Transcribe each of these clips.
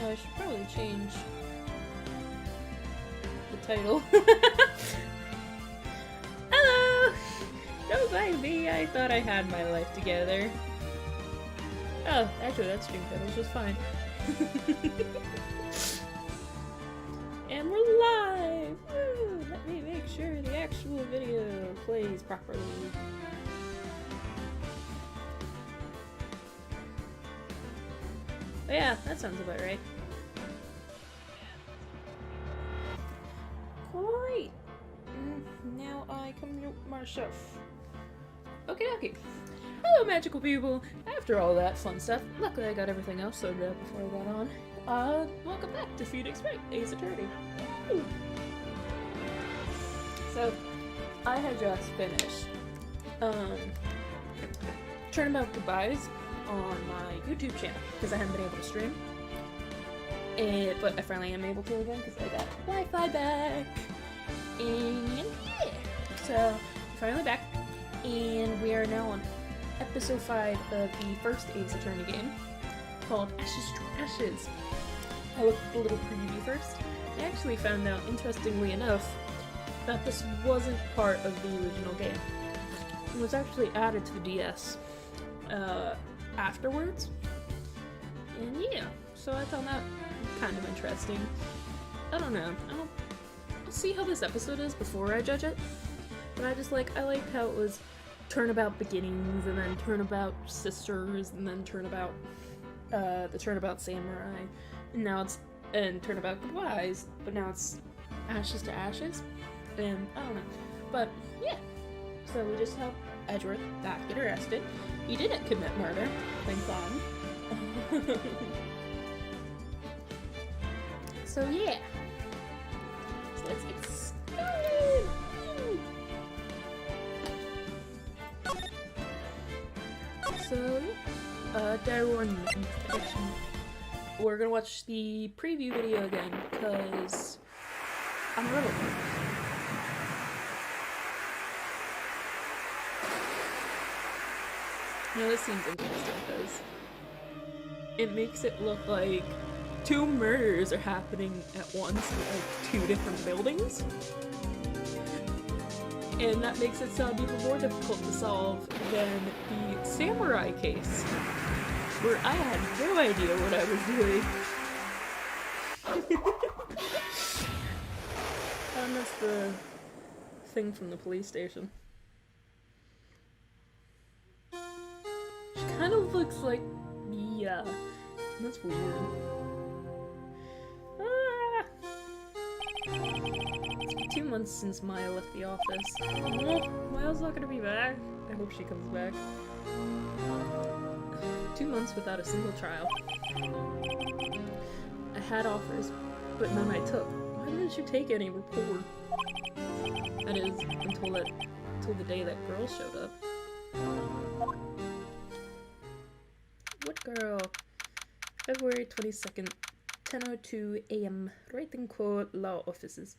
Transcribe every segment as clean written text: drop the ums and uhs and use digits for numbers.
I should probably change the title. Hello! Don't mind me, I thought I had my life together. Oh, actually that stream title was fine. And we're live! Woo! Let me make sure the actual video plays properly. But yeah, that sounds about right. Great! Now I come to my stuff. Okay. Hello, magical people! After all that fun stuff, luckily I got everything else sorted out before I got on. Welcome back to Phoenix Wright, Ace Attorney. Woo. So, I had just finished, Turnabout Goodbyes on my YouTube channel, because I haven't been able to stream. But I finally am able to again, because I got Wi-Fi back. And yeah, so, finally back, and we are now on episode 5 of the first Ace Attorney game, called Ashes to Ashes. I looked at the little preview first. I actually found out, interestingly enough, that this wasn't part of the original game. It was actually added to the DS afterwards. And yeah, so I found that kind of interesting. I don't know. I'll see how this episode is before I judge it. But I liked how it was Turnabout Beginnings, and then Turnabout Sisters, and then Turnabout, the Turnabout Samurai. And now it's, and Turnabout Goodbyes, but now it's Ashes to Ashes, and I don't know, but yeah, so we just helped Edgeworth not get arrested. He didn't commit murder, thank God. So yeah, so let's get started! So day one introduction. We're gonna watch the preview video again, because I'm really Now this seems interesting, because it makes it look like 2 murders are happening at once with like 2 different buildings. And that makes it sound even more difficult to solve than the samurai case, where I had no idea what I was doing. And that's the thing from the police station. She kind of looks like Mia. That's weird. Ah! It's been 2 months since Maya left the office. Oh, Maya's not gonna be back. I hope she comes back. 2 months without a single trial. I had offers, but none I took. Why didn't you take any report? That is, until the day that girl showed up. What girl? February 22nd, 10:02 a.m. Writing Court Law Offices.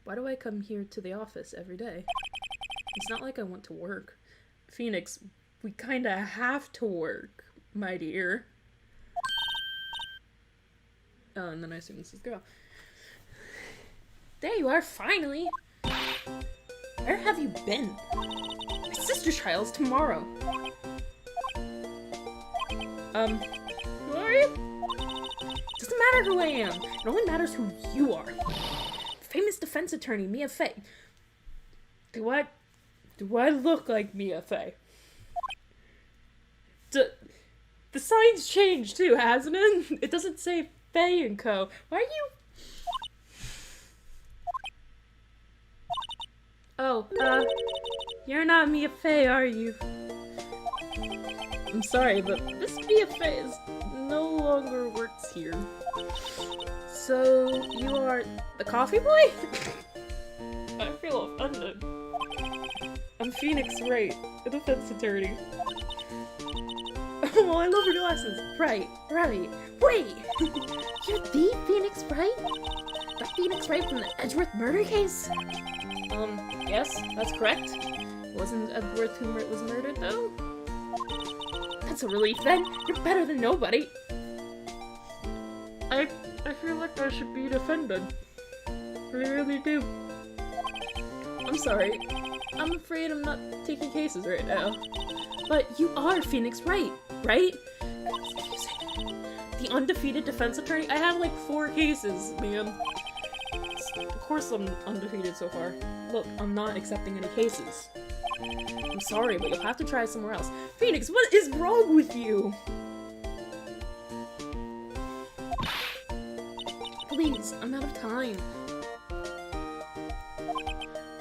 Why do I come here to the office every day? It's not like I want to work. Phoenix, we kinda have to work, my dear. Oh, and then I assume this is girl. There you are, finally! Where have you been? My sister's trial's tomorrow. Who are you? Doesn't matter who I am. It only matters who you are. Famous defense attorney, Mia Fey. Do I look like Mia Fey? The sign's changed too, hasn't it? It doesn't say Fey & Co. Why are you... Oh, you're not Mia Fey, are you? I'm sorry, but this Mia Fey no longer works here. So, you are the coffee boy? I feel offended. I'm Phoenix Wright, a defense attorney. Oh, I love her glasses. Right. Wait! You're the Phoenix Wright? The Phoenix Wright from the Edgeworth murder case? Yes, that's correct. Wasn't Edward who was murdered, though? That's a relief, then. You're better than nobody. I feel like I should be defended. I really do. I'm sorry. I'm afraid I'm not taking cases right now. But you are Phoenix Wright, right? The undefeated defense attorney? I have like 4 cases, man. Of course I'm undefeated so far. Look, I'm not accepting any cases. I'm sorry, but you'll have to try somewhere else. Phoenix, what is wrong with you? Please, I'm out of time.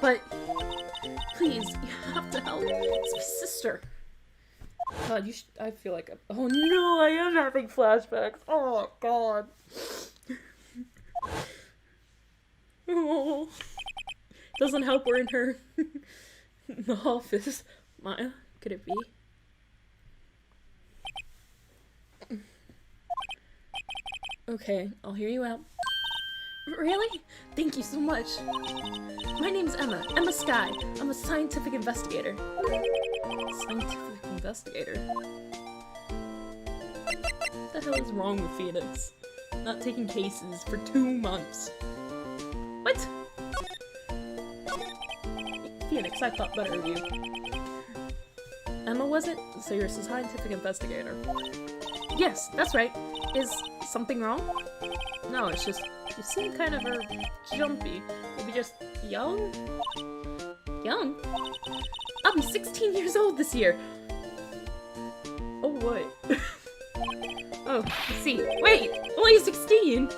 But, please, you have to help. It's my sister. God, you should. I feel like oh no, I am having flashbacks. Oh God. Oh. Doesn't help we're in her in the office. Maya, could it be? Okay, I'll hear you out. Really? Thank you so much. My name's Emma. Emma Sky. I'm a scientific investigator. Scientific investigator? What the hell is wrong with Phoenix? Not taking cases for 2 months. What? Phoenix, I thought better of you. Emma, was it? So you're a scientific investigator. Yes, that's right. Is something wrong? No, it's just, you seem kind of jumpy. Maybe just young? Young? I'll be 16 years old this year! Oh, what? Oh, I see. Wait! Only 16?!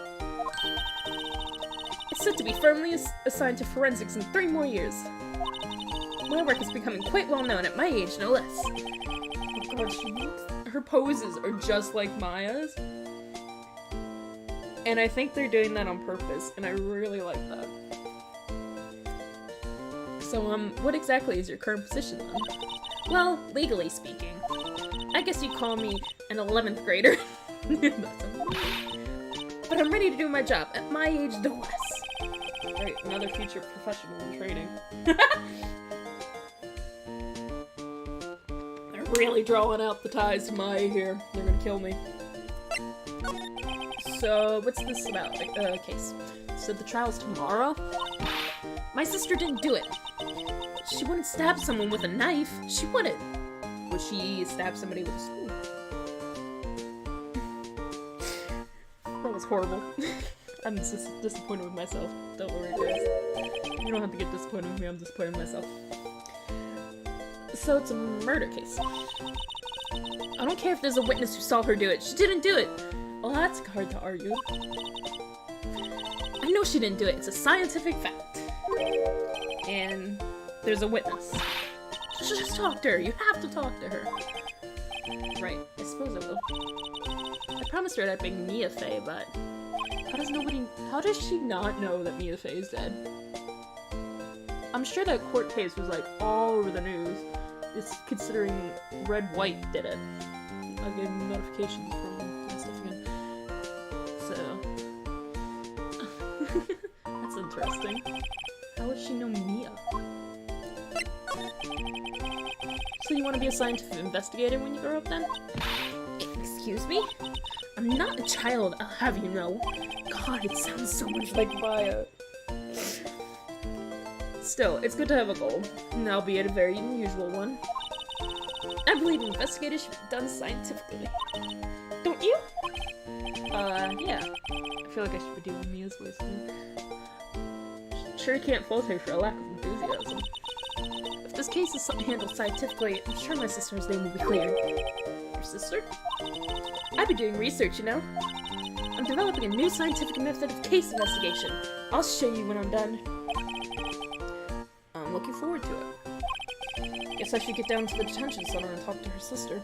It's set to be firmly assigned to forensics in 3 more years. My work is becoming quite well known at my age, no less. Oh god, her poses are just like Maya's. And I think they're doing that on purpose, and I really like that. So, what exactly is your current position, then? Well, legally speaking, I guess you'd call me an 11th grader. But I'm ready to do my job, at my age, no less. Right, another future professional in training. They're really drawing out the ties to Maya here. They're gonna kill me. So, what's this about? Case. So the trial's tomorrow? My sister didn't do it. She wouldn't stab someone with a knife. She wouldn't. Would she stab somebody with a spoon? That was horrible. I'm just disappointed with myself. Don't worry, guys. You don't have to get disappointed with me, I'm disappointed with myself. So it's a murder case. I don't care if there's a witness who saw her do it. She didn't do it. Well, that's hard to argue. I know she didn't do it. It's a scientific fact. And there's a witness. Just talk to her. You have to talk to her. Right. I suppose I will. I promised her I'd bring Mia Fey, but how does she not know that Mia Fey is dead? I'm sure that court case was like all over the news. It's considering Red White did it. I get notifications from my stuff again. So that's interesting. How would she know Mia? So you want to be a scientific investigator when you grow up then? Excuse me? I'm not a child, I'll have you know. God, it sounds so much like Maya. Still, it's good to have a goal, albeit a very unusual one. I believe investigators should be done scientifically. Don't you? Yeah. I feel like I should be doing Mia's voice too. Sure can't fault her for a lack of enthusiasm. If this case is handled scientifically, I'm sure my sister's name will be cleared. Your sister? I've been doing research, you know? I'm developing a new scientific method of case investigation. I'll show you when I'm done. I'm looking forward to it. Guess I should get down to the detention center and talk to her sister.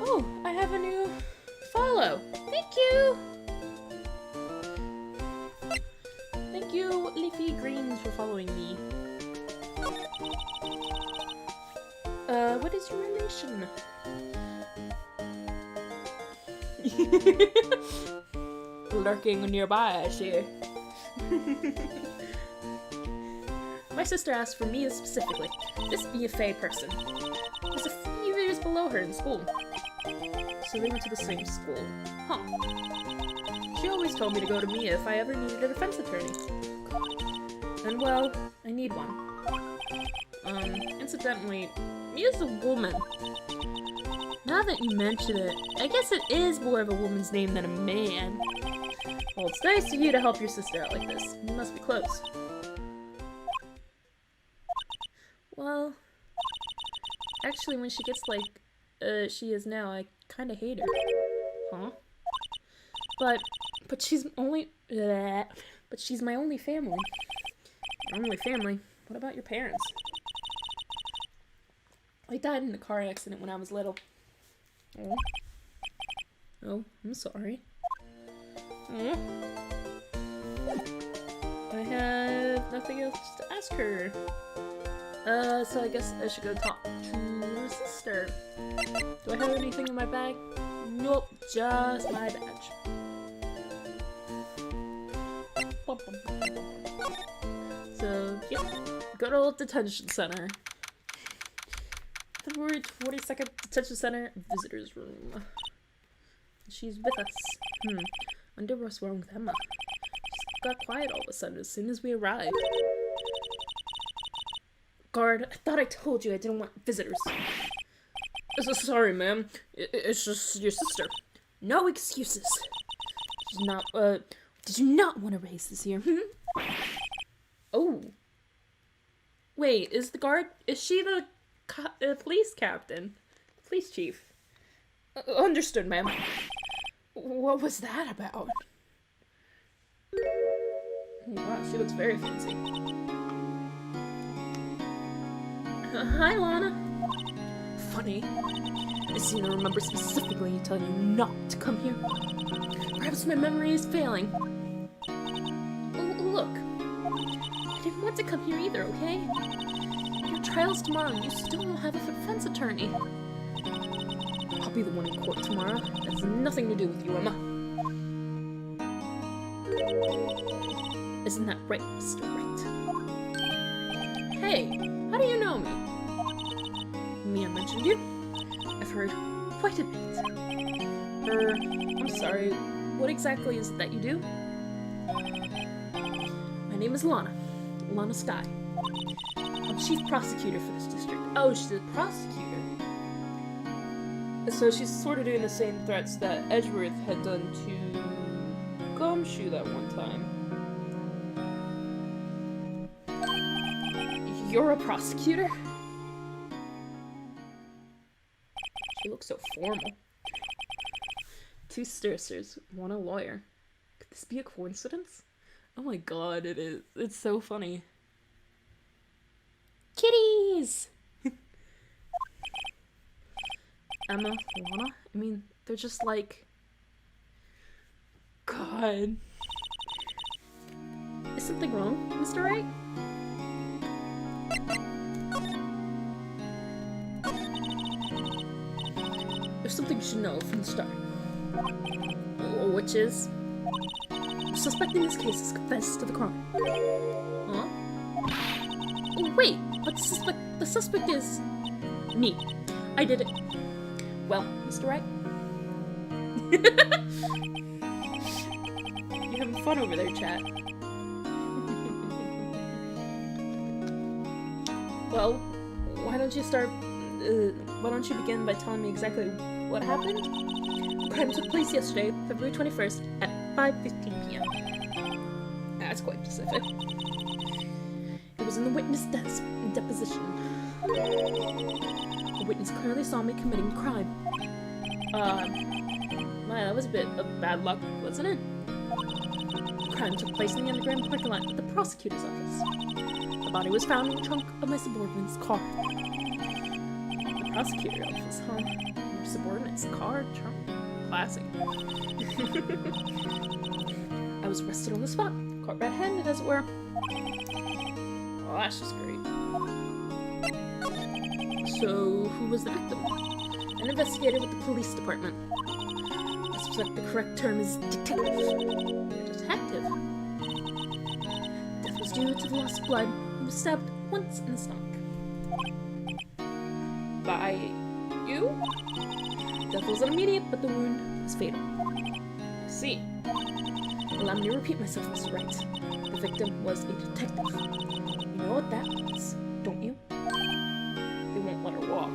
Oh, I have a new follow. Thank you! Thank you, Leafy Greens, for following me. What is your relation? Lurking nearby, I see. My sister asked for Mia specifically. This BFA person was a few years below her in school. So they went to the same school. Huh. She always told me to go to Mia if I ever needed a defense attorney. And well, I need one. Incidentally, Mia's a woman. Now that you mention it, I guess it is more of a woman's name than a man. Well, it's nice of you to help your sister out like this. You must be close. Well, actually, when she gets like, she is now, I kinda hate her. Huh? But she's only, but she's my only family. Your only family? What about your parents? They died in a car accident when I was little. Oh. Oh, I'm sorry. Oh. I have nothing else to ask her. So I guess I should go talk to her sister. Do I have anything in my bag? Nope, just my badge. So, yep, good old detention center. February 22nd, detention center, visitor's room. She's with us. Wonder what's wrong with Emma. She got quiet all of a sudden as soon as we arrived. Guard, I thought I told you I didn't want visitors. Sorry, ma'am. It's just your sister. No excuses. Did you not want to raise this here? Oh. Wait, is she the police captain? Police chief? Understood, ma'am. What was that about? Wow, she looks very fancy. Hi, Lana. Funny. I seem to remember specifically telling you not to come here. Perhaps my memory is failing. Look. I didn't want to come here either, okay? Your trial's tomorrow and you still don't have a defense attorney. I'll be the one in court tomorrow. That has nothing to do with you, Emma. Isn't that right, Mr. Wright? Hey, how do you know me? Mia mentioned you. I've heard quite a bit. I'm sorry, what exactly is it that you do? My name is Lana. Lana Sky. I'm chief prosecutor for this district. Oh, she's a prosecutor. So she's sort of doing the same threats that Edgeworth had done to Gumshoe that one time. You're a prosecutor? She looks so formal. Two statuses, one a lawyer. Could this be a coincidence? Oh my god, it is. It's so funny. Kitties! Emma, Lana? I mean, they're just like... God. Is something wrong, Mr. Wright? There's something you should know from the start. Which is... The suspect in this case has confessed to the crime. Huh? Oh, wait! But the suspect is... me. I did it. Well, Mr. Wright? You're having fun over there, chat. Well, why don't you begin by telling me exactly what happened? The crime took place yesterday, February 21st, at 5:15 p.m. That's quite specific. It was in the witness deposition. The witness clearly saw me committing the crime. Man, that was a bit of bad luck, wasn't it? The crime took place in the underground parking lot at the prosecutor's office. The body was found in the trunk of my subordinate's car. The prosecutor's office, huh? Your subordinate's car? Trunk? Classic. I was arrested on the spot. Caught red-handed, as it were. Oh, that's just great. So, who was the victim? An investigator with the police department. I suspect the correct term is detective. A detective? Death was due to the loss of blood in was stabbed once in the stomach. By you? Death wasn't immediate, but the wound was fatal. See. Allow me to repeat myself, Mr. Wright. The victim was a detective. You know what that means, don't you? They won't let her walk.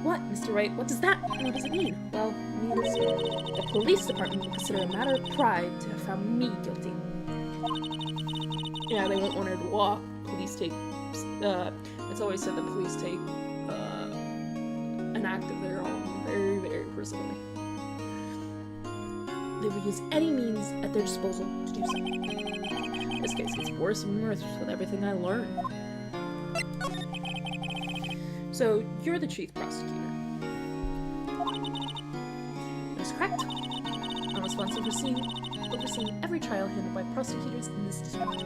What, Mr. Wright? What does it mean? Well, it means the police department will consider it a matter of pride to have found me guilty. Yeah, they won't want her to walk. Police take, it's always said that police take, an act of their own very, very personally. They will use any means at their disposal to do so. This case gets worse and worse with everything I learn. So, you're the chief prosecutor. That's correct. I'm responsible for overseeing every trial handled by prosecutors in this district.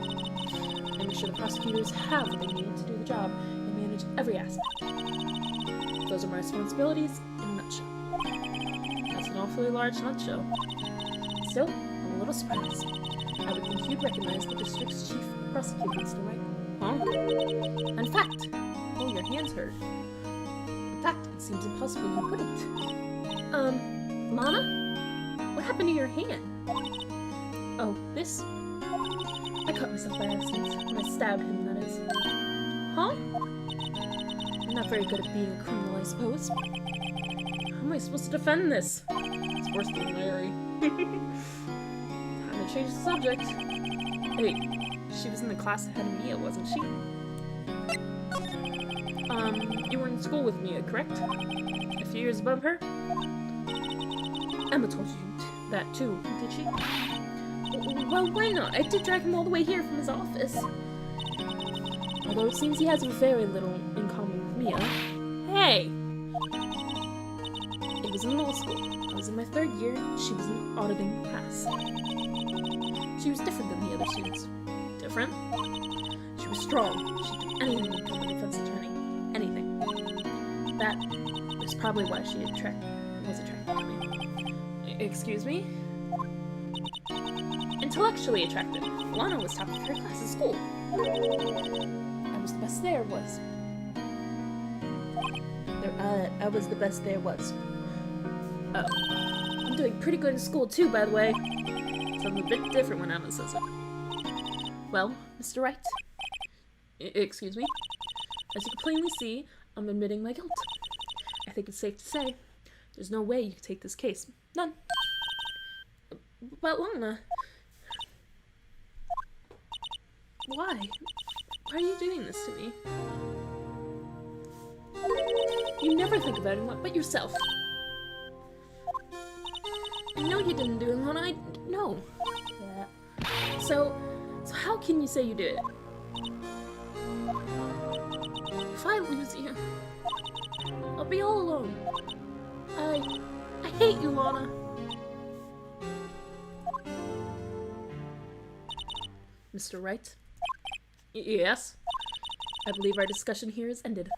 I make sure the prosecutors have what they need to do the job and manage every aspect. Those are my responsibilities in a nutshell. That's an awfully large nutshell. Still, I'm a little surprised. I would think you'd recognize the district's chief prosecutor, Mr. Wright. Huh? In fact, oh, your hand's hurt. In fact, it seems impossible you wouldn't. Lana? What happened to your hand? Oh, this? I cut myself by accident when I stabbed him, that is. Huh? I'm not very good at being a criminal, I suppose. How am I supposed to defend this? It's worse than Larry. Time to change the subject. Hey, she was in the class ahead of Mia, wasn't she? You were in school with Mia, correct? A few years above her? Emma told you that too, did she? Well, why not? I did drag him all the way here from his office. Although it seems he has very little in common with Mia. Hey! It was in middle school. I was in my 3rd year. She was in auditing class. She was different than the other students. Different? She was strong. She did anything to become a defense attorney. Anything. That was probably why she was attracted to me. Excuse me? Intellectually attractive. Lana was top of her class at school. I was the best there was. I was the best there was. Oh. I'm doing pretty good in school too, by the way. Sounds a bit different when Emma says it. Well, Mr. Wright. Excuse me? As you can plainly see, I'm admitting my guilt. I think it's safe to say there's no way you can take this case. None. But Lana... Why? Why are you doing this to me? You never think of anyone but yourself. I know you didn't do it, Lana. I know. So how can you say you did it? If I lose you, I'll be all alone. I hate you, Lana. Mr. Wright? Yes? I believe our discussion here is ended.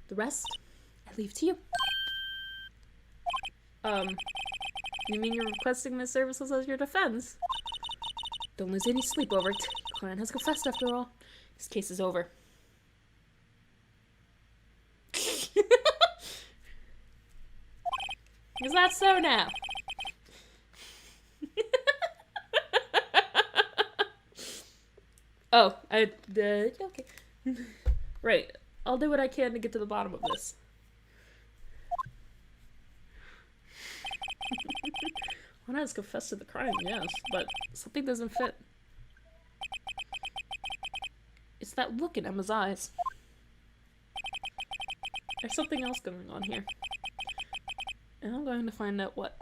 The rest, I leave to you. You mean you're requesting my services as your defense? Don't lose any sleep over it. Your client has confessed after all. This case is over. Is that so now? Oh, okay. Right. I'll do what I can to get to the bottom of this. Lana has confessed to the crime, yes, but something doesn't fit. It's that look in Emma's eyes. There's something else going on here. And I'm going to find out what.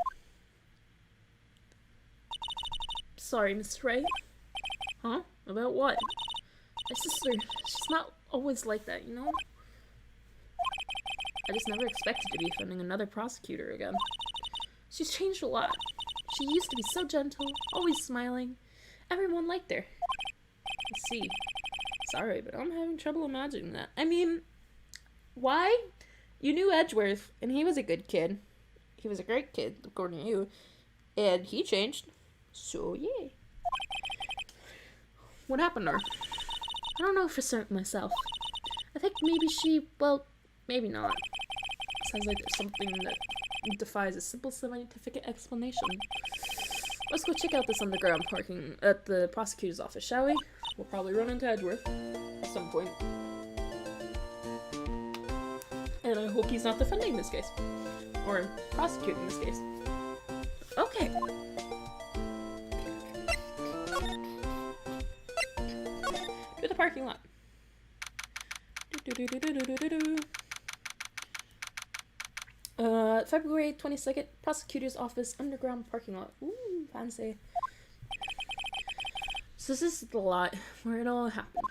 Sorry, Mr. Wright. Huh? About what? My sister, she's not always like that, you know? I just never expected to be defending another prosecutor again. She's changed a lot. She used to be so gentle, always smiling. Everyone liked her. I see. Sorry, but I'm having trouble imagining that. I mean, why? You knew Edgeworth, and he was a good kid. He was a great kid, according to you. And he changed. So, yeah. What happened to her? I don't know for certain myself. I think maybe she, well, maybe not. Sounds like there's something that defies a simple scientific explanation. Let's go check out this underground parking at the prosecutor's office, shall we? We'll probably run into Edgeworth at some point. And I hope he's not defending this case. Or prosecuting this case. Okay. To the parking lot. February 22nd, prosecutor's office, underground parking lot. Ooh, fancy. So this is the lot where it all happened.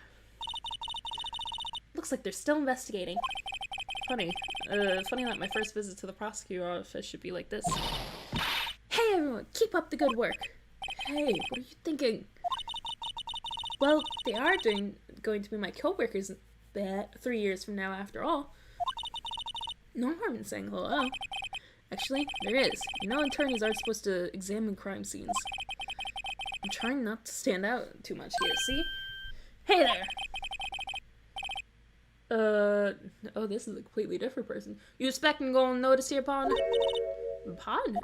Looks like they're still investigating. Funny. Funny that my first visit to the prosecutor's office should be like this. Hey everyone, keep up the good work. Hey, what are you thinking? Well, they are going to be my co-workers 3 years from now after all. No harm in saying hello. Actually, there is. You know, attorneys aren't supposed to examine crime scenes. I'm trying not to stand out too much here, see? Hey there! Oh, this is a completely different person. You expecting to go and notice here, Pond? Pond?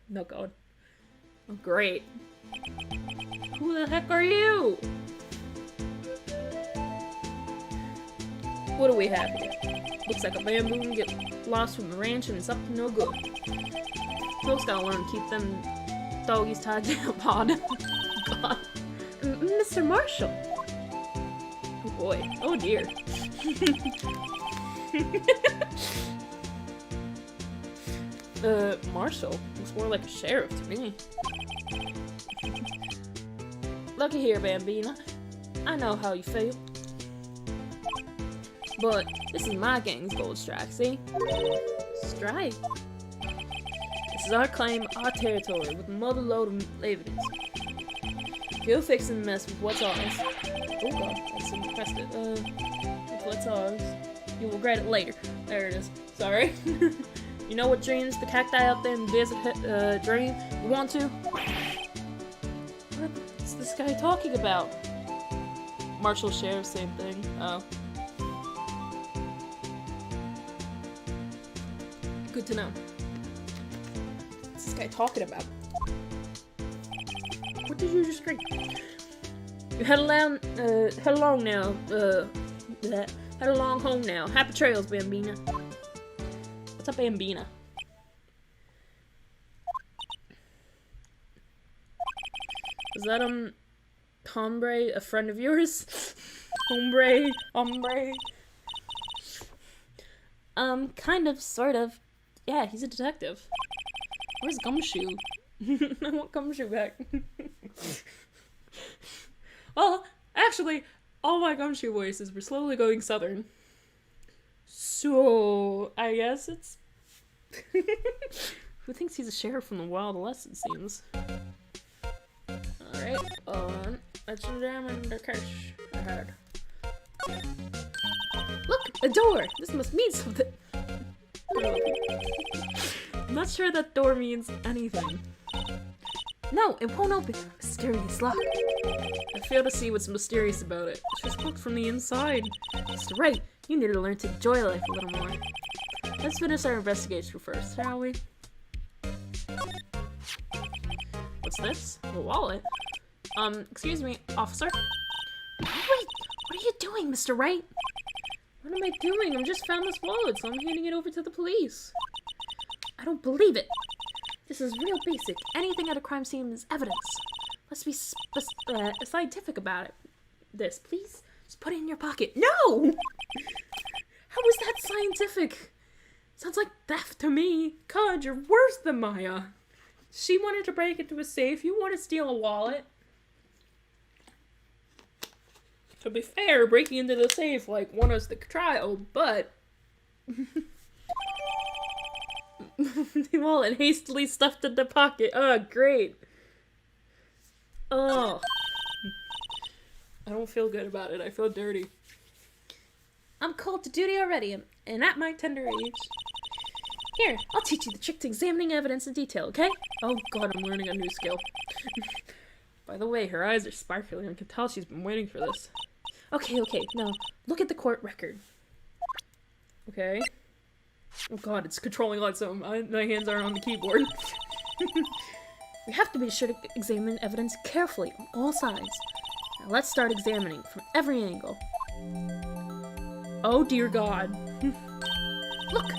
No, God. Oh, great. Who the heck are you? What do we have here? Looks like a bamboo can get lost from the ranch and it's up to no good. Folks gotta learn to keep them doggies tied to a pod. God. Mr. Marshall. Oh boy. Oh dear. Marshall? Looks more like a sheriff to me. Looky here, Bambina. I know how you feel. But this is my gang's gold strike, see? Strike? This is our claim, our territory, with a mother load of evidence. If you're fixing to mess with what's ours... Oh god, that's impressive. With what's ours, you'll regret it later. There it is. Sorry. You know what dreams the cacti out there in the desert dream? You want to? What's this guy talking about? Marshall Sheriff, same thing. Oh. Good to know. What's this guy talking about? What did you just drink? You head along now. Head along home now. Happy trails, Bambina. What's up, Bambina? Is that, hombre, a friend of yours? Hombre? Kind of, sort of. Yeah, he's a detective. Where's Gumshoe? I want Gumshoe back. Well, actually, all my Gumshoe voices were slowly going southern. So, I guess it's... Who thinks he's a sheriff from the Wild West, it seems. Alright, let's examine the case ahead. Look, a door! This must mean something. I'm not sure that door means anything. No, it won't open. Mysterious lock. I fail to see what's mysterious about it. It's just locked from the inside. Mr. Wright, you need to learn to enjoy life a little more. Let's finish our investigation first, shall we? What's this? A wallet? Excuse me, officer? Wait, what are you doing, Mr. Wright? What am I doing? I just found this wallet, so I'm handing it over to the police. I don't believe it. This is real basic. Anything at a crime scene is evidence. Let's be scientific about it. This, please. Just put it in your pocket. No! How is that scientific? Sounds like theft to me. God, you're worse than Maya. She wanted to break into a safe. You want to steal a wallet. To be fair, breaking into the safe, like, won us the trial, but... The wallet hastily stuffed in the pocket. Oh, great. Oh. I don't feel good about it. I feel dirty. I'm called to duty already, and at my tender age. Here, I'll teach you the trick to examining evidence in detail, okay? Oh god, I'm learning a new skill. By the way, her eyes are sparkling. I can tell she's been waiting for this. Okay, now look at the court record. Okay. Oh god, it's controlling light, so my hands aren't on the keyboard. We have to be sure to examine evidence carefully on all sides. Now let's start examining from every angle. Oh dear god. Look!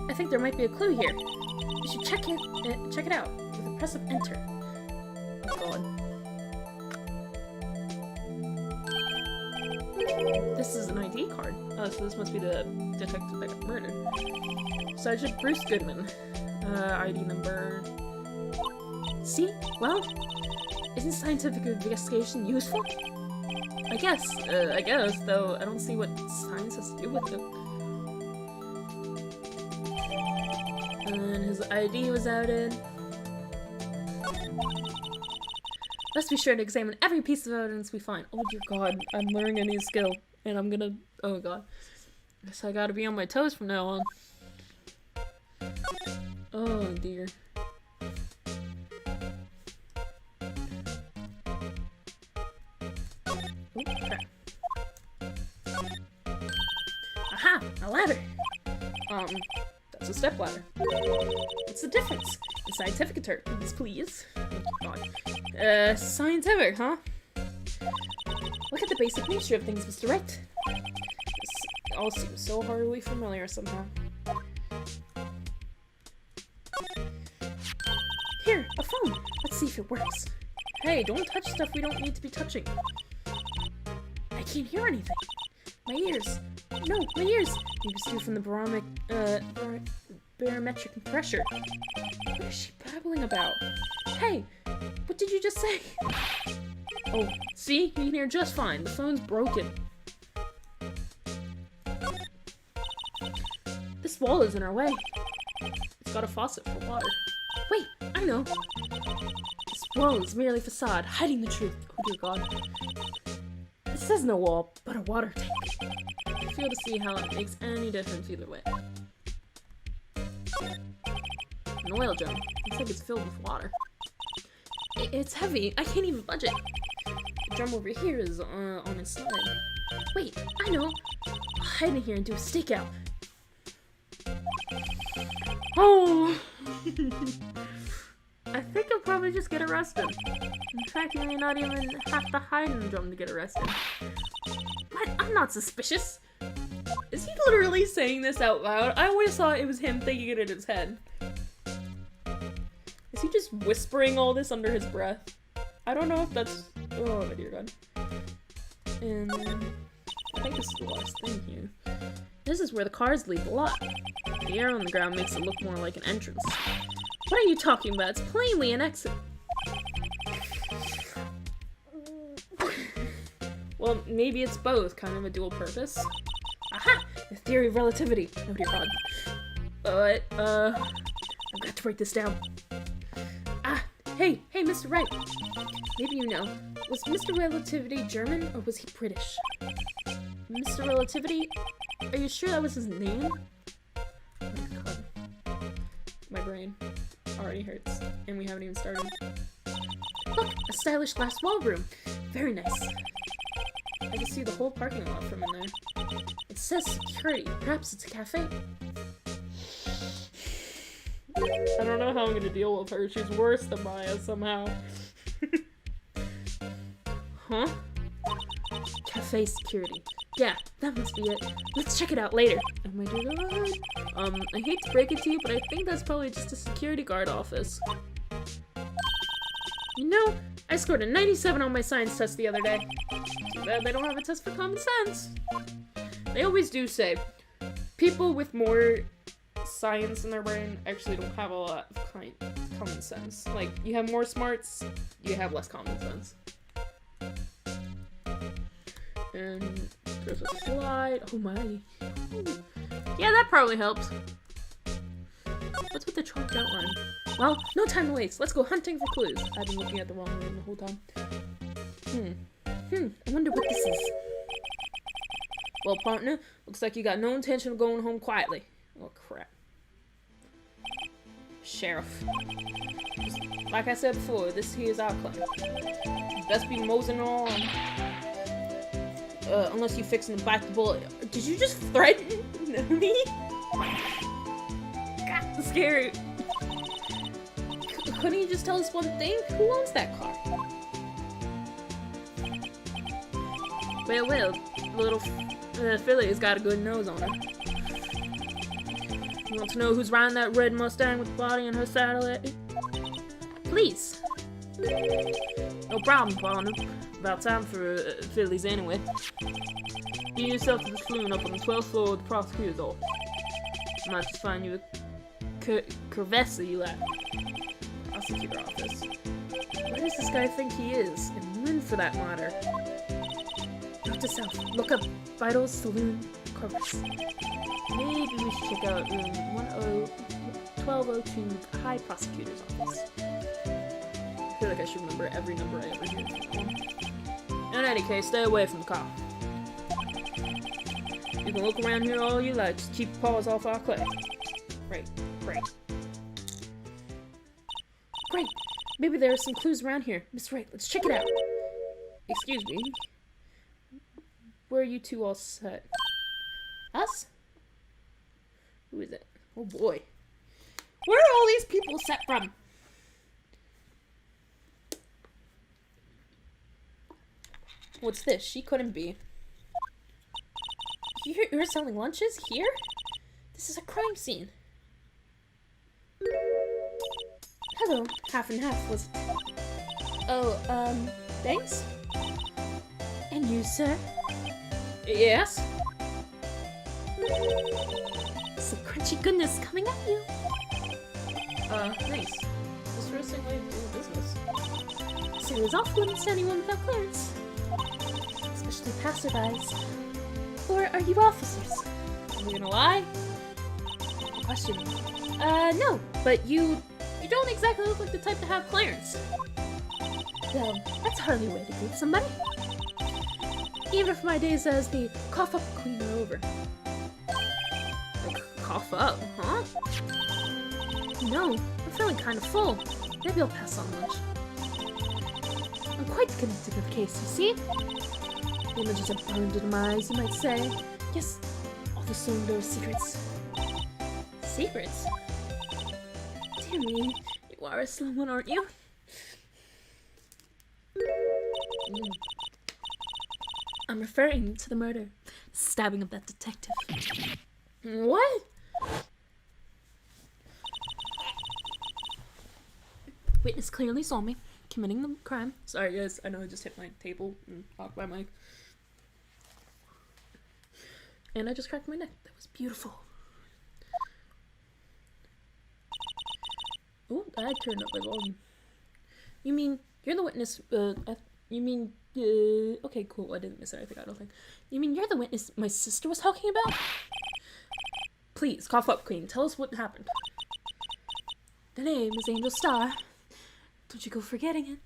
I think there might be a clue here. We should check it out with a press of enter. Oh god. This is an ID card. Oh, so this must be the detective that got murdered. Sergeant Bruce Goodman. ID number... See? Well, isn't scientific investigation useful? I guess, though I don't see what science has to do with it. And his ID was outed. Let's be sure to examine every piece of evidence we find. Oh dear god, I'm learning a new skill. And I'm gonna... oh god. Guess I gotta be on my toes from now on. Oh dear. Oh, crap. Aha! A ladder! That's a step ladder. What's the difference? In scientific terms, please. Oh god. Scientific, huh? Look at the basic nature of things, Mr. Wright. This all seems so horribly familiar somehow. Here, a phone! Let's see if it works. Hey, don't touch stuff we don't need to be touching. I can't hear anything. My ears. No, my ears. Maybe it's due from the barometric pressure. What is she babbling about? Hey, what did you just say? Oh, see? You can hear just fine. The phone's broken. This wall is in our way. It's got a faucet for water. Wait, I know. This wall is merely facade, hiding the truth. Oh dear god. This is no wall, but a water tank. I fail to see how it makes any difference either way. An oil drum. Looks like it's filled with water. It's heavy. I can't even budge it. The drum over here is on its side. Wait, I know. I'll hide in here and do a stakeout. Oh! I think I'll probably just get arrested. In fact, you may not even have to hide in the drum to get arrested. What? I'm not suspicious. Is he literally saying this out loud? I always thought it was him thinking it in his head. Is he just whispering all this under his breath? I don't know if that's... oh, dear god. And I think this is the last thing here. This is where the cars leave the lot. The air on the ground makes it look more like an entrance. What are you talking about? It's plainly an exit. Well, maybe it's both, kind of a dual purpose. Aha! The theory of relativity. Oh dear god. But, I've got to break this down. Ah! Hey, Mr. Wright! Maybe you know. Was Mr. Relativity German, or was he British? Mr. Relativity? Are you sure that was his name? Oh god. My brain already hurts, and we haven't even started. Look! A stylish glass wall room! Very nice. I can see the whole parking lot from in there. It says security. Perhaps it's a cafe? I don't know how I'm gonna deal with her. She's worse than Maya somehow. Huh? Cafe security. Yeah, that must be it. Let's check it out later. Oh my dear god. I hate to break it to you, but I think that's probably just a security guard office. You know, I scored a 97 on my science test the other day. Too bad they don't have a test for common sense. They always do say, people with more science in their brain actually don't have a lot of common sense. Like, you have more smarts, you have less common sense. And there's a slide. Oh my. Ooh. Yeah, that probably helps. What's with the chalked outline? Well, no time to waste. Let's go hunting for clues. I've been looking at the wrong room the whole time. I wonder what this is. Well, partner, looks like you got no intention of going home quietly. Oh, crap. Sheriff. Like I said before, this here is our claim. You best be moseying on. Unless you fixing to bite the bullet. Did you just threaten me? God, that's scary. Couldn't you just tell us one thing? Who owns that car? Well, little Philly's got a good nose on her. You want to know who's riding that red Mustang with the body in her saddle? Please. No problem, partner. About time for Phillies anyway. You yourself to the saloon up on the 12th floor of the prosecutor's office. I might just find you a curvessa you lack. Prosecutor office. Where does this guy think he is? And when, for that matter? Note to self. Look up Vital Saloon Corpus. Maybe we should check out room 1202, the High Prosecutor's office. I feel like I should remember every number I ever hear. In any case, stay away from the car. You can look around here all you like, just keep your paws off our clay. Great. Maybe there are some clues around here. Miss Wright, let's check it out. Excuse me. Where are you two all set? Us? Who is it? Oh boy. Where are all these people set from? What's this? She couldn't be. You're selling lunches here? This is a crime scene. Hello, half and half was. Oh, thanks? And you, sir? Yes? Some crunchy goodness coming at you. Thanks. This first thing I do business. Sailors off wouldn't send anyone without clearance. Especially passerbys. Or are you officers? Are we gonna lie? Question. No, but you don't exactly look like the type to have clearance. Well, that's hardly a way to greet somebody. Even if my days as the cough-up queen are over. Like, cough up, huh? No, I'm feeling kind of full. Maybe I'll pass on lunch. I'm quite connected with the case, you see? The images are burned into my eyes, you might say. Yes, all the cylinder secrets. Secrets? Dear me, you are a slow one, aren't you? I'm referring to the murder, stabbing of that detective. What? Witness clearly saw me committing the crime. Sorry guys, I know I just hit my table and knocked my mic. And I just cracked my neck. That was beautiful. Oh, I turned up my volume. You mean, you're the witness, okay, cool, I didn't miss anything, I don't think. You mean you're the witness my sister was talking about? Please, cough up, Queen, tell us what happened. The name is Angel Star. Don't you go forgetting it.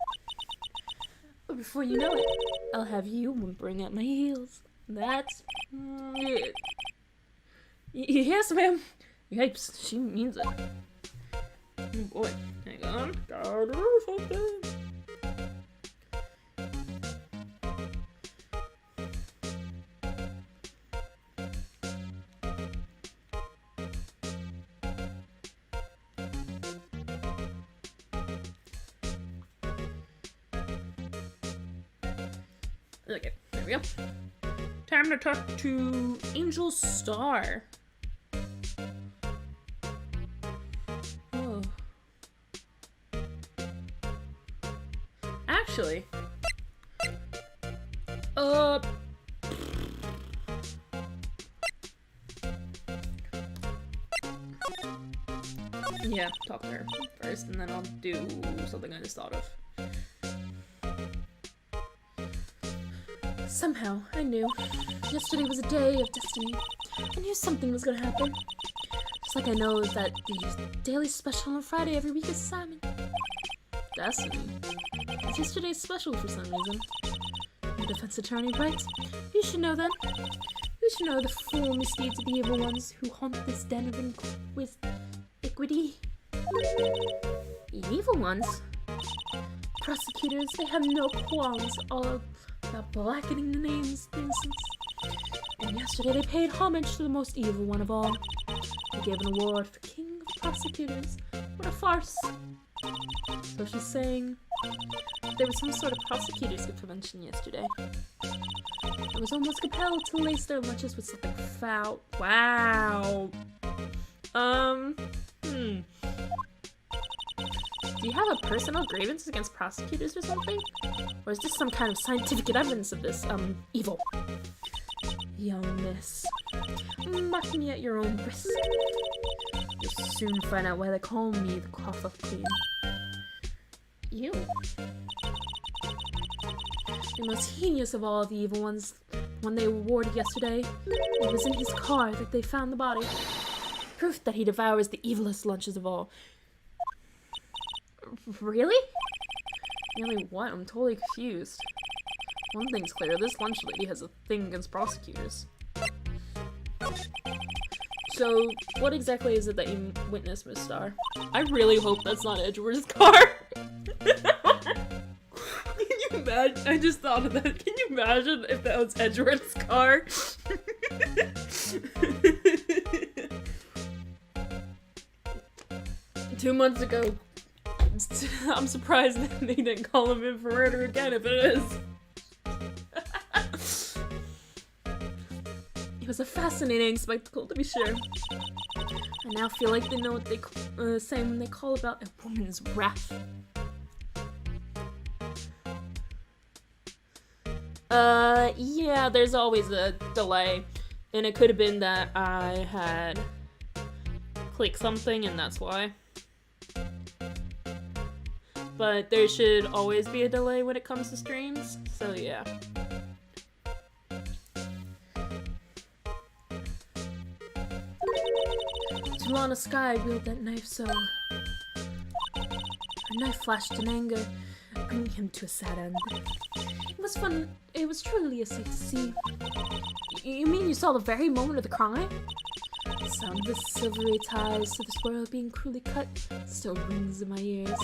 But before you know it, I'll have you whimpering at my heels. That's it. Yes, ma'am. Yipes, she means it. Oh boy, hang on. Gotta do something. Okay, there we go. Time to talk to Angel Star. Oh. Actually. Yeah, talk to her first, and then I'll do something I just thought of. Somehow, I knew. Yesterday was a day of destiny. I knew something was gonna happen. Just like I know that the daily special on Friday every week is Simon. Destiny? It's yesterday's special for some reason. Your defense attorney, right? You should know then. You should know the foul misdeeds of the evil ones who haunt this den of iniquity. Evil ones? Prosecutors, they have no qualms all about blackening the names of innocents. And yesterday they paid homage to the most evil one of all. They gave an award for King of Prosecutors. What a farce. So she's saying there was some sort of prosecutors convention yesterday. I was almost compelled to lace their lunches with something foul. Wow. Do you have a personal grievance against prosecutors or something? Or is this some kind of scientific evidence of this, evil? Young miss, mark me at your own risk. You'll soon find out why they call me the Cloth Queen. You? The most heinous of all the evil ones, the one they awarded yesterday, it was in his car that they found the body. Proof that he devours the evilest lunches of all. Really? Really what? I'm totally confused. One thing's clear, this lunch lady has a thing against prosecutors. So, what exactly is it that you witnessed, Miss Star? I really hope that's not Edgeworth's car! Can you imagine? I just thought of that. Can you imagine if that was Edgeworth's car? 2 months ago. I'm surprised that they didn't call him in for murder again if it is. It was a fascinating spectacle, to be sure. I now feel like they know what they say when they call about a woman's wrath. Yeah, there's always a delay. And it could have been that I had clicked something and that's why. But there should always be a delay when it comes to streams, so yeah. Tulana Sky wield that knife so... Her knife flashed in anger, bringing him to a sad end. It was fun. It was truly a sight to see. You mean you saw the very moment of the crime? The sound of the silvery ties to this world being cruelly cut still rings in my ears.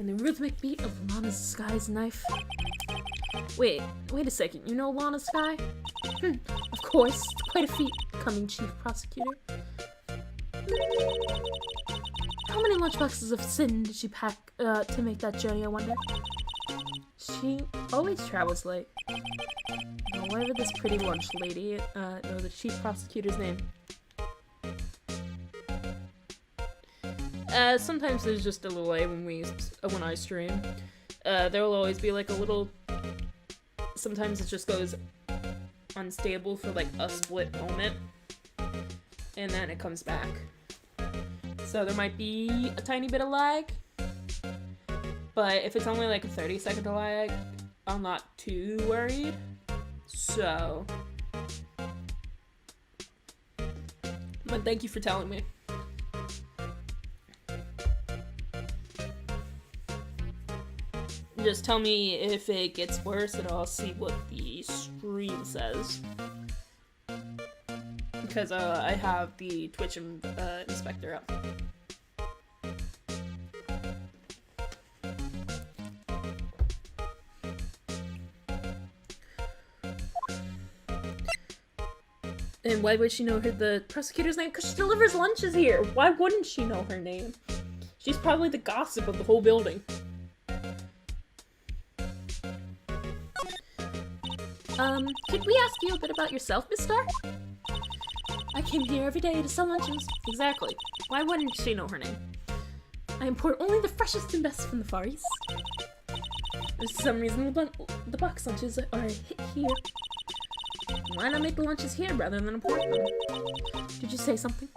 And the rhythmic beat of Lana Sky's knife. Wait a second, you know Lana Sky? Of course, quite a feat, coming chief prosecutor. How many lunchboxes of sin did she pack to make that journey, I wonder? She always travels late. Now, whatever this pretty lunch lady know the chief prosecutor's name. Sometimes there's just a delay when I stream. There will always be like a little... Sometimes it just goes unstable for like a split moment. And then it comes back. So there might be a tiny bit of lag. But if it's only like a 30-second lag, I'm not too worried. So... But thank you for telling me. Just tell me if it gets worse and I'll see what the stream says. Because I have the Twitch inspector up. And why would she know the prosecutor's name? Because she delivers lunches here. Why wouldn't she know her name? She's probably the gossip of the whole building. Could we ask you a bit about yourself, Miss Star? I came here every day to sell lunches. Exactly. Why wouldn't she know her name? I import only the freshest and best from the Far East. For some reason, the box lunches are a hit here. Why not make the lunches here rather than import them? Did you say something?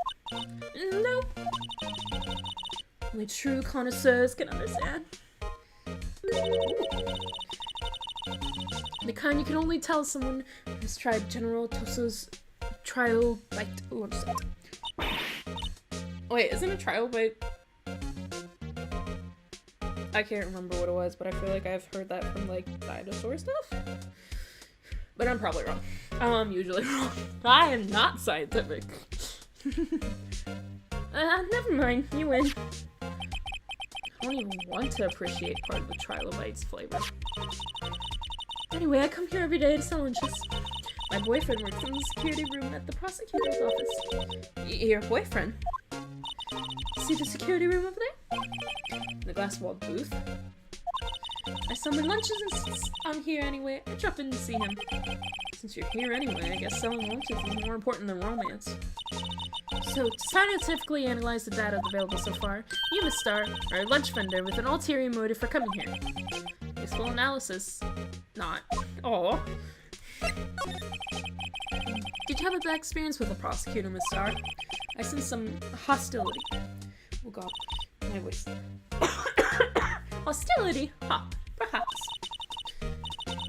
No. Only true connoisseurs can understand. The kind you can only tell someone who's tried General Toso's trial bite. Oh, I'm sorry. Wait, isn't it trial bite? I can't remember what it was, but I feel like I've heard that from like dinosaur stuff. But I'm probably wrong. I'm usually wrong. I am not scientific. Never mind. You win. I don't even want to appreciate part of the trilobite's flavor. Anyway, I come here every day to sell lunches. My boyfriend works in the security room at the prosecutor's office. Your boyfriend? See the security room over there? The glass-walled booth? I sell my lunches and since I'm here anyway, I drop in to see him. Since you're here anyway, I guess selling lunches is more important than romance. So, to scientifically analyze the data available so far, you, Miss Star, are a lunch vendor with an ulterior motive for coming here. Useful analysis. Not. Aw. Did you have a bad experience with the prosecutor, Miss Star? I sense some hostility. Oh god, my voice. Hostility? Ha, perhaps.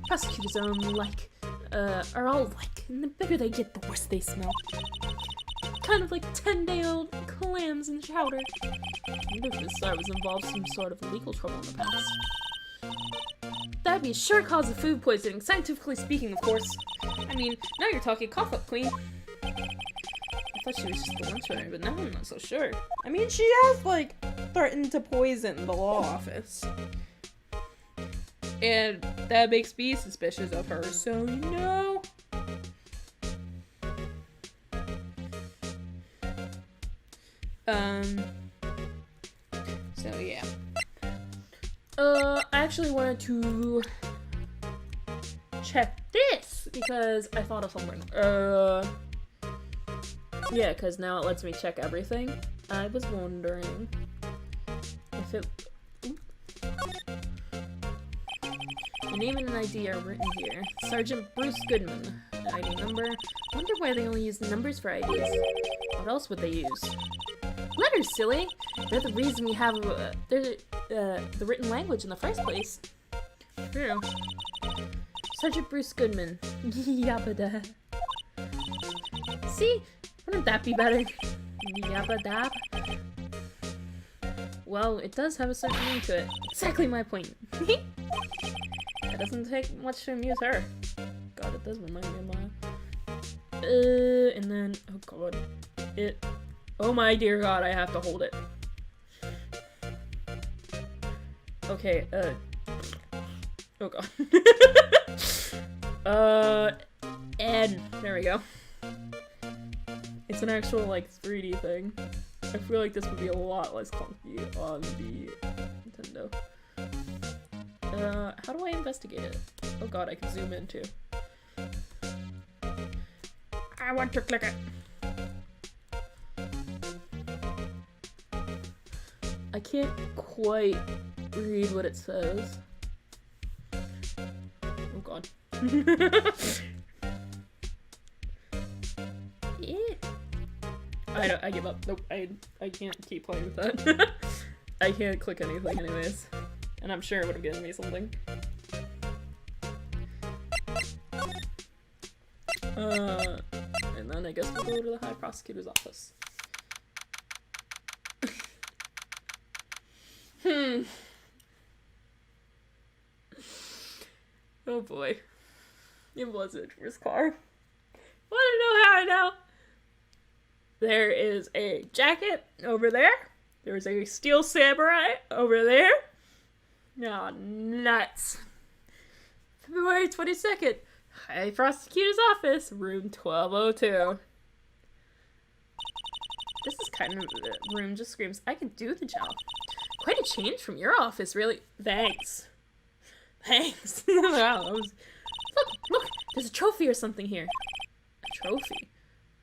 Prosecutors are all alike, and the bigger they get, the worse they smell. Kind of like 10-day-old clams in chowder. I wonder if Miss Star was involved in some sort of legal trouble in the past. That'd be a sure cause of food poisoning, scientifically speaking, of course. I mean, now you're talking cough up, Queen. I thought she was just the lunch runner, but now I'm not so sure. I mean, she has, like, threatened to poison the law office. And that makes me suspicious of her, so you know. So yeah. I actually wanted to check this because I thought of something. Yeah, because now it lets me check everything. I was wondering if it... Your name and an ID are written here. Sergeant Bruce Goodman. ID number. I wonder why they only use numbers for IDs. What else would they use? Letters, silly! They're the reason we have the written language in the first place. True. Sergeant Bruce Goodman. Yabba-da. See? Wouldn't that be better? Yabba-dab? Well, it does have a certain meaning to it. Exactly my point. It doesn't take much to amuse her. God, it does remind me of mine. And then, oh god. Oh my dear god, I have to hold it. Okay, oh god. And there we go. It's an actual, like, 3D thing. I feel like this would be a lot less clunky on the Nintendo. How do I investigate it? Oh god, I can zoom in too. I want to click it. I can't quite read what it says. Oh god. Yeah. I give up. Nope, I can't keep playing with that. I can't click anything anyways. And I'm sure it would have given me something. And then I guess we'll go to the High Prosecutor's office. Oh boy. It was Edgeworth's car. Wanna know how I know? There is a jacket over there. There's a steel samurai over there. Oh, nuts. February 22nd. High Prosecutor's office, room 1202. This is kind of room just screams, I can do the job. Quite a change from your office, really. Thanks. Thanks. Wow, that was... Look, there's a trophy or something here. A trophy?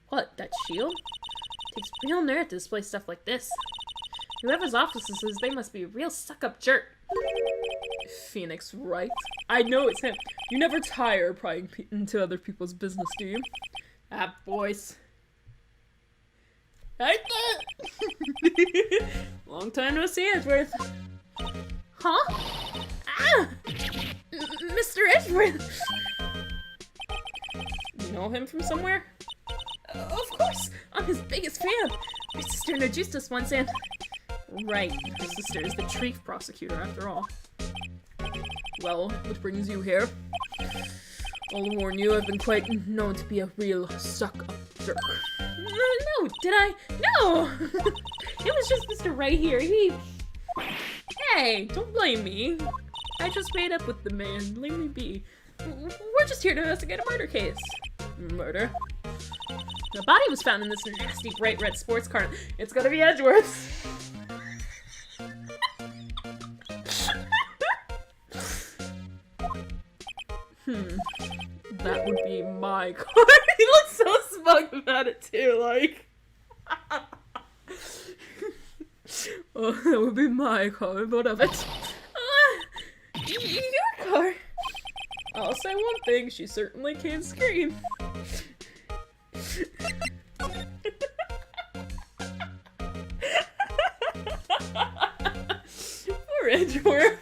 What, that shield? Takes real nerve to display stuff like this. Whoever's office this is, they must be a real suck-up jerk. Phoenix Wright. I know it's him. You never tire prying into other people's business, do you? Ah, boys. Long time no see, Edgeworth. Huh? Ah! Mr. Edgeworth! You know him from somewhere? Of course! I'm his biggest fan! My sister introduced us once and... Right, her sister is the chief prosecutor after all. Well, what brings you here? I'll warn you, I've been quite known to be a real suck-up jerk. No, did I? No! It was just Mr. Right here. Hey, don't blame me. I just made up with the man. Leave me be. We're just here to investigate a murder case. Murder? The body was found in this nasty bright red sports car. It's gonna be Edgeworth's. That would be my car. He looks so smug about it too, like. Oh, that would be my car, but of it. Your car. I'll say one thing, she certainly can scream. Poor Edgeworth.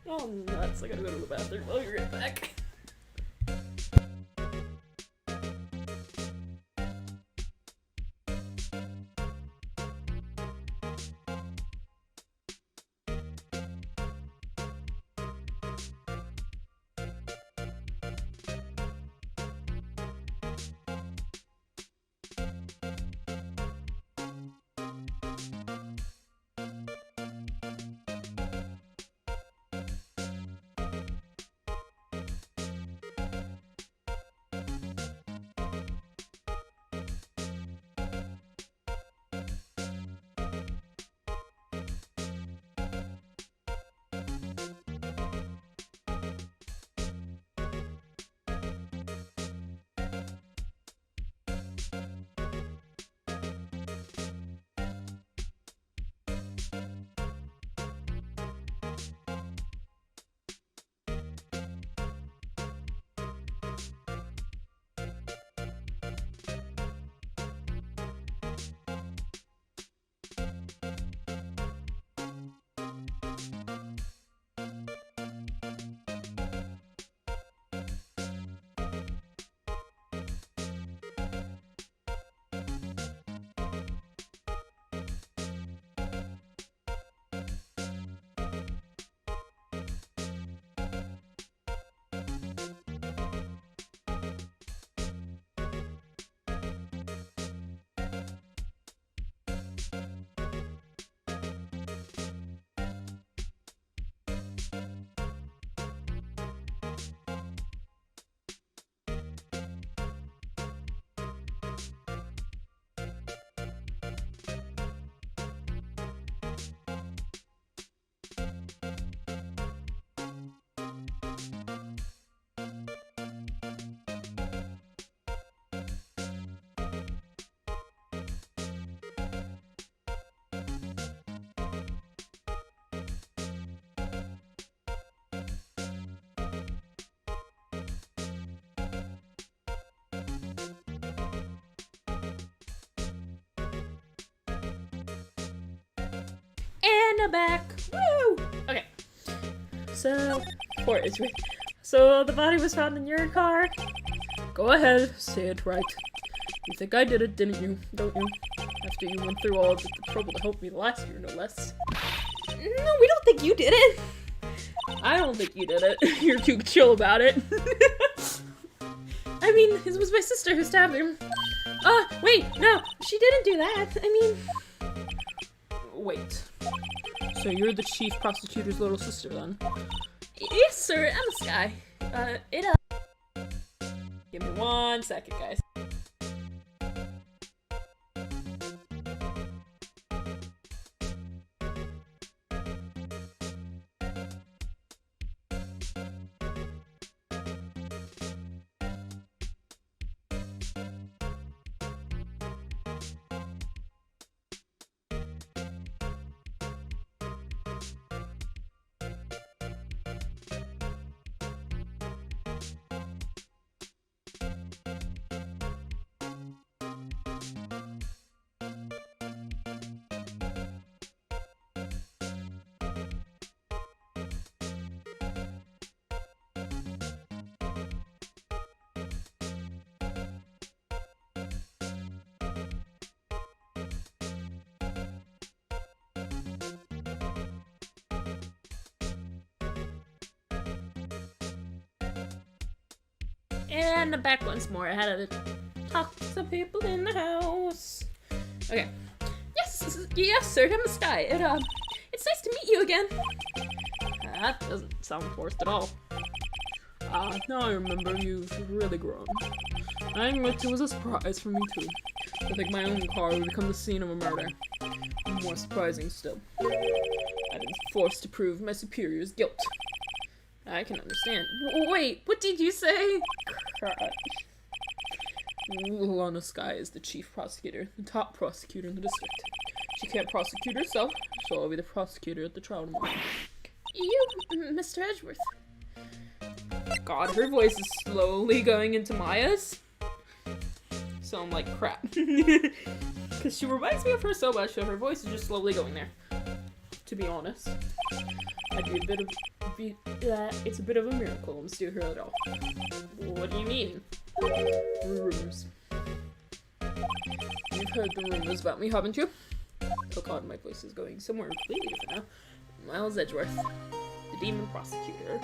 Oh, nuts. I gotta go to the bathroom. I'll be right back. And I'm back. Woo! Okay. So, poor Israel. So the body was found in your car? Go ahead, say it right. You think I did it, didn't you? Don't you? After you went through all of the trouble to help me last year, no less. No, we don't think you did it. I don't think you did it. You're too chill about it. I mean, it was my sister who stabbed him. Wait, no, she didn't do that. I mean... Wait. So you're the chief prosecutor's little sister, then? Yes, sir, I'm a Sky. Give me 1 second, guys. And I'm back once more. I had a talk to some people in the house. Okay. Yes, sir, I'm Sky. It's nice to meet you again. That doesn't sound forced at all. Now I remember you've really grown. I admit it was a surprise for me too. I think my own car would become the scene of a murder. More surprising still, I've been forced to prove my superior's guilt. I can understand. Wait, what did you say? Lana Sky is the chief prosecutor, the top prosecutor in the district. She can't prosecute herself, so I'll be the prosecutor at the trial tomorrow. You, Mr. Edgeworth. God, her voice is slowly going into Maya's. So I'm like, crap. Because she reminds me of her so much, so her voice is just slowly going there. To be honest. It's a bit of a miracle I'm still here at all. What do you mean? Rumors. You've heard the rumors about me, haven't you? Oh god, my voice is going somewhere completely different now. Miles Edgeworth, the demon prosecutor.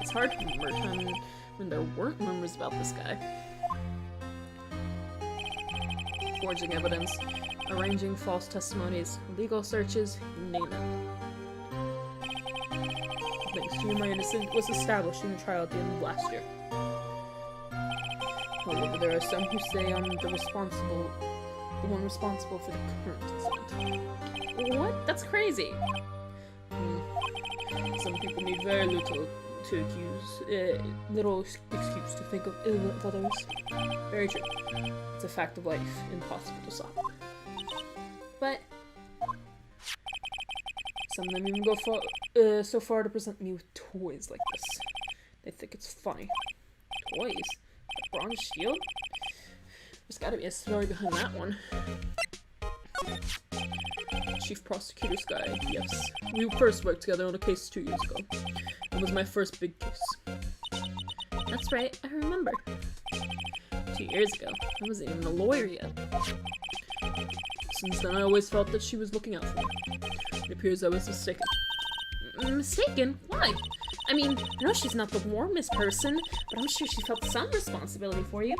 It's hard to remember a time when there weren't rumors about this guy. Forging evidence, arranging false testimonies, legal searches, you name it. Thanks to you, my innocence was established in the trial at the end of last year. However, there are some who say I'm the one responsible for the current incident. What? That's crazy. Some people need very little to accuse, little excuse to think of ill of others. Very true. It's a fact of life, impossible to stop. But some of them even go so far to present me with toys like this. They think it's funny. Toys? A bronze shield? There's gotta be a story behind that one. Chief Prosecutor Sky, yes. We first worked together on a case 2 years ago. It was my first big case. That's right, I remember. 2 years ago. I wasn't even a lawyer yet. Since then, I always felt that she was looking out for me. It appears I was mistaken. Mistaken? Why? I mean, I know she's not the warmest person, but I'm sure she felt some responsibility for you.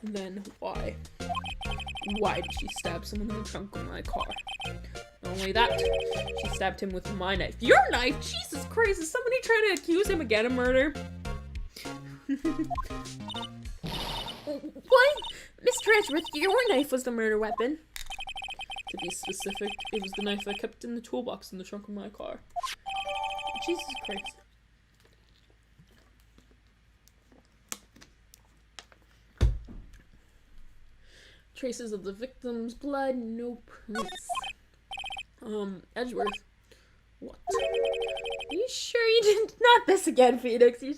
And then, why? Why did she stab someone in the trunk of my car? Not only that, she stabbed him with my knife. Your knife? Jesus Christ, is somebody trying to accuse him again of murder? What? Mr. Edgeworth, your knife was the murder weapon. To be specific, it was the knife I kept in the toolbox in the trunk of my car. Jesus Christ. Traces of the victim's blood, no prints. Edgeworth. What? Are you sure you didn't? Not this again, Phoenix. You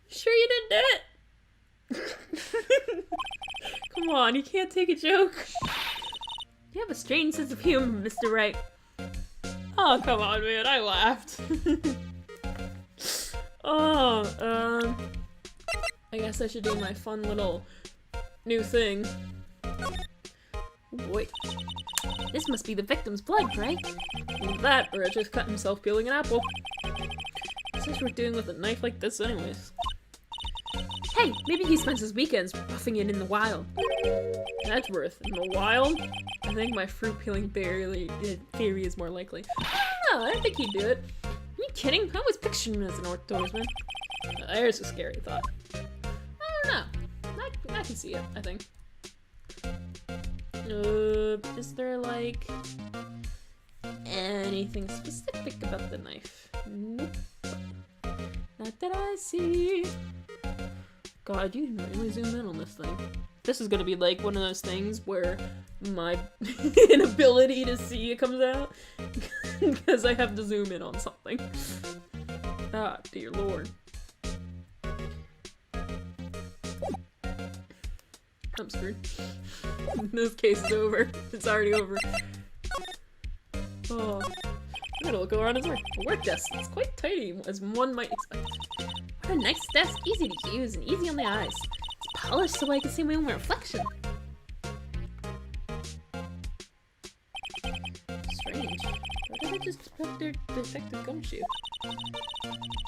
sure you didn't do it? Come on, you can't take a joke. You have a strange sense of humor, Mr. Wright. Oh, come on, man. I laughed. I guess I should do my fun little new thing. Wait. This must be the victim's blood, right? Either that, or it just cut himself peeling an apple. Since we're dealing with a knife like this anyways. Hey, maybe he spends his weekends roughing it in the wild. Edgeworth, in the wild? I think my fruit peeling theory is more likely. No, I don't think he'd do it. Are you kidding? I was picturing him as an outdoorsman. There's a scary thought. I don't know. I can see it, I think. Is there, like, anything specific about the knife? Nope. Not that I see. God, you can really zoom in on this thing. This is gonna be like one of those things where my inability to see it comes out because I have to zoom in on something. Ah, dear lord. I'm screwed. This case is over. It's already over. Oh. I'm gonna look around his work. A work desk. It's quite tidy, as one might expect. What a nice desk. Easy to use and easy on the eyes. It's polished so I can see my own reflection. Strange. Why did I just put their defective gumshoe?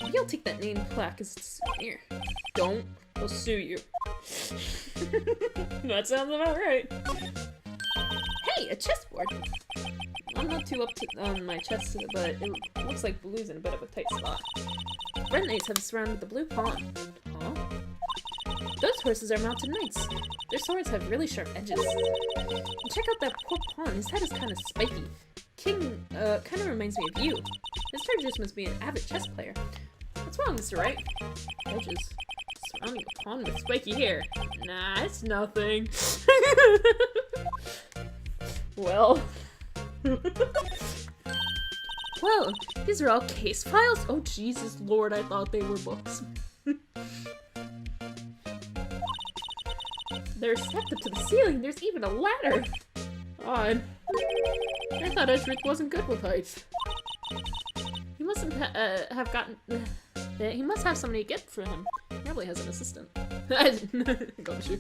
Maybe I'll take that name plaque as a souvenir. don't, I'll sue you. That sounds about right. Hey, a chessboard! I'm not too up on my chess, but it looks like blue's in a bit of a tight spot. Red knights have surrounded the blue pawn. Huh? Those horses are mounted knights. Their swords have really sharp edges. And check out that poor pawn. His head is kind of spiky. King, kind of reminds me of you. Mr. Just must be an avid chess player. What's wrong, Mr. Wright? Edges. Surrounding a pawn with spiky hair. Nah, it's nothing. Well. Whoa, these are all case files? Oh, Jesus Lord, I thought they were books. They're stepped up to the ceiling. There's even a ladder. Odd. I thought Edgeworth wasn't good with heights. He mustn't have gotten... he must have somebody to get for him. He probably has an assistant. Gumshoe.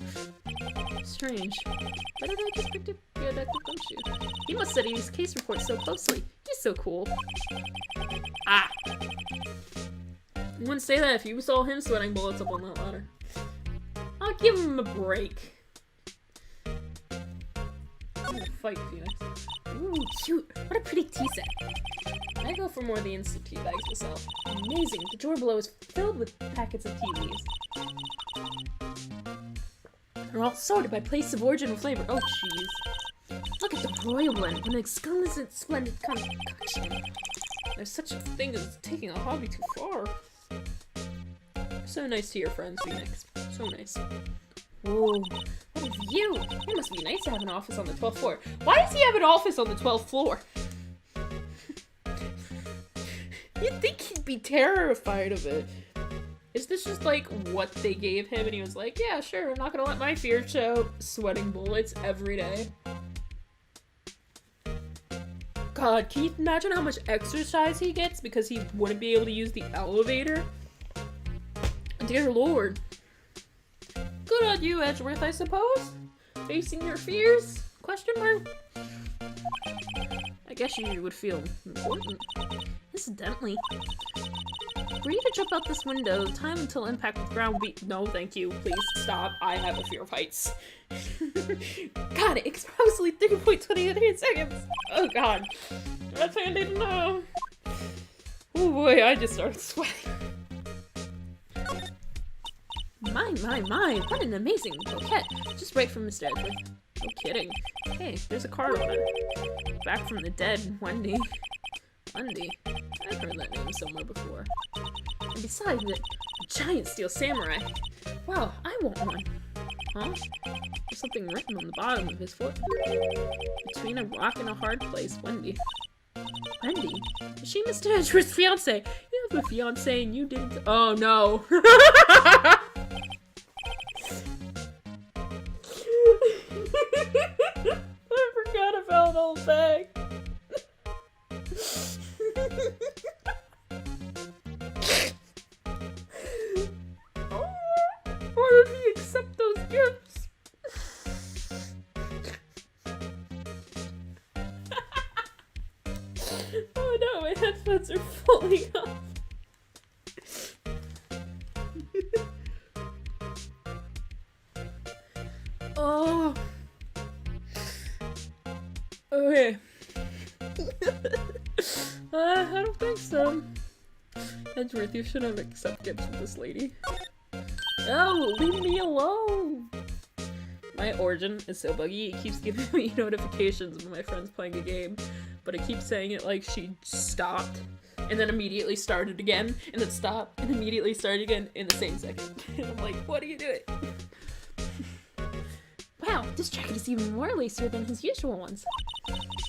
Strange. Why did I just pick up that Gumshoe? He must study his case reports so closely. He's so cool. Ah! You wouldn't say that if you saw him sweating bullets up on that ladder. I'll give him a break. I'm gonna fight, Phoenix. Ooh, cute. What a pretty tea set. I go for more of the instant tea bags myself. Amazing. The drawer below is filled with packets of tea leaves. They're all sorted by place of origin and flavor. Oh, jeez. Look at the royal blend. An exquisite, splendid concoction. There's such a thing as taking a hobby too far. So nice to your friends, Phoenix. So nice. Whoa. What a view! It must be nice to have an office on the 12th floor. Why does he have an office on the 12th floor? You'd think he'd be terrified of it. Is this just like what they gave him and he was like, yeah, sure, I'm not gonna let my fear show. Sweating bullets every day. God, can you imagine how much exercise he gets because he wouldn't be able to use the elevator? Dear Lord. Good on you, Edgeworth, I suppose? Facing your fears? Question mark? I guess you would feel important. Incidentally. Were you to jump out this window, time until impact with ground will be— No, thank you. Please stop. I have a fear of heights. God, it's probably 3.28 seconds. Oh god. That's handy to know. Oh boy, I just started sweating. My, what an amazing bouquet. Just right from Mr. Edgeworth. No kidding. Hey, there's a card on it. Back from the dead, Wendy. Wendy? I've heard that name somewhere before. And besides it, a giant steel samurai. Wow, I want one. Huh? There's something written on the bottom of his foot. Between a rock and a hard place, Wendy. Wendy? Is she Mr. Edgeworth's fiance? You have a fiance and you didn't— Oh no! I forgot about the whole thing. Why did he accept those gifts? Oh no, my headphones are falling off. Oh. Okay. I don't think so. Edgeworth, you shouldn't have accepted gifts from this lady. Oh, leave me alone! My origin is so buggy, it keeps giving me notifications when my friend's playing a game, but it keeps saying it like she stopped, and then immediately started again, and then stopped, and immediately started again in the same second. And I'm like, what are you doing? Wow, this jacket is even more lacier than his usual ones.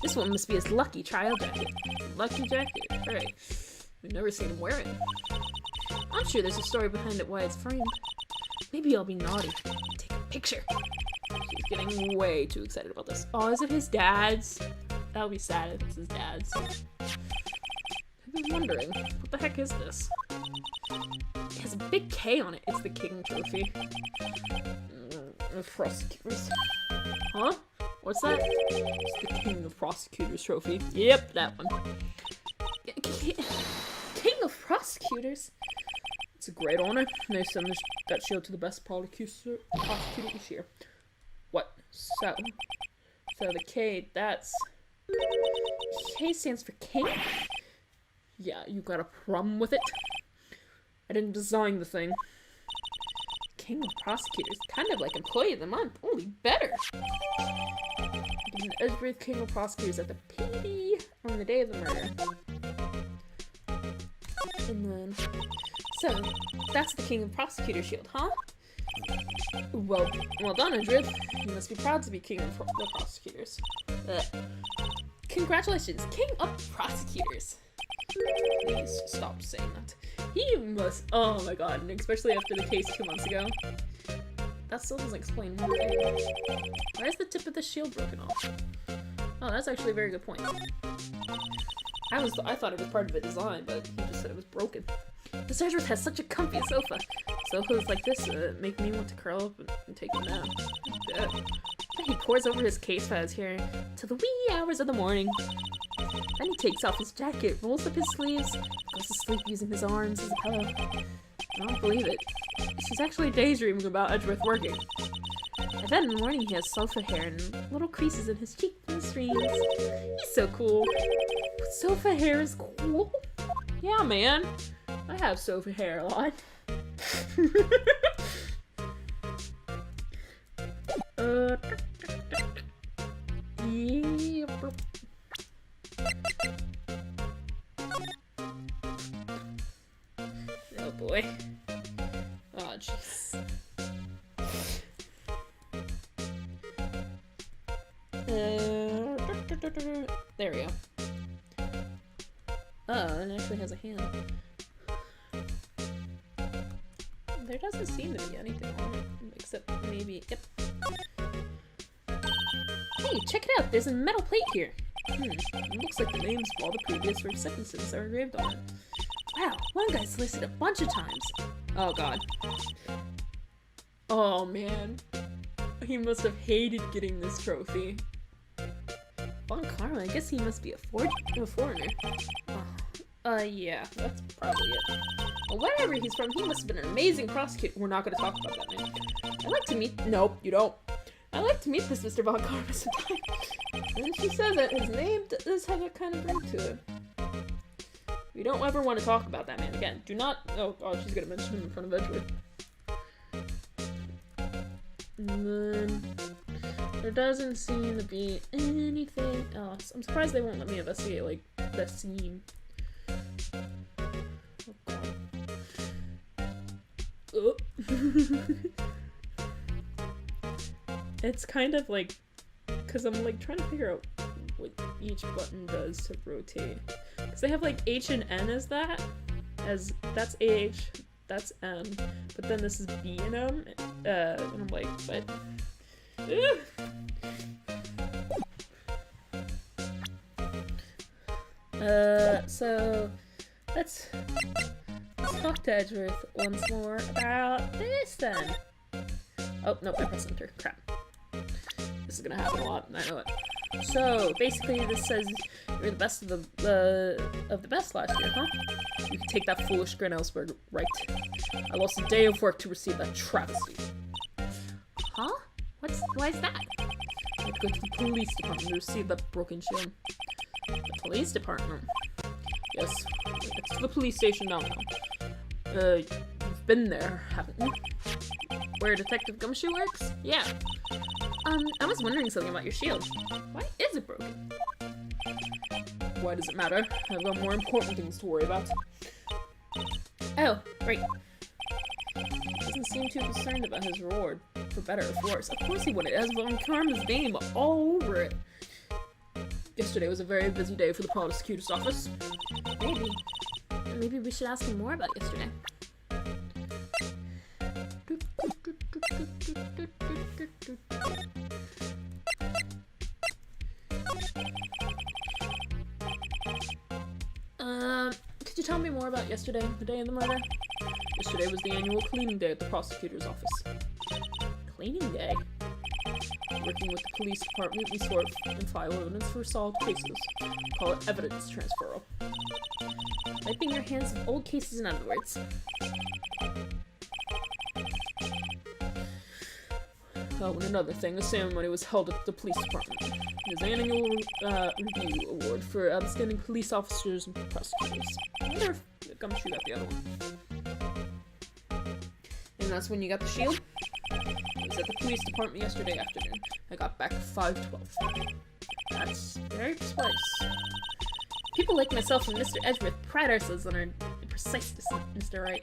This one must be his lucky trial jacket. Lucky jacket, right. We've never seen him wear it. I'm sure there's a story behind it why it's framed. Maybe I'll be naughty and take a picture. She's getting way too excited about this. Oh, is it his dad's? That'll be sad if it's his dad's. I've been wondering, what the heck is this? It has a big K on it. It's the King Trophy. Prosecutors. Huh? What's that? It's the King of Prosecutors Trophy. Yep, that one. King of Prosecutors? It's a great honor. May send that shield to the best prosecutor this year. What? So the K, that's... K stands for king? Yeah, you got a problem with it? I didn't design the thing. King of prosecutors, kind of like employee of the month, only better. Edgeworth King of prosecutors at the PD on the day of the murder. And then, so that's the King of Prosecutor shield, huh? Well done, Edgeworth. You must be proud to be King of the Prosecutors. Congratulations, King of Prosecutors. Please stop saying that. He must. Oh my god, and especially after the case 2 months ago. That still doesn't explain why. Why is the tip of the shield broken off? Oh, that's actually a very good point. I thought it was part of a design, but he just said it was broken. This Edgeworth has such a comfy sofa. Sofas like this make me want to curl up and take a nap. Yeah. He pores over his case files here till the wee hours of the morning. Then he takes off his jacket, rolls up his sleeves, goes to sleep using his arms as a pillow. I don't believe it. She's actually daydreaming about Edgeworth working. And then in the morning he has sofa hair and little creases in his cheek and strings. He's so cool. Sofa hair is cool? Yeah, man. I have sofa hair a lot. Oh boy. Oh jeez. There we go. Oh, it actually has a hand. There doesn't seem to be anything on it, except maybe, yep. Hey, check it out, there's a metal plate here. It looks like the names of all the previous first sentences are engraved on it. Wow, one guy's listed a bunch of times. Oh god. Oh man. He must have hated getting this trophy. Von Karma, I guess he must be a foreigner. Yeah, that's probably it. Well, wherever he's from, he must have been an amazing prosecutor. We're not gonna talk about that, man. I'd like to meet- Nope, you don't. I'd like to meet this Mr. Von Karma sometime. And she says that his name does have a kind of ring to it. We don't ever want to talk about that man again. Do not- Oh god, she's gonna mention him in front of Edgeworth. And then... there doesn't seem to be anything else. I'm surprised they won't let me investigate, like, the scene. Oh god. It's kind of like, because I'm like trying to figure out what each button does to rotate. Because they have like H and N as that, that's H, that's M, but then this is B and M, and I'm like, what? So let's talk to Edgeworth once more about this then. Oh no, I pressed enter. Crap. This is gonna happen a lot, and I know it. So basically, this says you're the best of the best last year, huh? You can take that foolish grin elsewhere, right? I lost a day of work to receive that travesty. Huh? Why is that? I had to go to the police department to receive that broken shield. The police department? Yes, it's the police station downtown. You've been there, haven't you? Where Detective Gumshoe works? Yeah. I was wondering something about your shield. Why is it broken? Why does it matter? I've got more important things to worry about. Oh, right. He doesn't seem too concerned about his reward, for better or for worse. Of course he wouldn't. It has Von Karma's name all over it. Yesterday was a very busy day for the prosecutor's office. Maybe we should ask him more about yesterday. Could you tell me more about yesterday, the day of the murder? Yesterday was the annual cleaning day at the prosecutor's office. Cleaning day? Working with the police department, we sort and file evidence for solved cases. Call it evidence transferal. Wiping your hands of old cases, in other words. Oh, and another thing, a ceremony was held at the police department. It is an annual review award for outstanding police officers and prosecutors. I wonder if Gumshoe got the other one. And that's when you got the shield? I was at the police department yesterday afternoon. I got back at 5:12. That's very precise. People like myself and Mr. Edgeworth pride ourselves on our preciseness, Mr. Wright.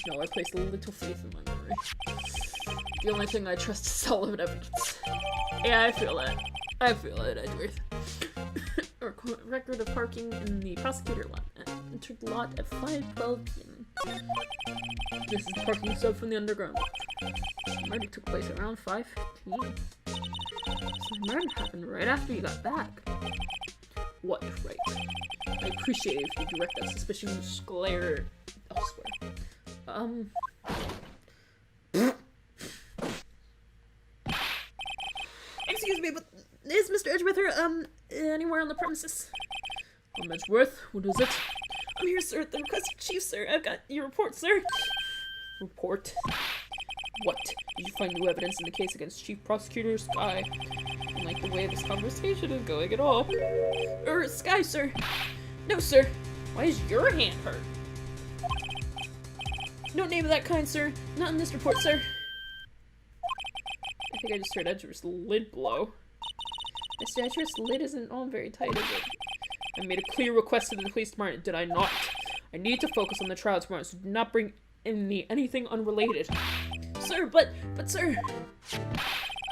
No, I place little faith in my memory. The only thing I trust is solid evidence. Yeah, I feel that. I feel it, Edgeworth. Record of parking in the prosecutor lot. Entered the lot at 5:12 p.m. This is the parking stub from the underground. The murder took place around 5:15. So the murder happened right after you got back. What, right? I appreciate it if you direct that suspicion glare elsewhere. Excuse me, but is Mr. Edgeworth anywhere on the premises? Edgeworth, what is it? I'm here, sir, at the request of Chief, sir. I've got your report, sir. Report? What? Did you find new evidence in the case against Chief Prosecutor Sky? I don't like the way this conversation is going at all. Sky, sir. No, sir. Why is your hand hurt? No name of that kind, sir. Not in this report, sir. I think I just heard Edgeworth's lid blow. Mr. Edgeworth's lid isn't all very tight, is it? I made a clear request to the police department, did I not? I need to focus on the trial tomorrow, so do not bring in me anything unrelated. Sir, but sir,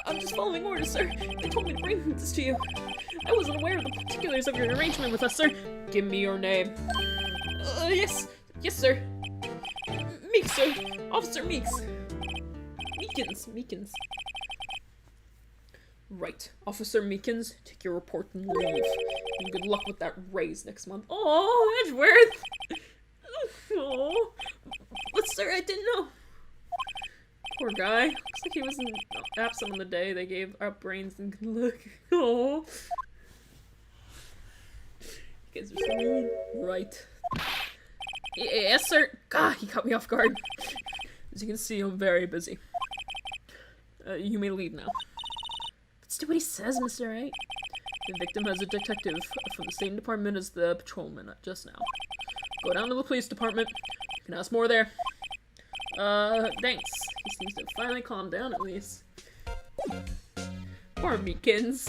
I'm just following orders, sir. They told me to bring this to you. I wasn't aware of the particulars of your arrangement with us, sir. Give me your name. Yes, sir. Meeks, sir. Officer Meeks. Meekins. Right. Officer Meekins, take your report and leave. And good luck with that raise next month. Oh, Edgeworth! Oh. But sir, I didn't know. Poor guy. Looks like he wasn't absent on the day they gave up brains and good luck. Oh. You guys are so mean. Right. Yes, sir. God, he caught me off guard. As you can see, I'm very busy. You may leave now. Let's do what he says, Mr. Wright. The victim has a detective from the same department as the patrolman just now. Go down to the police department. You can ask more there. Thanks. He seems to have finally calmed down at least. Poor Meekins.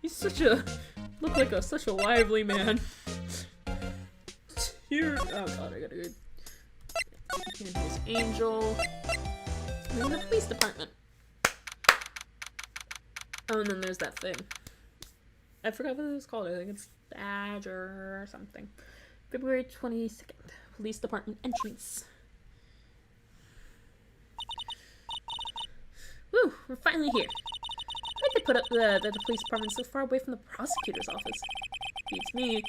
He's such a... such a lively man. Here... Oh god, I gotta go... And his angel... And then the police department. Oh, and then there's that thing. I forgot what it was called. I think it's Badger or something. February 22nd. Police department entrance. Woo! We're finally here. Why'd they put up the police department so far away from the prosecutor's office? Beats me.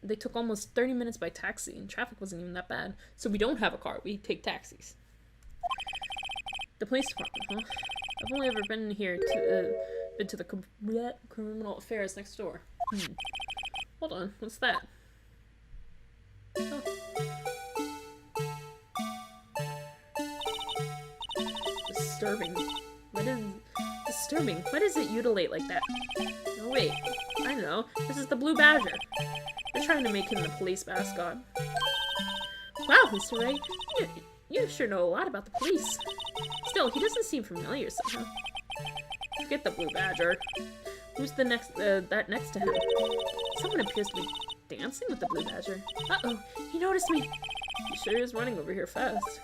They took almost 30 minutes by taxi, and traffic wasn't even that bad. So we don't have a car. We take taxis. The police department, huh? I've only ever been here to the criminal affairs next door. Hold on, what's that? Oh. Disturbing. Disturbing. Why does it mutilate like that? Oh wait, I know. This is the Blue Badger. They're trying to make him the police mascot. Wow, Mr. Wright, you sure know a lot about the police. Still, he doesn't seem familiar somehow. Forget the Blue Badger. Who's the next, that next to him? Someone appears to be dancing with the Blue Badger. Uh-oh, he noticed me. He sure is running over here fast.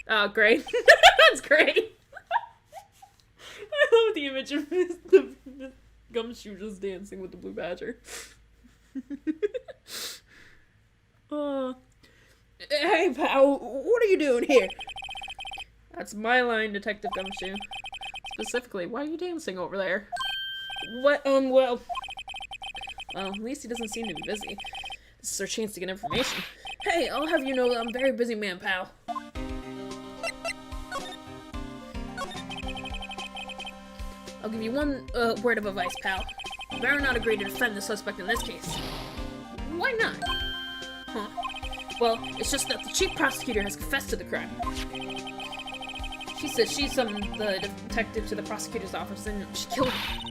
Oh, great. That's great. I love the image of the Gumshoe just dancing with the Blue Badger. Hey, pal, what are you doing here? That's my line, Detective Gumshoe. Specifically, why are you dancing over there? What, well, at least he doesn't seem to be busy. This is our chance to get information. Hey, I'll have you know I'm a very busy man, pal. I'll give you one word of advice, pal. You better not agree to defend the suspect in this case. Why not? Huh? Well, it's just that the chief prosecutor has confessed to the crime. She says she summoned the detective to the prosecutor's office and she killed him.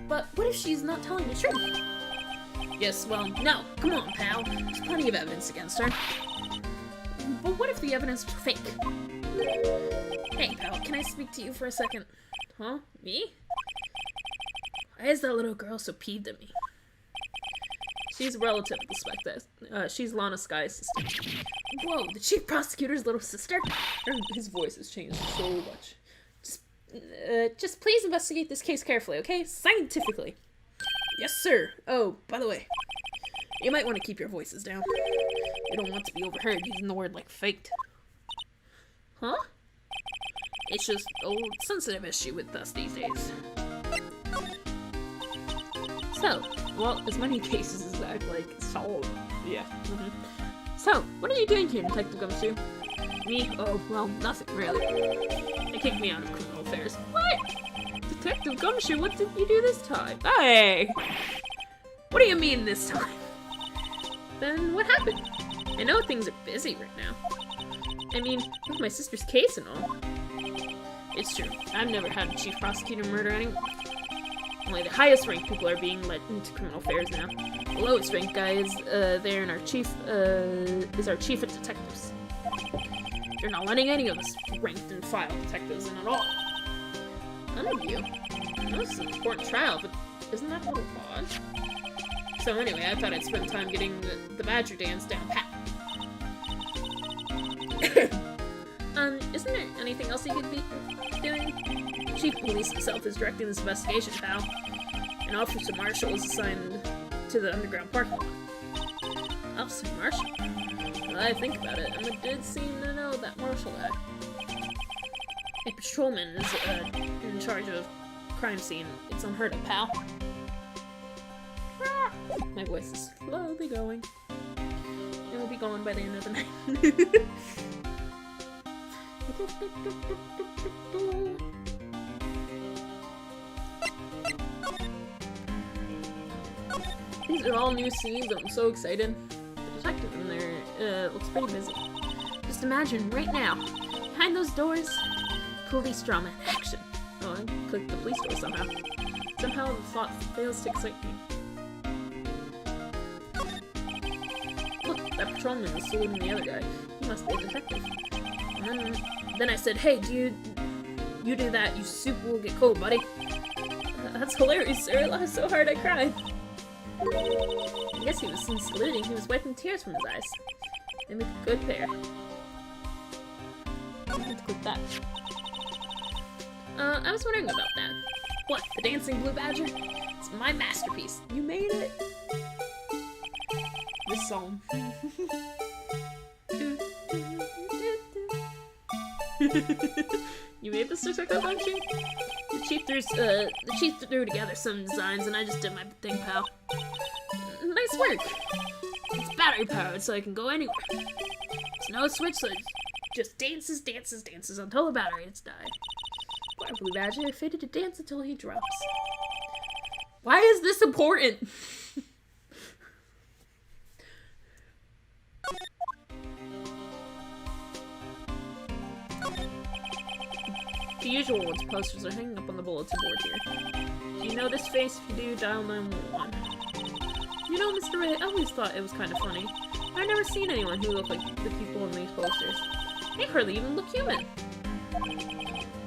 But what if she's not telling the truth? Yes, well, no. Come on, pal. There's plenty of evidence against her. But what if the evidence was fake? Hey, pal, can I speak to you for a second? Huh? Me? Why is that little girl so peeved at me? She's a relative of the suspect. She's Lana Sky's sister. Whoa, the chief prosecutor's little sister? His voice has changed so much. Just please investigate this case carefully, okay? Scientifically. Yes, sir. Oh, by the way, you might want to keep your voices down. You don't want to be overheard using the word like faked. Huh? It's just a sensitive issue with us these days. So, well, as many cases as I'd like solved. Yeah. So, what are you doing here, Detective Gumshoe? Me? Oh, well, nothing really. They kicked me out of criminal affairs. What? Detective Gumshoe, what did you do this time? Hey! What do you mean this time? Then what happened? I know things are busy right now. I mean, with my sister's case and all. It's true. I've never had a chief prosecutor murder anyone. Only the highest ranked people are being let into criminal affairs now. The lowest ranked guy is there, and our chief of detectives. They're not letting any of us ranked and file detectives in at all. None of you. I know this is an important trial, but isn't that a little odd? So anyway, I thought I'd spend time getting the Badger dance down pat. Isn't there anything else you could be doing? Chief of Police himself is directing this investigation, pal. An Officer Marshall is assigned to the underground parking lot. Officer Marshall? Well, I think about it, Emma did seem to know that Marshall guy. A patrolman is in charge of crime scene. It's unheard of, pal. My voice is slowly going. It will be gone by the end of the night. These are all new scenes and I'm so excited. The detective in there looks pretty busy. Just imagine right now, behind those doors, police drama in action. Oh, I clicked the police door somehow. Somehow the thought fails to excite me. Look, that patrolman is saluting the other guy. He must be a detective. And then I said, hey, dude, you do that, you soup will get cold, buddy. That's hilarious, sir. I laughed so hard I cried. I guess he was saluting. He was wiping tears from his eyes. They make a good pair. I need to click that. I was wondering about that. What, the dancing blue badger? It's my masterpiece. You made it. This song. You made this Detective Gumshoe? The chief threw together some designs and I just did my thing, pal. Nice work. It's battery powered so I can go anywhere. There's no switch, so it just dances until the battery has died. Poor blue badger faded to dance until he drops. Why is this important? The usual ones posters are hanging up on the bulletin board here. Do you know this face? If you do, dial 911. You know, Mr. Wright, I always thought it was kind of funny. I've never seen anyone who looked like the people in these posters. They hardly even look human.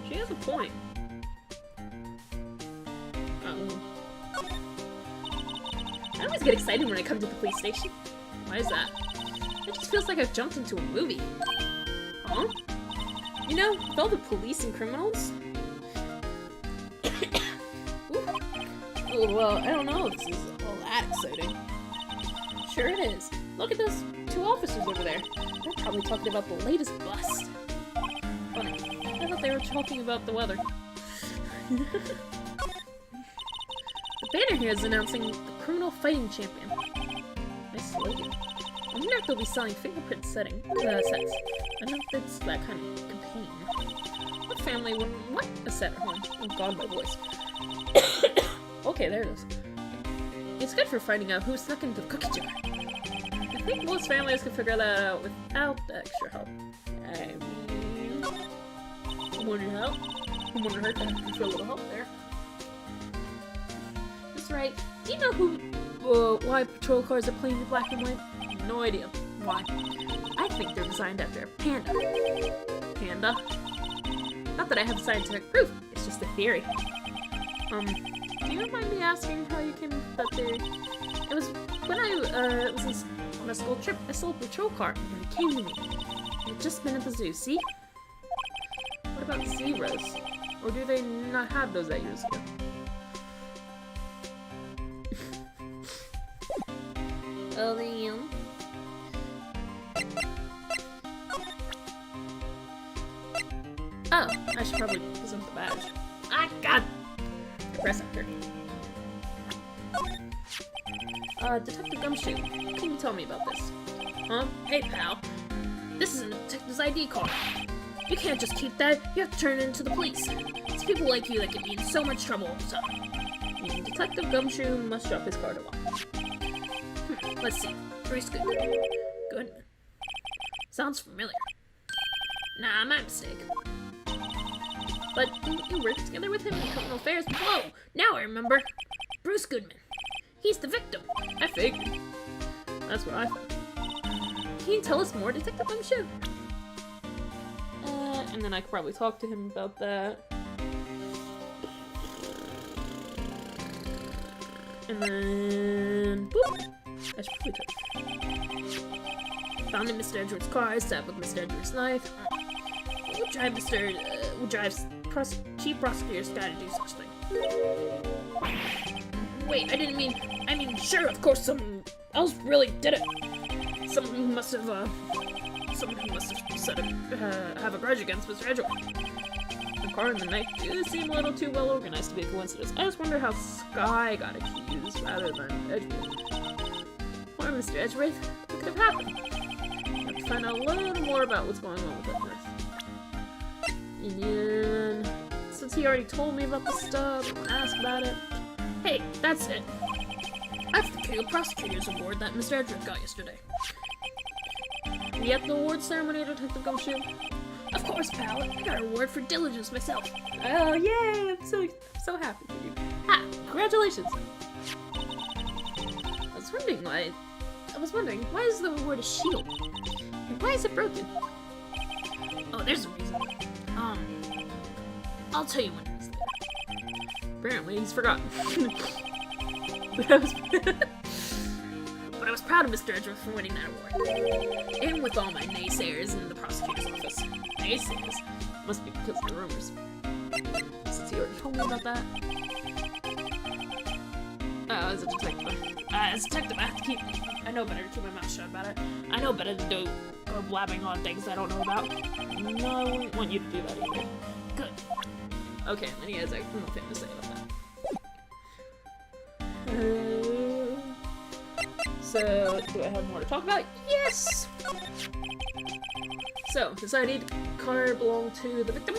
She has a point. I always get excited when I come to the police station. Why is that? It just feels like I've jumped into a movie. Huh? You know, with all the police and criminals? Oh, well, I don't know if this is all that exciting. Sure it is. Look at those two officers over there. They're probably talking about the latest bust. Funny. I thought they were talking about the weather. The banner here is announcing the criminal fighting champion. Nice slogan. I wonder if they'll be selling fingerprint sets. I don't know if it's that kind of campaign. What family wouldn't want a set at home? Oh god, my voice. Okay, there it is. It's good for finding out who snuck into the cookie jar. I think most families can figure that out without the extra help. I mean, I wouldn't hurt them for a little help there. That's right. Do you know why patrol cars are plain black and white? No idea. Why? I think they're designed after a panda. Panda? Not that I have scientific proof. It's just a theory. Do you mind me asking how you came up with that theory? It was when I was on a school trip. I saw a patrol car and it came to me. It had just been at the zoo. See? What about zebras? Or do they not have those at your zoo? Oh, oh, I should probably present the badge. Ah, God! Press enter. Detective Gumshoe, what can you tell me about this? Huh? Hey, pal. This is a detective's ID card. You can't just keep that. You have to turn it into the police. It's people like you that get me in so much trouble all the time. Detective Gumshoe must drop his card off. Let's see. Bruce Goodman. Goodman. Sounds familiar. Nah, my mistake. But didn't you work together with him in criminal affairs? Whoa! Now I remember. Bruce Goodman. He's the victim. I figured. That's what I thought. Can you tell us more, Detective Gumshoe? And then I could probably talk to him about that. And then... Boop! I should probably try. Found in Mr. Edgeworth's car, stabbed with Mr. Edgeworth's knife. What drives chief prosecutor's guy to do such thing? Wait, I mean, sure, of course, someone else really did it. Someone who must have said have a grudge against Mr. Edgeworth. The car and the knife do seem a little too well organized to be a coincidence. I just wonder how Sky got accused rather than Edgeworth. Or Mr. Edgeworth, what could have happened? I have to find out a little more about what's going on with Edgeworth. And since he already told me about the stuff, I won't ask about it. Hey, that's it. That's the KO Prosecutor's Award that Mr. Edgeworth got yesterday. You at the award ceremony, Detective Gumshoe? Of course, pal. I got an award for diligence myself. Oh, yay! I'm so happy for you. Ah, congratulations. I was wondering why is the award a shield? And why is it broken? Oh, there's a reason. I'll tell you when he's there. Apparently, he's forgotten. But I was proud of Mr. Edgeworth for winning that award. And with all my naysayers in the prosecutor's office. Naysayers? Must be because of the rumors. Since he already told me about that. As a detective, I know better to keep my mouth shut about it. I know better than to go blabbing on things I don't know about. No, I wouldn't want you to do that either. Good. Okay, and then he has nothing to say about that. So, do I have more to talk about? Yes! So, this ID card belonged to the victim?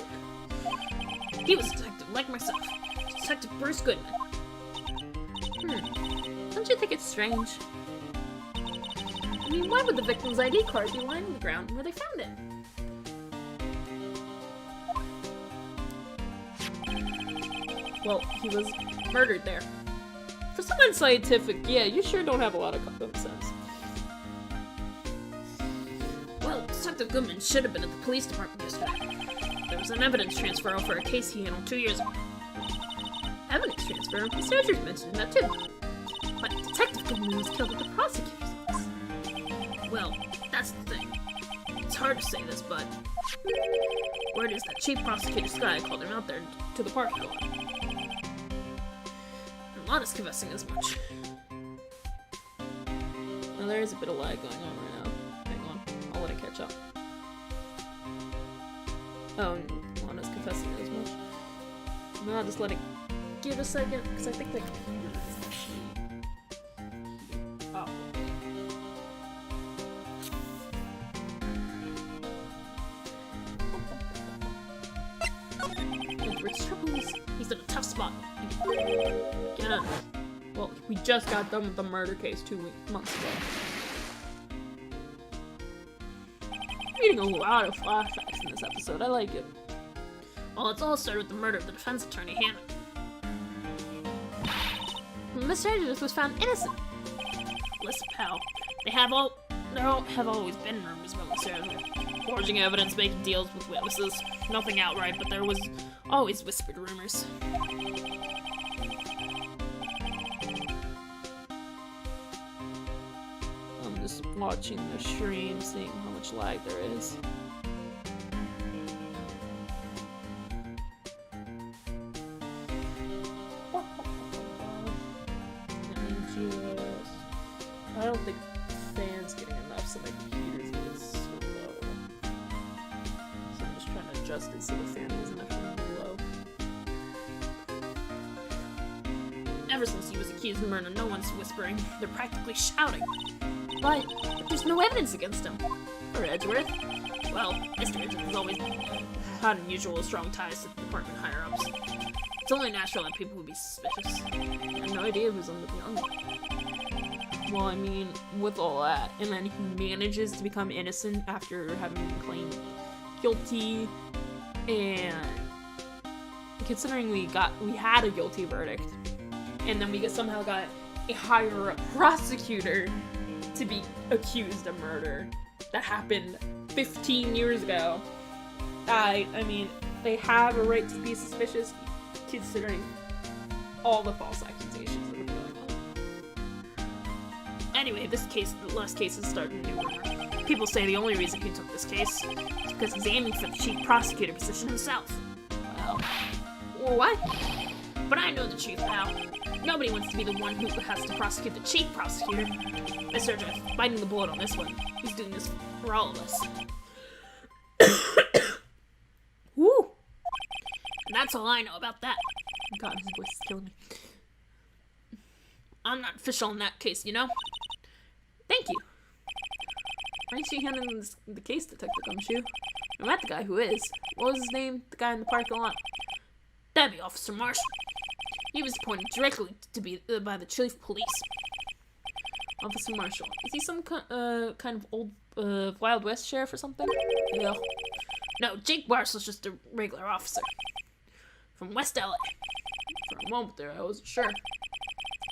He was a detective like myself. Detective Bruce Goodman. Don't you think it's strange? I mean, why would the victim's ID card be lying on the ground where they found it? Well, he was murdered there. For someone scientific, yeah, you sure don't have a lot of common sense. Well, Detective Goodman should have been at the police department yesterday. There was an evidence transfer for a case he handled 2 years ago. Evidence transfer? Mr. Edgeworth mentioned that too. But Detective Goodman was killed at the prosecutor's office. Well, that's the thing. It's hard to say this, but word is that Chief Prosecutor Sky called him out there to the parking lot. And Lana's confessing as much. Well, there is a bit of lag going on right now. Hang on, I'll let it catch up. Oh, and Lana's confessing as much. No, I'll just let it give a second, because I think the computer is actually... Oh. Edward's troubles. He's He's in a tough spot. Yeah. Well, we just got done with the murder case 2 months ago. Reading a lot of flashbacks in this episode. I like it. Well, it's all started with the murder of the defense attorney, Hannah. Mr. Edges was found innocent. Listen, pal. There have always been rumors about Mr. Edges. Forging evidence, making deals with witnesses. Nothing outright, but there was always whispered rumors. I'm just watching the stream, seeing how much lag there is. I don't think fans getting enough, so my computer's getting so low. So I'm just trying to adjust it so the fan isn't actually low. Ever since he was accused of murder, no one's whispering. They're practically shouting. But there's no evidence against him. Or Edgeworth. Well, Mr. Edgeworth has always had unusual strong ties to the department higher-ups. It's only natural that people would be suspicious. I have no idea who's under the gun. Well, I mean, with all that, and then he manages to become innocent after having been claimed guilty, and considering we had a guilty verdict, and then we somehow got a higher-up prosecutor to be accused of murder that happened 15 years ago. I mean, they have a right to be suspicious, considering all the false accusations that have been going on. Anyway, the last case is starting a new rumor. People say the only reason he took this case is because he's aiming for the chief prosecutor position himself. Well, what? But I know the truth, pal. Nobody wants to be the one who has to prosecute the chief prosecutor. Mr. Jeff, biting the bullet on this one. He's doing this for all of us. Woo! And that's all I know about that. God, his voice is killing me. I'm not official in that case, you know? Thank you. Why didn't you hand in the case, Detective Gumshoe? I met the guy who is. What was his name? The guy in the parking lot? That'd be Officer Marshall. He was appointed directly to be by the chief of police. Officer Marshall. Is he some kind of old Wild West sheriff or something? Yeah. No, Jake Marshall's just a regular officer. From West LA. For a moment there, I wasn't sure.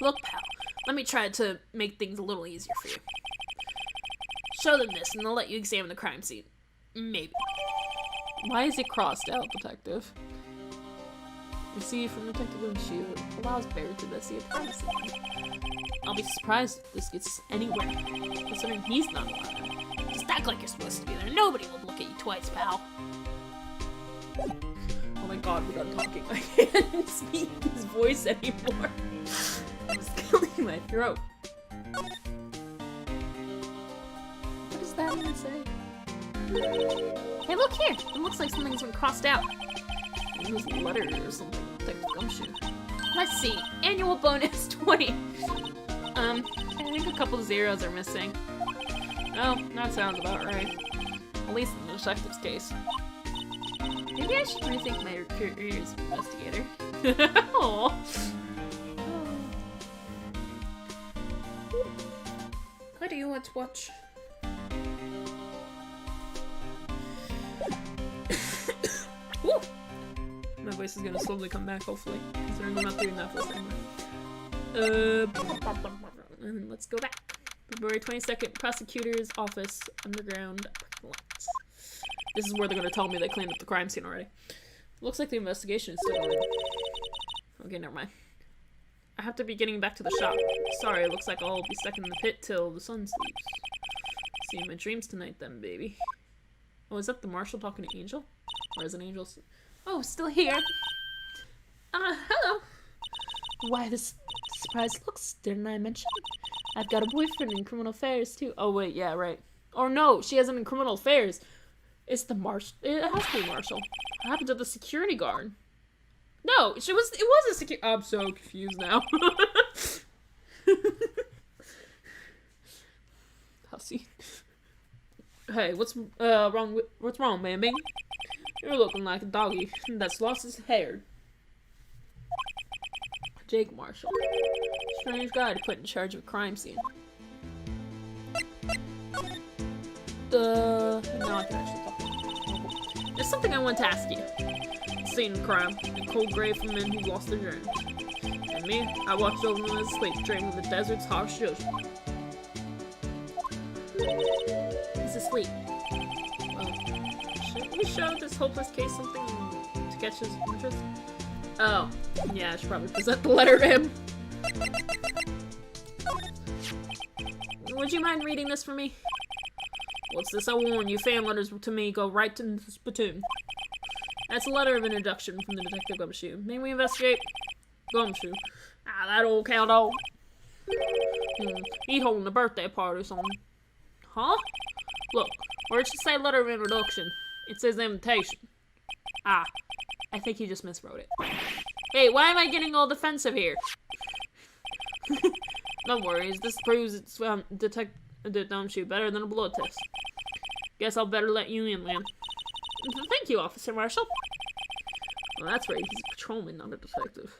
Look, pal, let me try to make things a little easier for you. Show them this, and they'll let you examine the crime scene. Maybe. Why is it crossed out, Detective? You see, from Detective Gumshoe, allows Bear to investigate the crime scene. I'll be surprised if this gets anywhere, considering he's not allowed. Just act like you're supposed to be there. Nobody will look at you twice, pal. Oh my god, we're done talking. I can't speak his voice anymore. It's killing my throat. What does that even say? Hey, look here! It looks like something's been crossed out. It was a letter or something. Detective Gumshoe. Let's see. Annual bonus 20. I think a couple zeros are missing. Oh, that sounds about right. At least in the detective's case. Maybe I should rethink my career as an investigator. Aww. What do you want to watch? Woo! My voice is gonna slowly come back, hopefully, considering I'm not doing that first anymore. And let's go back. February 22nd, prosecutor's office, underground parking lot. This is where they're gonna tell me they cleaned up the crime scene already. Looks like the investigation is still going. Okay, never mind. I have to be getting back to the shop. Sorry, it looks like I'll be stuck in the pit till the sun sleeps. See you in my dreams tonight then, baby. Oh, is that the Marshal talking to Angel? Or is it Angel? Oh, still here. Hello. Why, this surprised looks, didn't I mention? I've got a boyfriend in criminal affairs, too. Oh, wait, yeah, right. Or no, she hasn't in criminal affairs. It's the Marshal. It has to be Marshal. What happened to the security guard? No, it was a security. I'm so confused now. Hussy. Hey, what's wrong, Bambi? You're looking like a doggy that's lost his hair. Jake Marshall. Strange guy to put in charge of a crime scene. Now I can actually talk. There's something I want to ask you. Scene of crime. A cold grave for men who lost their dreams. And me, I watched over them as sleep, dreaming of the desert's harsh judgment. He's asleep. Well, should we show this hopeless case something to catch his interest? Oh, yeah, I should probably present the letter to him. Would you mind reading this for me? What's this? I warn you, fan letters to me go right to the spittoon. That's a letter of introduction from the Detective Gumshoe. May we investigate? Gumshoe. Ah, that old cow dog. He holding a birthday party or something. Huh? Look, where it should say letter of introduction, it says invitation. Ah, I think he just miswrote it. Hey, why am I getting all defensive here? No worries, this proves it's Detective Gumshoe better than a blood test. Guess I'll better let you in, man. Thank you, Officer Marshall. Well, that's right, he's a patrolman, not a detective.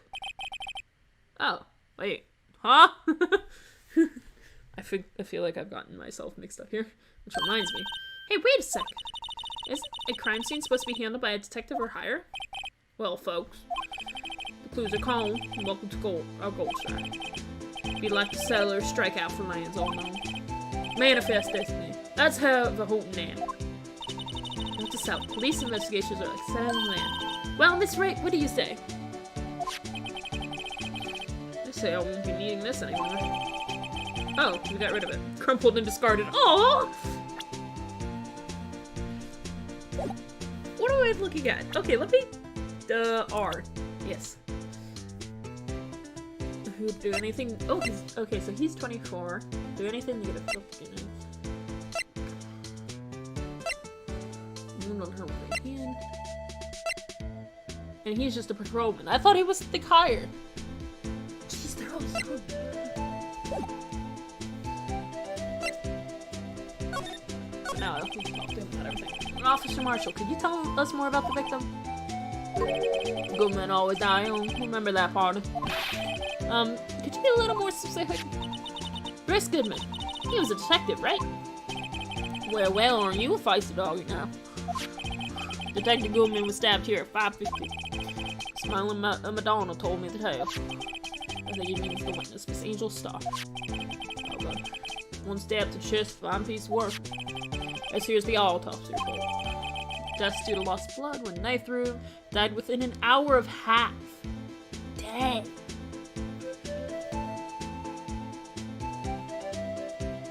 Oh, wait. Huh? I feel like I've gotten myself mixed up here. Which reminds me. Hey, wait a sec. Isn't a crime scene supposed to be handled by a detective or higher? Well, folks, the clues are calm, and welcome to our gold strike. If you'd like to settle or strike out for lands all known. Manifest destiny. That's how the whole name. Note to self. Police investigations are like settling land. Well, Miss Wright, what do you say? I say I won't be needing this anymore. Oh, we got rid of it. Crumpled and discarded. Aww! What am I looking at? Okay, let me... R. Yes. Who do anything... Oh, okay, so he's 24. Do anything to get a flip beginning. Moon on her right hand. And he's just a patrolman. I thought he was the higher. Jeez, they're all so... Now we can talk to him about everything. Officer Marshall, could you tell us more about the victim? Good men always die young. Remember that part. Could you be a little more specific? Brisk Goodman. He was a detective, right? Well, aren't you a feisty dog now? Detective Goodman was stabbed here at 5:50. Smiling Madonna told me the tale. I think he means the witness, Miss Angel Star. Okay. One stab to the chest, fine piece of work. As here's the autopsy report. Deaths due to loss of blood when knife through. Died within an hour of half. Dang.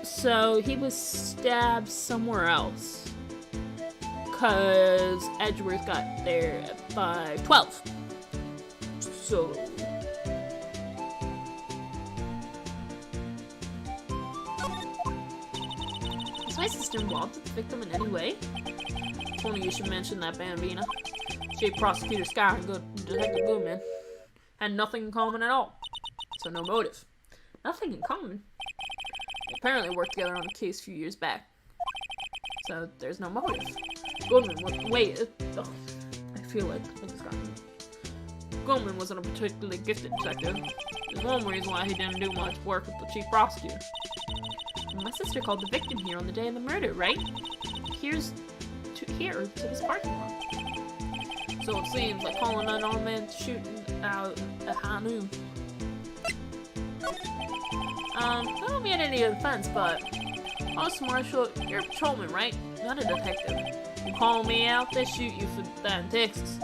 So he was stabbed somewhere else. Cause Edgeworth got there at 5:12. So is my sister involved with the victim in any way? Funny you should mention that, Bambina. Chief Prosecutor Sky and Detective Goodman had nothing in common at all. So no motive. Nothing in common? They apparently worked together on a case a few years back. So there's no motive. Goodman, wait, I feel like I just got him. Goodman wasn't a particularly gifted detective. There's one reason why he didn't do much work with the chief prosecutor. My sister called the victim here on the day of the murder, right? Here's to this parking lot. So it seems like calling an unarmed man shooting out at high noon. I don't mean any offense, but Officer Marshall, you're a patrolman, right? Not a detective. You call me out, they shoot you for that in Texas.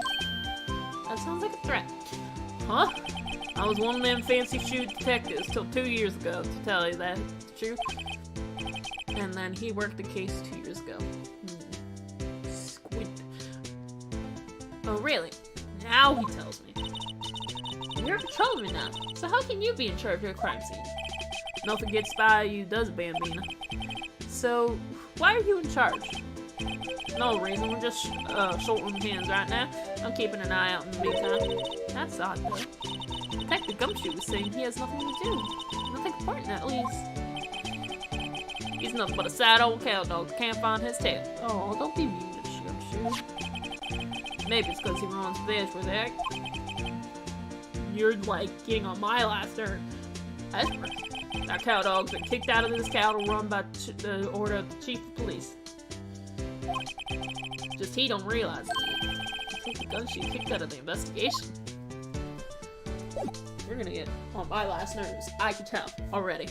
That sounds like a threat. Huh? I was one of them fancy shoot detectives till 2 years ago, to tell you that. It's true. And then he worked the case 2 years ago. Squid. Oh, really? Now he tells me. You're a patrolman now, so how can you be in charge of a crime scene? Nothing gets by you, does Bambina? So, why are you in charge? No reason, we're just short on hands right now. I'm keeping an eye out in the meantime. That's odd, though. Detective Gumshoe was saying he has nothing to do. Nothing important, at least. He's nothing but a sad old cow dog that can't find his tail. Oh, don't be mean to Gumshoe. Maybe it's because he runs the edge with Egg. you're, like, getting on my last nerve. Esper, that cow dog's been kicked out of this cattle run by the order of the chief of police. Just he don't realize it. I think the gun she kicked out of the investigation. You're gonna get on my last nerves. I can tell already.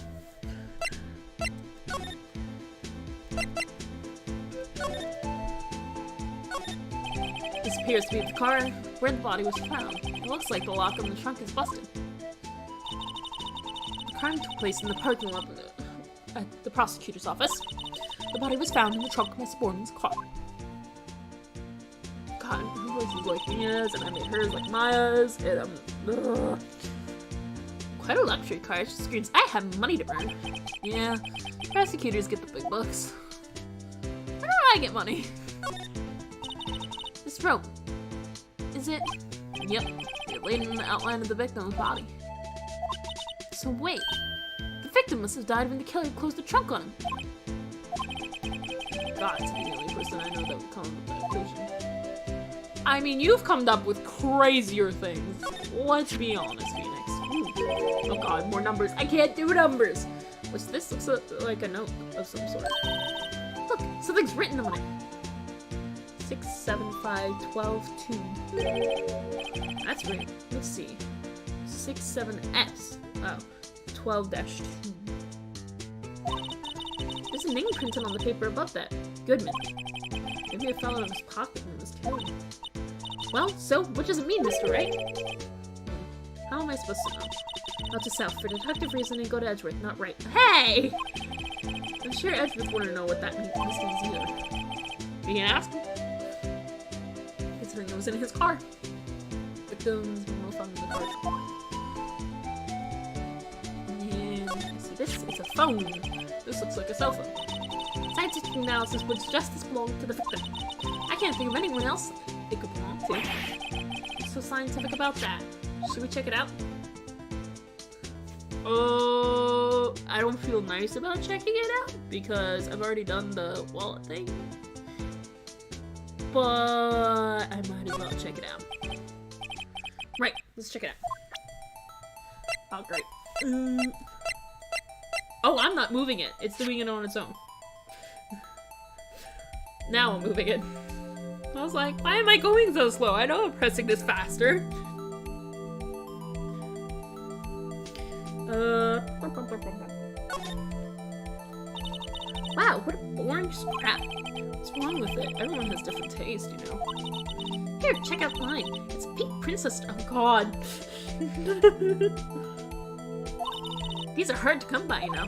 This appears to be the car where the body was found. It looks like the lock on the trunk is busted. The crime took place in the parking lot at the prosecutor's office. The body was found in the trunk of my subordinate's car. God, her voice is like Mia's, and I made hers like Maya's, and quite a luxury car. She screams, I have money to burn. Yeah, prosecutors get the big bucks. Where do I get money? This rope. Is it? Yep, it laid in the outline of the victim's body. So wait, the victim must have died when the killer closed the trunk on him. God, to be the only person I know that would come up with that conclusion. I mean, you've come up with crazier things. Let's be honest, Phoenix. Ooh. Oh god, more numbers. I can't do numbers! What's this? Looks like a note of some sort. Look, something's written on it. 6, 7, 5, 12, 2. That's right. Let's see. 6, 7, S. Oh. 12-2. There's a name printed on the paper above that. Goodman. Maybe it fell out of his pocket when it was killed. Well, so, what does it mean, Mr. Wright? How am I supposed to know? Out to South for deductive reasoning, go to Edgeworth, not right. Hey! I'm sure Edgeworth wouldn't know what that means either. You can ask him. Considering it was in his car. Victims were found in the car. And see this? It's a phone. This looks like a cell phone. Scientific analysis would suggest this belonged to the victim. I can't think of anyone else it could belong to. What's so scientific about that? Should we check it out? I don't feel nice about checking it out because I've already done the wallet thing. But I might as well check it out. Right, let's check it out. Oh, great. Oh, I'm not moving it. It's doing it on its own. Now I'm moving it. I was like, why am I going so slow? I know I'm pressing this faster. Wow, what a boring scrap. What's wrong with it? Everyone has different taste, you know. Here, check out mine. It's a pink princess. Oh god. These are hard to come by, you know.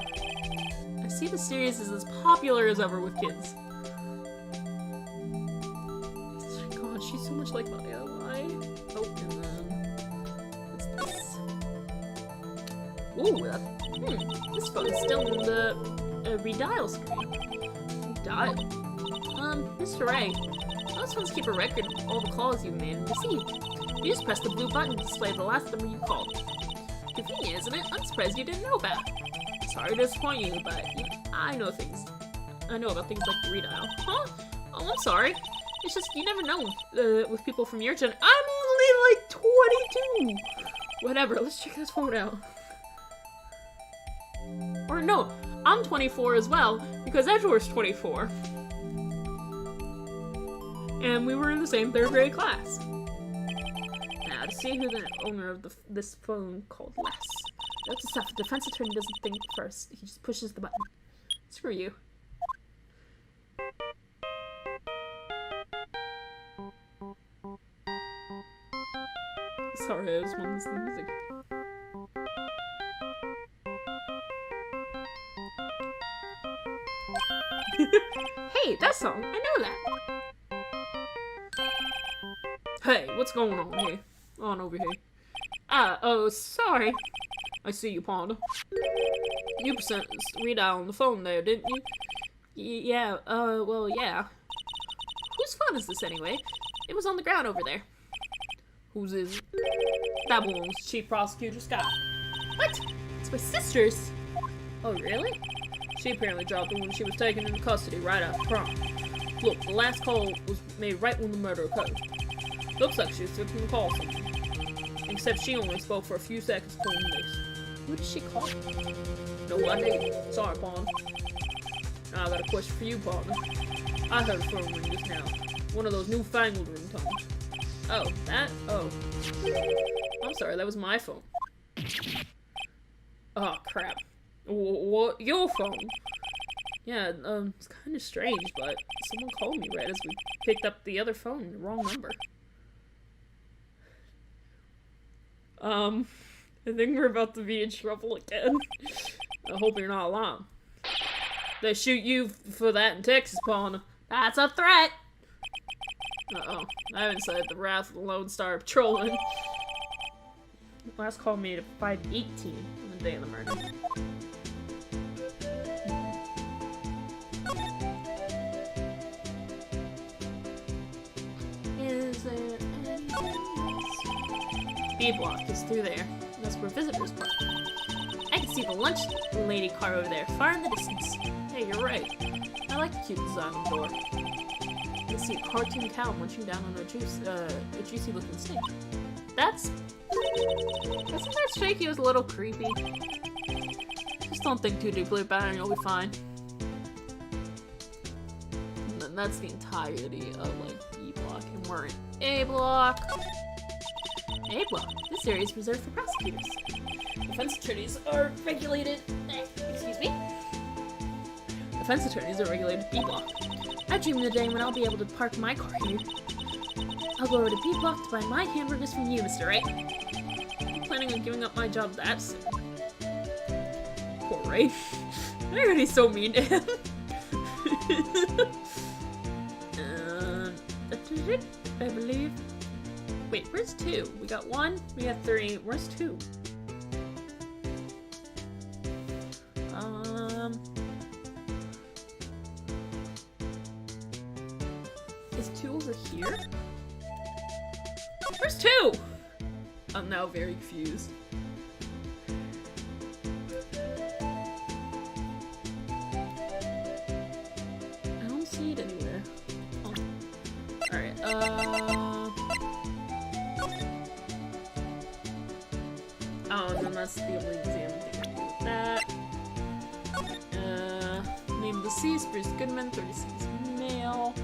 I see the series is as popular as ever with kids. God, she's so much like Maya. Why? Oh, and then what's this? Ooh, this phone's still in the redial screen. Redial? Mr. Wright, those phones keep a record of all the calls you've made and received. You just press the blue button to display the last number you called. Convenient, isn't it? I'm surprised you didn't know about. Sorry to disappoint you, but I know things. I know about things like the redial. Huh? Oh, I'm sorry. It's just, you never know with people from your gen. I'm only like 22! Whatever, let's check this phone out. Or no, I'm 24 as well, because Edgeworth's 24. And we were in the same 3rd grade class. Now, to see who the owner of this phone called Les. That's the stuff. The defense attorney doesn't think first. He just pushes the button. Screw you. Sorry, I just want to listen to music. Hey, that song! I know that! Hey, what's going on here? On over here. Oh, sorry. I see you, Panda. You percent redial on the phone there, didn't you? Yeah, well, yeah. Whose phone is this anyway? It was on the ground over there. Whose is it? That belongs to Chief Prosecutor Scott. What? It's my sister's! Oh, really? She apparently dropped it when she was taken into custody right after prom. Look, the last call was made right when the murder occurred. Looks like she was taking the call from Except she only spoke for a few seconds, pulling this. Who did she call? No idea. Sorry, Pawn. Now I got a question for you, partner. I heard a phone ring just now. One of those newfangled ringtones. Oh, that? Oh. I'm sorry, that was my phone. Oh, crap. What? Your phone? Yeah, it's kind of strange, but someone called me right as we picked up the other phone, the wrong number. I think we're about to be in trouble again. I hope you're not alone. They shoot you for that in Texas, Pawn. That's a threat! Uh-oh. I haven't said the wrath of the Lone Star Patrolman. Last call made at 5:18 on the day of the murder. Is there anything else? B block is through there. That's where visitors park. I can see the lunch lady car over there, far in the distance. Hey, you're right. I like the cute design on the door. I can see a cartoon cow munching down on a juicy looking steak. Doesn't that strike you as a little creepy? Just don't think too deeply about it and you'll be fine. And then that's the entirety of, like, B block, and we're in A block. A block. This area is reserved for prosecutors. Defense attorneys are regulated. Excuse me. Defense attorneys are regulated B block. I dream of the day when I'll be able to park my car here. I'll go over to B block to buy my hamburgers from you, Mr. Wright. I'm planning on giving up my job that soon. Poor Wright. Everybody's so mean to him. I believe. Wait, where's 2? We got 1, we got 3. Where's 2? Is 2 over here? Where's 2? I'm now very confused. I don't see it anywhere. Oh. Alright, oh, and then that's the only exam thing I do with that. Name of deceased, Bruce Goodman, 36 male.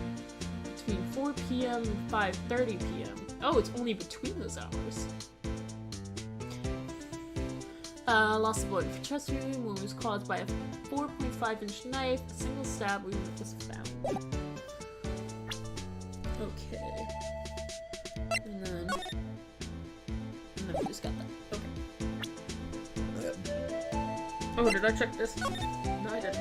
Between 4 p.m. and 5:30 p.m. Oh, it's only between those hours. Loss of blood for chest wound. Wound was caused by a 4.5-inch knife. A single stab wound was found. Okay. And then we just got that. Okay. Oh, did I check this? No, I didn't.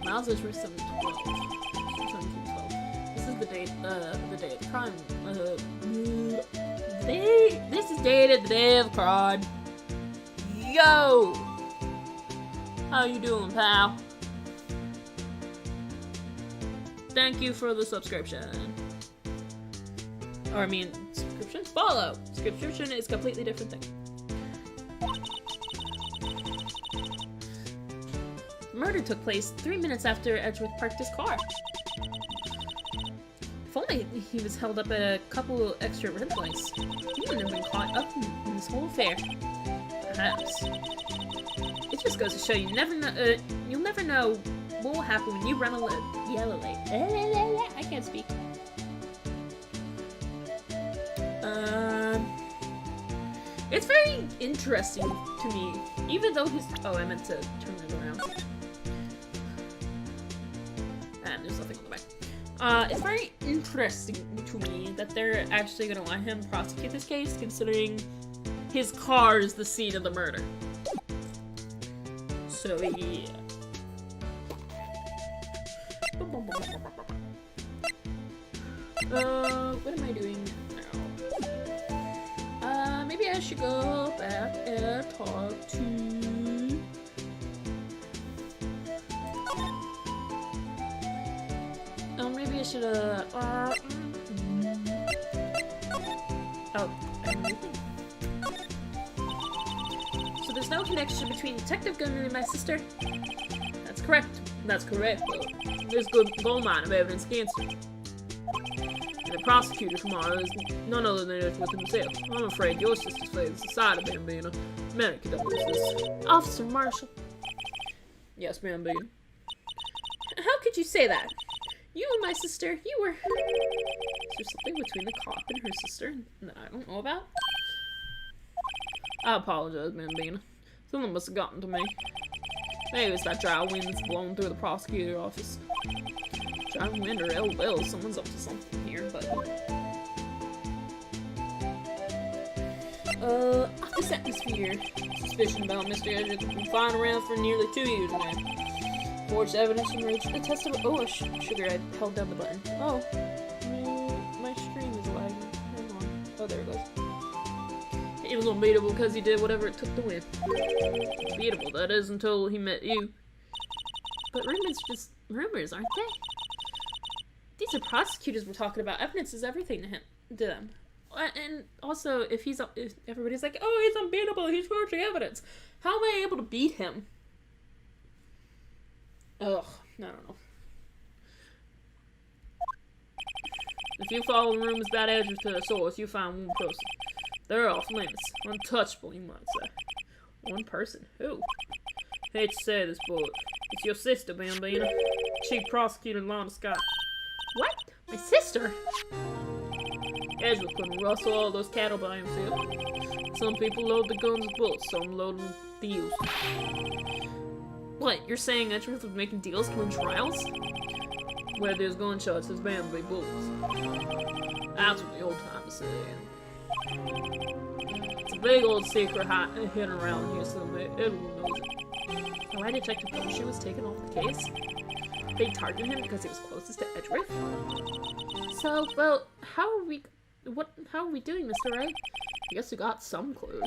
Miles is worth 712. This is the day of the crime. This is dated the day of the crime. Yo! How you doing, pal? Thank you for the subscription. Or I mean, subscription? Follow! Subscription is a completely different thing. The murder took place 3 minutes after Edgeworth parked his car. If only he was held up at a couple extra red lights, he wouldn't have been caught up in this whole affair. Perhaps. It just goes to show you'll never know what will happen when you run a yellow light. I can't speak. It's very interesting to me, even though his. Oh, I meant to turn it around. And there's nothing on the back. It's very interesting to me that they're actually gonna let him prosecute this case, considering his car is the scene of the murder. So yeah. What am I doing now? Maybe I should go back and talk to... Oh, maybe I should, oh, I'm leaving. So there's no connection between Detective Gunman and my sister? That's correct. That's correct, though. There's good gold mine of evidence against her. the prosecutor tomorrow is none other than Edgeworth himself. I'm afraid your sister's fate is decided, Bambino. Many condolences. Officer Marshall. Yes, Bambino. How could you say that? You and my sister, you were... Is there something between the cop and her sister that I don't know about? I apologize, Bambino. Something must have gotten to me. Maybe it's that dry wind that's blowing through the prosecutor's office. Dry wind or ill will, someone's up to something here, but... Office atmosphere. Suspicion about Mr. Edgeworth has been flying around for nearly 2 years now. Forged evidence emerged. The test of... Oh, sugar, I held down the button. Oh. My screen is lagging. Hang on. Oh, there it goes. He was unbeatable because he did whatever it took to win. Unbeatable, that is, until he met you. But rumors just rumors, aren't they? These are prosecutors we're talking about. Evidence is everything to them. And also, if everybody's like, oh, he's unbeatable, he's forging evidence. How am I able to beat him? Ugh, I don't know. If you follow the rumors about Edgeworth to the source, you find one person. They're off limits. Untouchable, you might say. One person? Who? Hate to say this, but it's your sister, Bambino. Chief Prosecutor Lana Scott. What? My sister? Edgeworth couldn't rustle all those cattle by himself. Some people load the guns with bullets, some load them with deals. What, you're saying Edgeworth was making deals, killing trials? Where there's gunshots, there's bound to be bullets. That's what the old timers say. It's a big old secret hidden around here, so everyone knows it. Why did Detective Bullshit was taken off the case? They targeted him because he was closest to Edgeworth? So, well, how are we doing, Mr. Wright? I guess we got some clues.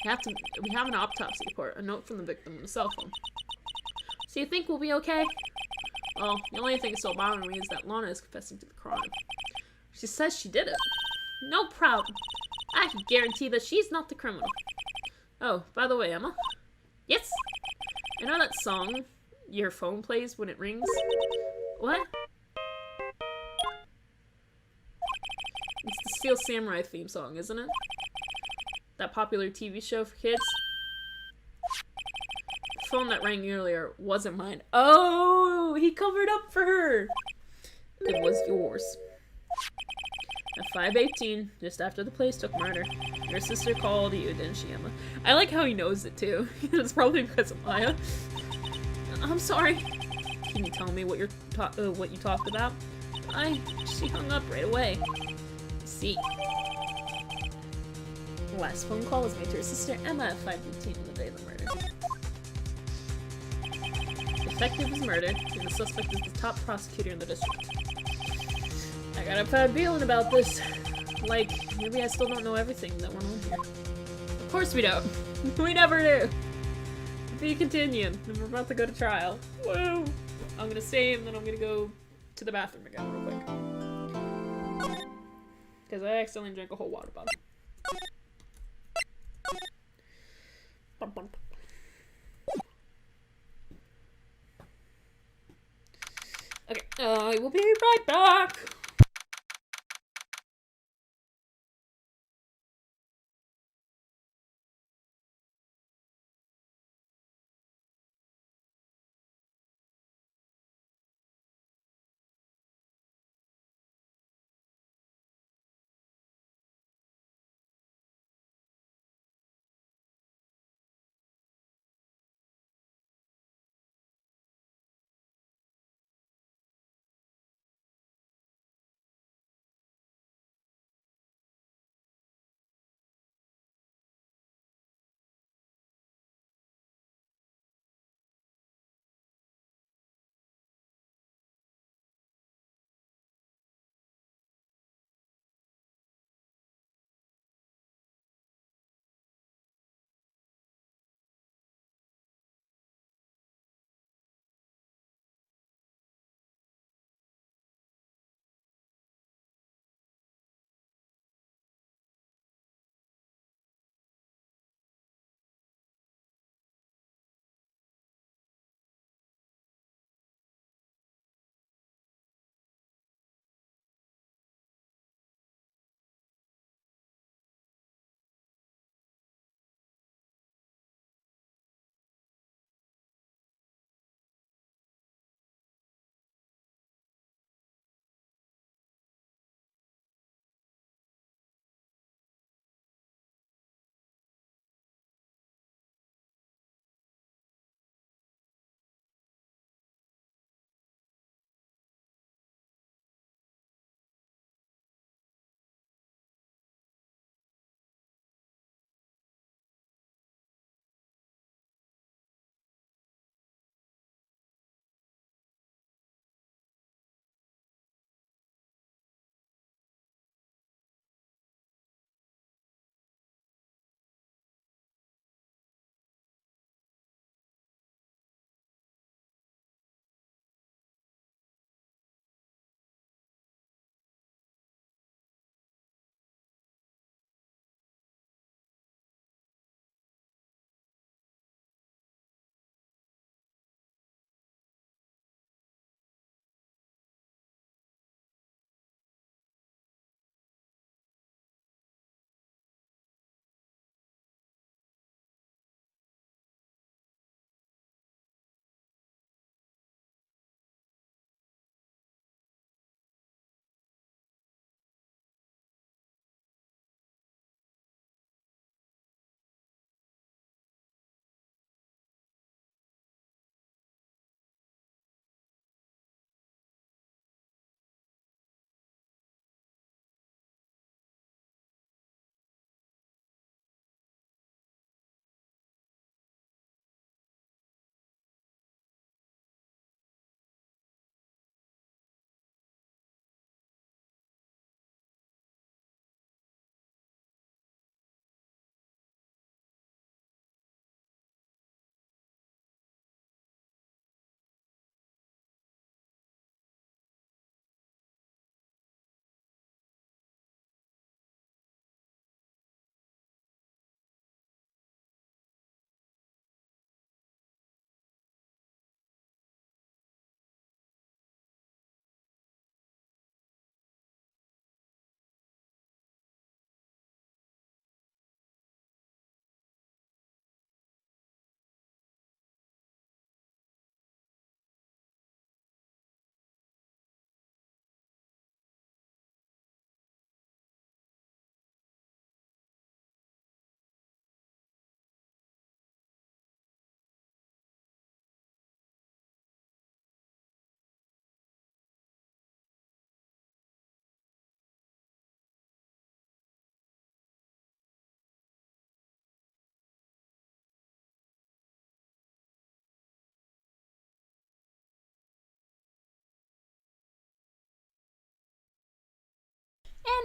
We have an autopsy report, a note from the victim on the cell phone. So you think we'll be okay? Well, the only thing still bothering me is that Lana is confessing to the crime. She says she did it. No problem. I can guarantee that she's not the criminal. Oh, by the way, Emma. Yes? You know that song your phone plays when it rings? What? It's the Steel Samurai theme song, isn't it? That popular TV show for kids? The phone that rang earlier wasn't mine. Oh, he covered up for her. It was yours. At 5:18, just after the place took murder, your sister called you, didn't she, Emma? I like how he knows it too. It's probably because of Maya. I'm sorry. Can you tell me what you talked about? She hung up right away. See. The last phone call was made to her sister Emma at 5:18 on the day of the murder. The detective was murdered, and the suspect is the top prosecutor in the district. I got a bad feeling about this. Like, maybe I still don't know everything that went on here. Of course we don't. We never do. Be continuing. We're about to go to trial. Woo! I'm gonna save, and then I'm gonna go to the bathroom again real quick. Because I accidentally drank a whole water bottle. Okay, I will be right back.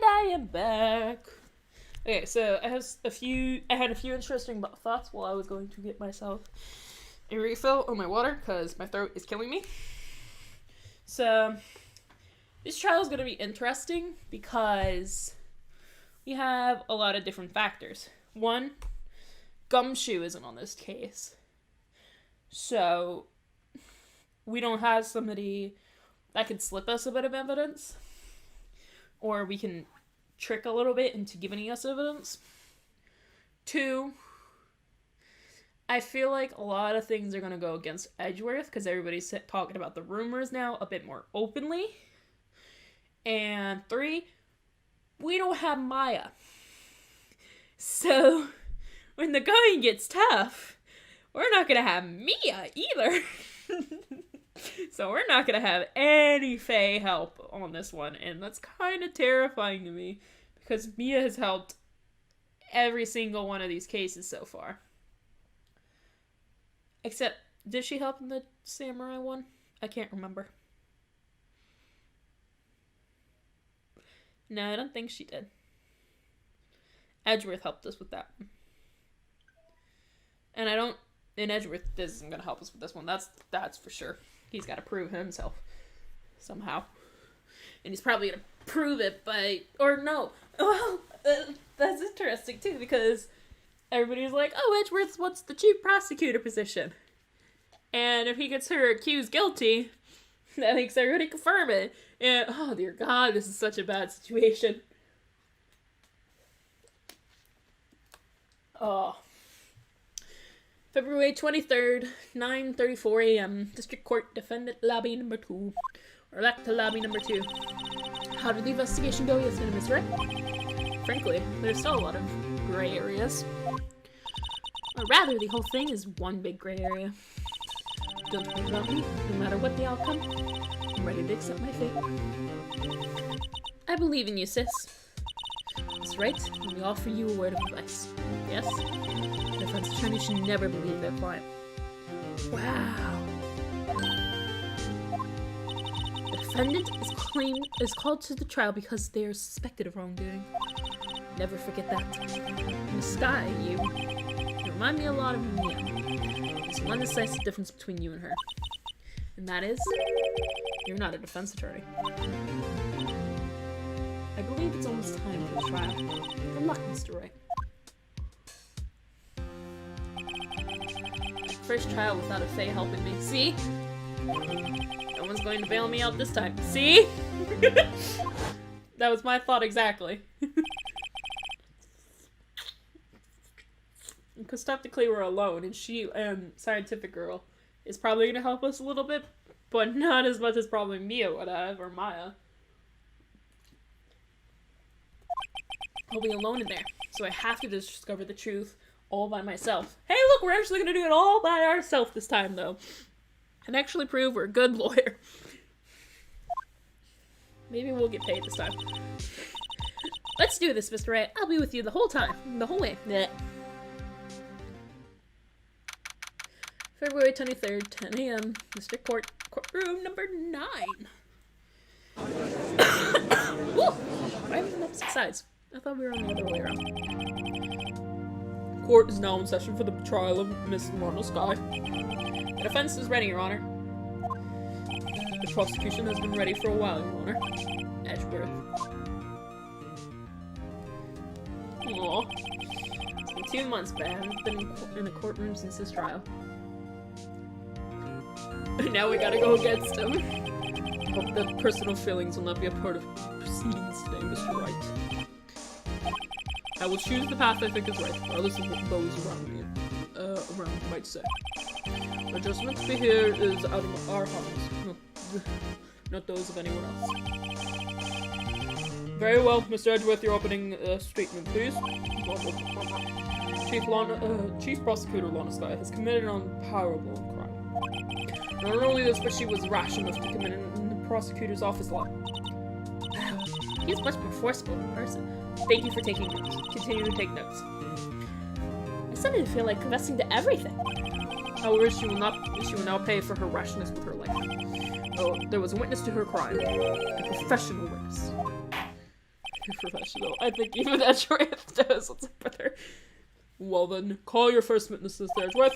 I am back. Okay, so I had a few interesting thoughts while I was going to get myself a refill on my water because my throat is killing me. So this trial is going to be interesting because we have a lot of different factors. One, Gumshoe isn't on this case. So we don't have somebody that could slip us a bit of evidence, or we can trick a little bit into giving us evidence. Two, I feel like a lot of things are going to go against Edgeworth because everybody's talking about the rumors now a bit more openly. And three, we don't have Maya. So when the going gets tough, we're not going to have Mia either. So we're not going to have any Fae help on this one. And that's kind of terrifying to me because Mia has helped every single one of these cases so far. Except, did she help in the samurai one? I can't remember. No, I don't think she did. Edgeworth helped us with that one. And Edgeworth isn't going to help us with this one. That's for sure. He's got to prove himself somehow. And he's probably going to prove it that's interesting too, because everybody's like, oh, Edgeworth wants the chief prosecutor position. And if he gets her accused guilty, that makes everybody confirm it. And, oh dear God, this is such a bad situation. Oh. February 23rd, 9:34 a.m. District Court, Defendant Lobby number 2. We're back to Lobby number 2. How did the investigation go yesterday, Miss Wright? Frankly, there's still a lot of gray areas. Or rather, the whole thing is one big gray area. Don't worry about me. No matter what the outcome, I'm ready to accept my fate. I believe in you, sis. Miss Wright, let me offer you a word of advice. Yes? The defense attorney should never believe their client. Wow. The defendant is called to the trial because they are suspected of wrongdoing. Never forget that. Miss Sky, you remind me a lot of Mia. There's one decisive difference between you and her. And that is, you're not a defense attorney. I believe it's almost time for the trial. Good luck, Mr. Wright. First trial without a Fae helping me. See? No one's going to bail me out this time. See? That was my thought exactly. Because technically we're alone, and she and Scientific Girl is probably going to help us a little bit, but not as much as probably Mia would have, or Maya. I'll be alone in there, so I have to discover the truth all by myself. Hey, look, we're actually going to do it all by ourselves this time, though. And actually prove we're a good lawyer. Maybe we'll get paid this time. Let's do this, Mr. Wright. I'll be with you the whole time. The whole way. Blech. February 23rd, 10 a.m. District Court, courtroom number 9. Woo! Why are we on opposite sides? I thought we were on the other way around. Court is now in session for the trial of Miss Lorna Sky. The defense is ready, Your Honor. The prosecution has been ready for a while, Your Honor. Edgeworth. Aw. It's been 2 months, but I haven't been in a courtroom since this trial. And now we gotta go against him. Hope that personal feelings will not be a part of proceedings today, Mr. Wright. I will choose the path I think is right, regardless of what those around me might say. The judgment to be here is out of our hands, not those of anyone else. Very well, Mr. Edgeworth, your opening statement, please. Chief Prosecutor Lorna Sky has committed an unpardonable crime. Not only this, but she was rash enough to commit in the prosecutor's office lot. Wow, he's much more forceful in person. Thank you for taking notes. Continue to take notes. I suddenly feel like confessing to everything. However, she will now pay for her rashness with her life. Oh, there was a witness to her crime. A professional witness. Professional. I think even Edgeworth knows what's up with her. Well then, call your first witness, Mr. Edgeworth.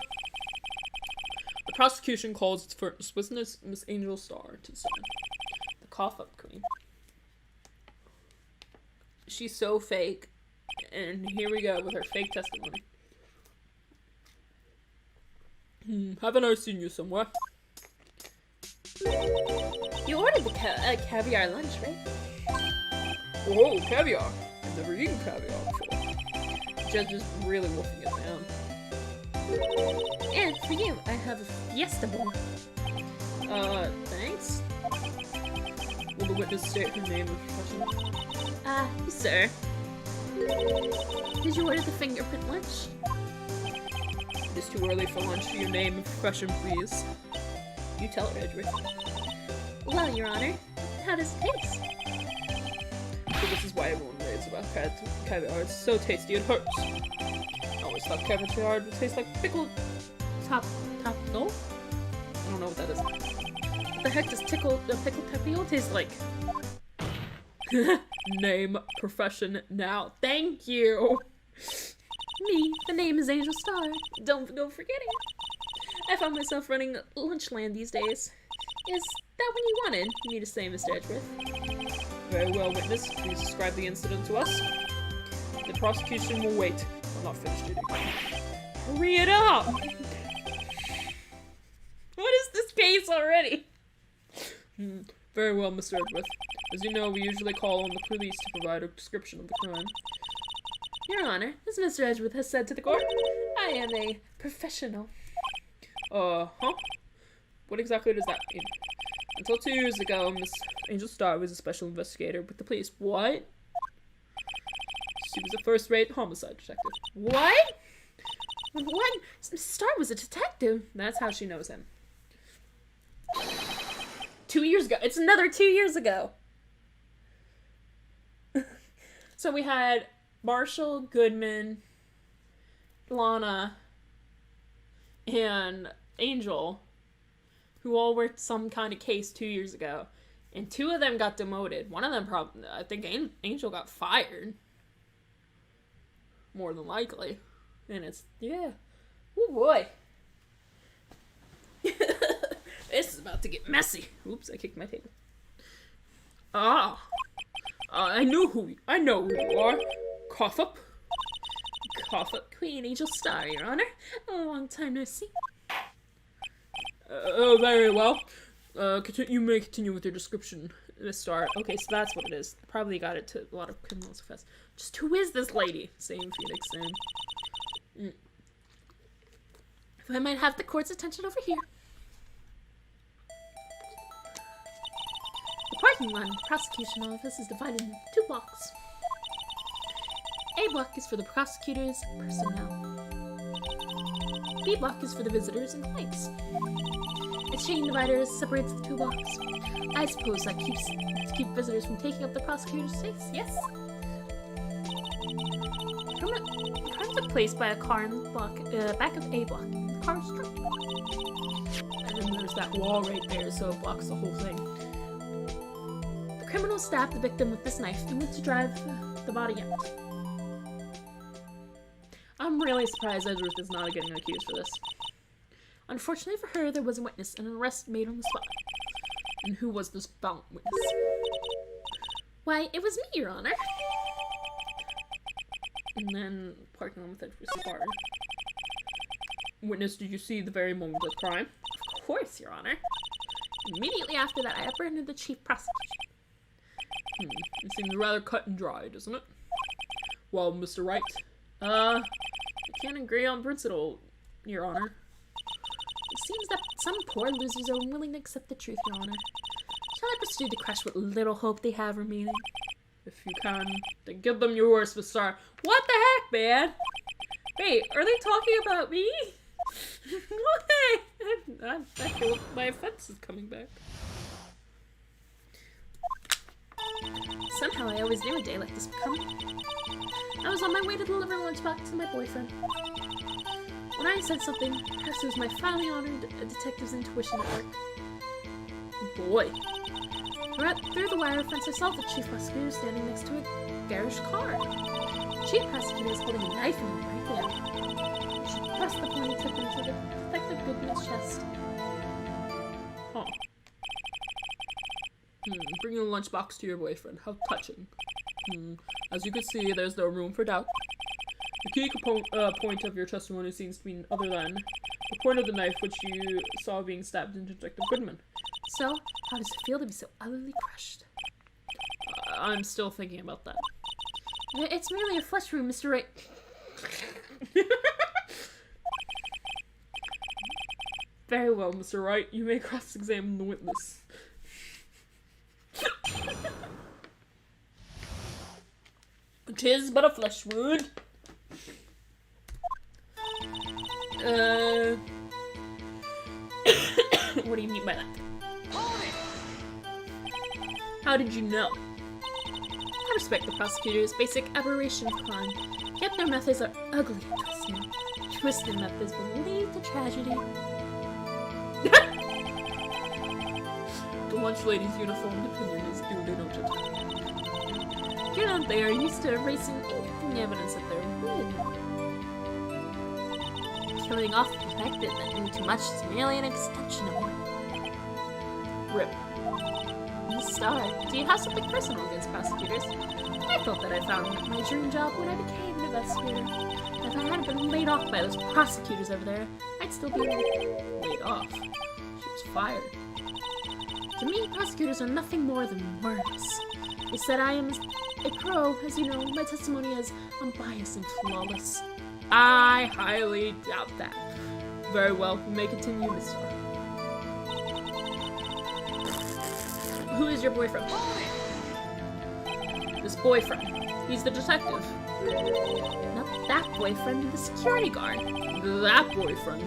The prosecution calls its first witness, Miss Angel Starr, to stand. The cough-up queen. She's so fake. And here we go with her fake testimony. Haven't I seen you somewhere? You ordered the caviar lunch, right? Oh, caviar! I've never eaten caviar before. The judge is really wolfing it down. And for you, I have a fiesta bowl. Thanks? Will the witness state her name and profession? Yes, sir. Did you order the fingerprint lunch? It is too early for lunch. Your name and profession, please. You tell her, Edgeworth. Well, Your Honor, how does it taste? So this is why everyone raves about caviar. It's so tasty it hurts. I always thought caviar would taste like pickled Topical? I don't know what that is. What the heck does pickled tapioca taste like? Name, profession, now. Thank you! Me, the name is Angel Starr. Don't go forgetting it. I found myself running Lunchland these days. Is that what you wanted me to say, Mr. Edgeworth? Very well, witness. Please describe the incident to us. The prosecution will wait. I'm not finished eating. Hurry it up! What is this case already? Very well, Mr. Edgeworth. As you know, we usually call on the police to provide a description of the crime. Your Honor, as Mr. Edgeworth has said to the court, I am a professional. Huh? What exactly does that mean? Until 2 years ago, Miss Angel Starr was a special investigator with the police. What? She was a first-rate homicide detective. What? What? Starr was a detective. That's how she knows him. 2 years ago. It's another 2 years ago. So we had Marshall, Goodman, Lana, and Angel, who all worked some kind of case 2 years ago. And 2 of them got demoted. One of them probably, I think Angel got fired. More than likely. And it's, yeah. Oh boy. This is about to get messy. Oops, I kicked my table. I know who you are. Cough up. Cough up. Queen Angel Starr, Your Honor. A long time no see. Very well. You may continue with your description, Miss Starr. Okay, so that's what it is. Probably got it to a lot of criminals confess. Just who is this lady? Same Phoenix, same. If I might have the court's attention over here. The parking lot in the prosecution office is divided into 2 blocks. A block is for the prosecutors and personnel. B block is for the visitors and clients. A chain divider separates the 2 blocks. I suppose that keeps to keep visitors from taking up the prosecutor's space, yes? The crime took place by a car in the block, back of A block. The car was struck. And then there's that wall right there, so it blocks the whole thing. The criminal stabbed the victim with this knife and went to drive the body out. I'm really surprised Edgeworth is not getting accused for this. Unfortunately for her, there was a witness and an arrest made on the spot. And who was this found witness? Why, it was me, Your Honor. And then parking lot with Edgeworth's car. Witness, did you see the very moment of crime? Of course, Your Honor. Immediately after that, I apprehended the chief prosecution. It seems rather cut and dry, doesn't it? Well, Mr. Wright, I can't agree on principle, Your Honor. It seems that some poor losers are unwilling to accept the truth, Your Honor. Shall I proceed to crush what little hope they have remaining? If you can, then give them your worst, Miss Starr. What the heck, man? Wait, are they talking about me? What? I feel my offense is coming back. Somehow I always knew a day like this would come. I was on my way to deliver lunchbox to my boyfriend. When I said something, perhaps it was my finely honored detective's intuition at work. Boy. Through the wire fence, I saw the chief prosecutor standing next to a garish car. Chief prosecutor is holding a knife in her right hand. She pressed the pointy tip into the Detective Goodman's chest. Huh. Bring your lunchbox to your boyfriend. How touching. As you can see, there's no room for doubt. The key point of your testimony seems to be other than the point of the knife which you saw being stabbed into Detective Goodman. So, how does it feel to be so utterly crushed? I'm still thinking about that. It's merely a flesh wound, Mr. Wright. Very well, Mr. Wright. You may cross-examine the witness. "'Tis but a flesh wound." What do you mean by that? How did you know? I respect the prosecutor's basic aberration of crime, yet their methods are ugly and twisted. Twisted methods will lead to tragedy. The lunch lady's uniformed opinion is duly noted. You know, they are used to erasing anything evidence that they're hidden. Killing off the detective that knew too much is merely an extension of it. Rip. Miss Starr, do you have something personal against prosecutors? I thought that I found my dream job when I became an investigator. If I hadn't been laid off by those prosecutors over there, I'd still be Laid off. She was fired. To me, prosecutors are nothing more than worms. They said I am a pro, as you know, my testimony is unbiased and flawless. I highly doubt that. Very well, you may continue, Miss Starr. Who is your boyfriend? This boyfriend. He's the detective. Not that boyfriend, the security guard. That boyfriend.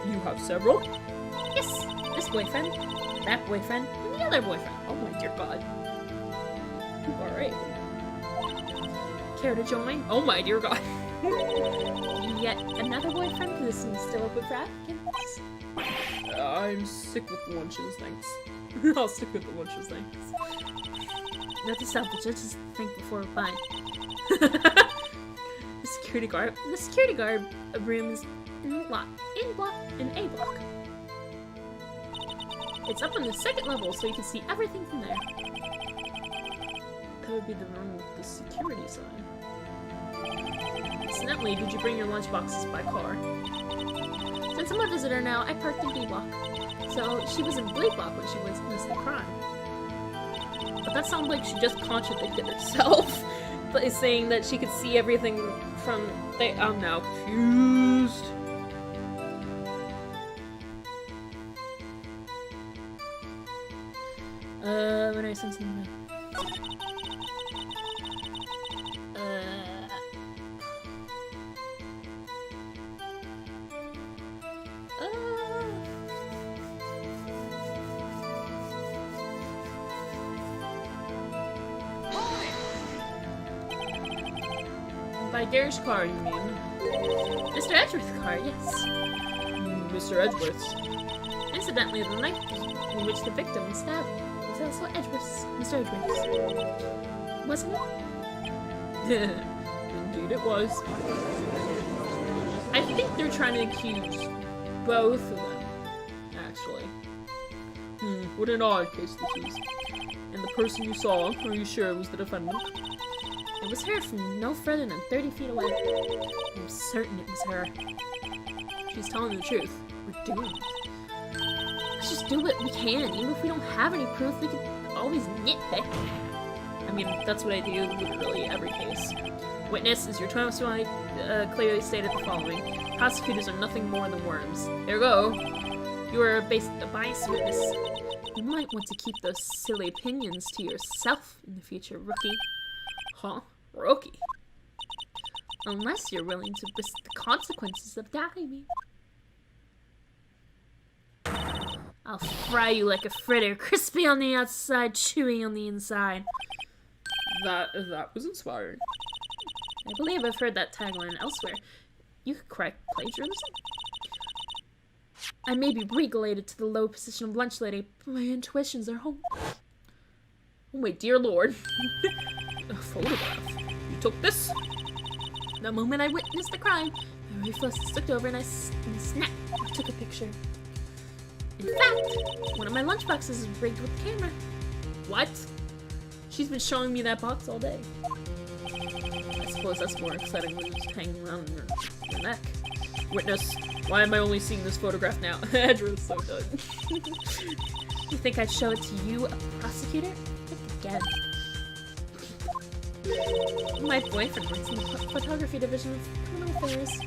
You have several? Yes, this boyfriend, that boyfriend, and the other boyfriend. Oh my dear God. Alright. Care to join? Oh my dear God. Yet another boyfriend who seems still open for applicants. I'm sick with the lunches, thanks. I'll stick with the lunches, thanks. Note to self, the judges think before replying. The security guard room is in A block. It's up on the second level, so you can see everything from there. That would be the room with the security sign. Incidentally, did you bring your lunchboxes by car? Since I'm a visitor now, I parked in B block. So she was in B block when she witnessed the crime. But that sounds like she just contradicted herself by saying that she could see everything from I'm now confused. When I send something By Gary's car, you mean? Mr. Edgeworth's car, yes. Mr. Edgeworth's. Incidentally, the knife in which the victim was stabbed was also Edgeworth's. Mr. Edgeworth's. Wasn't it? Indeed it was. I think they're trying to accuse both of them, actually. What an odd case this is. And the person you saw, are you sure it was the defendant? It was her from no further than 30 feet away. I'm certain it was her. She's telling the truth. We're doing it. Let's just do what we can. Even if we don't have any proof, we can always nitpick. I mean, that's what I do with literally every case. Witness, is your testimony clearly stated the following. Prosecutors are nothing more than worms. There you go. You are a biased witness. You might want to keep those silly opinions to yourself in the future, rookie. Huh? Rookie? Unless you're willing to risk the consequences of doubting me. I'll fry you like a fritter, crispy on the outside, chewy on the inside. That was inspiring. I believe I've heard that tagline elsewhere. You could correct plagiarism? I may be regulated to the low position of lunch lady, but my intuitions are home. Oh my dear lord. A photograph. took this. The moment I witnessed the crime, my reflex slipped over and I snapped. I took a picture. In fact, one of my lunchboxes is rigged with a camera. What? She's been showing me that box all day. I suppose that's more exciting than just hanging around your neck. Witness, why am I only seeing this photograph now? Edward's so done. You think I'd show it to you, a prosecutor? Think again. My boyfriend works in the photography division of criminal affairs.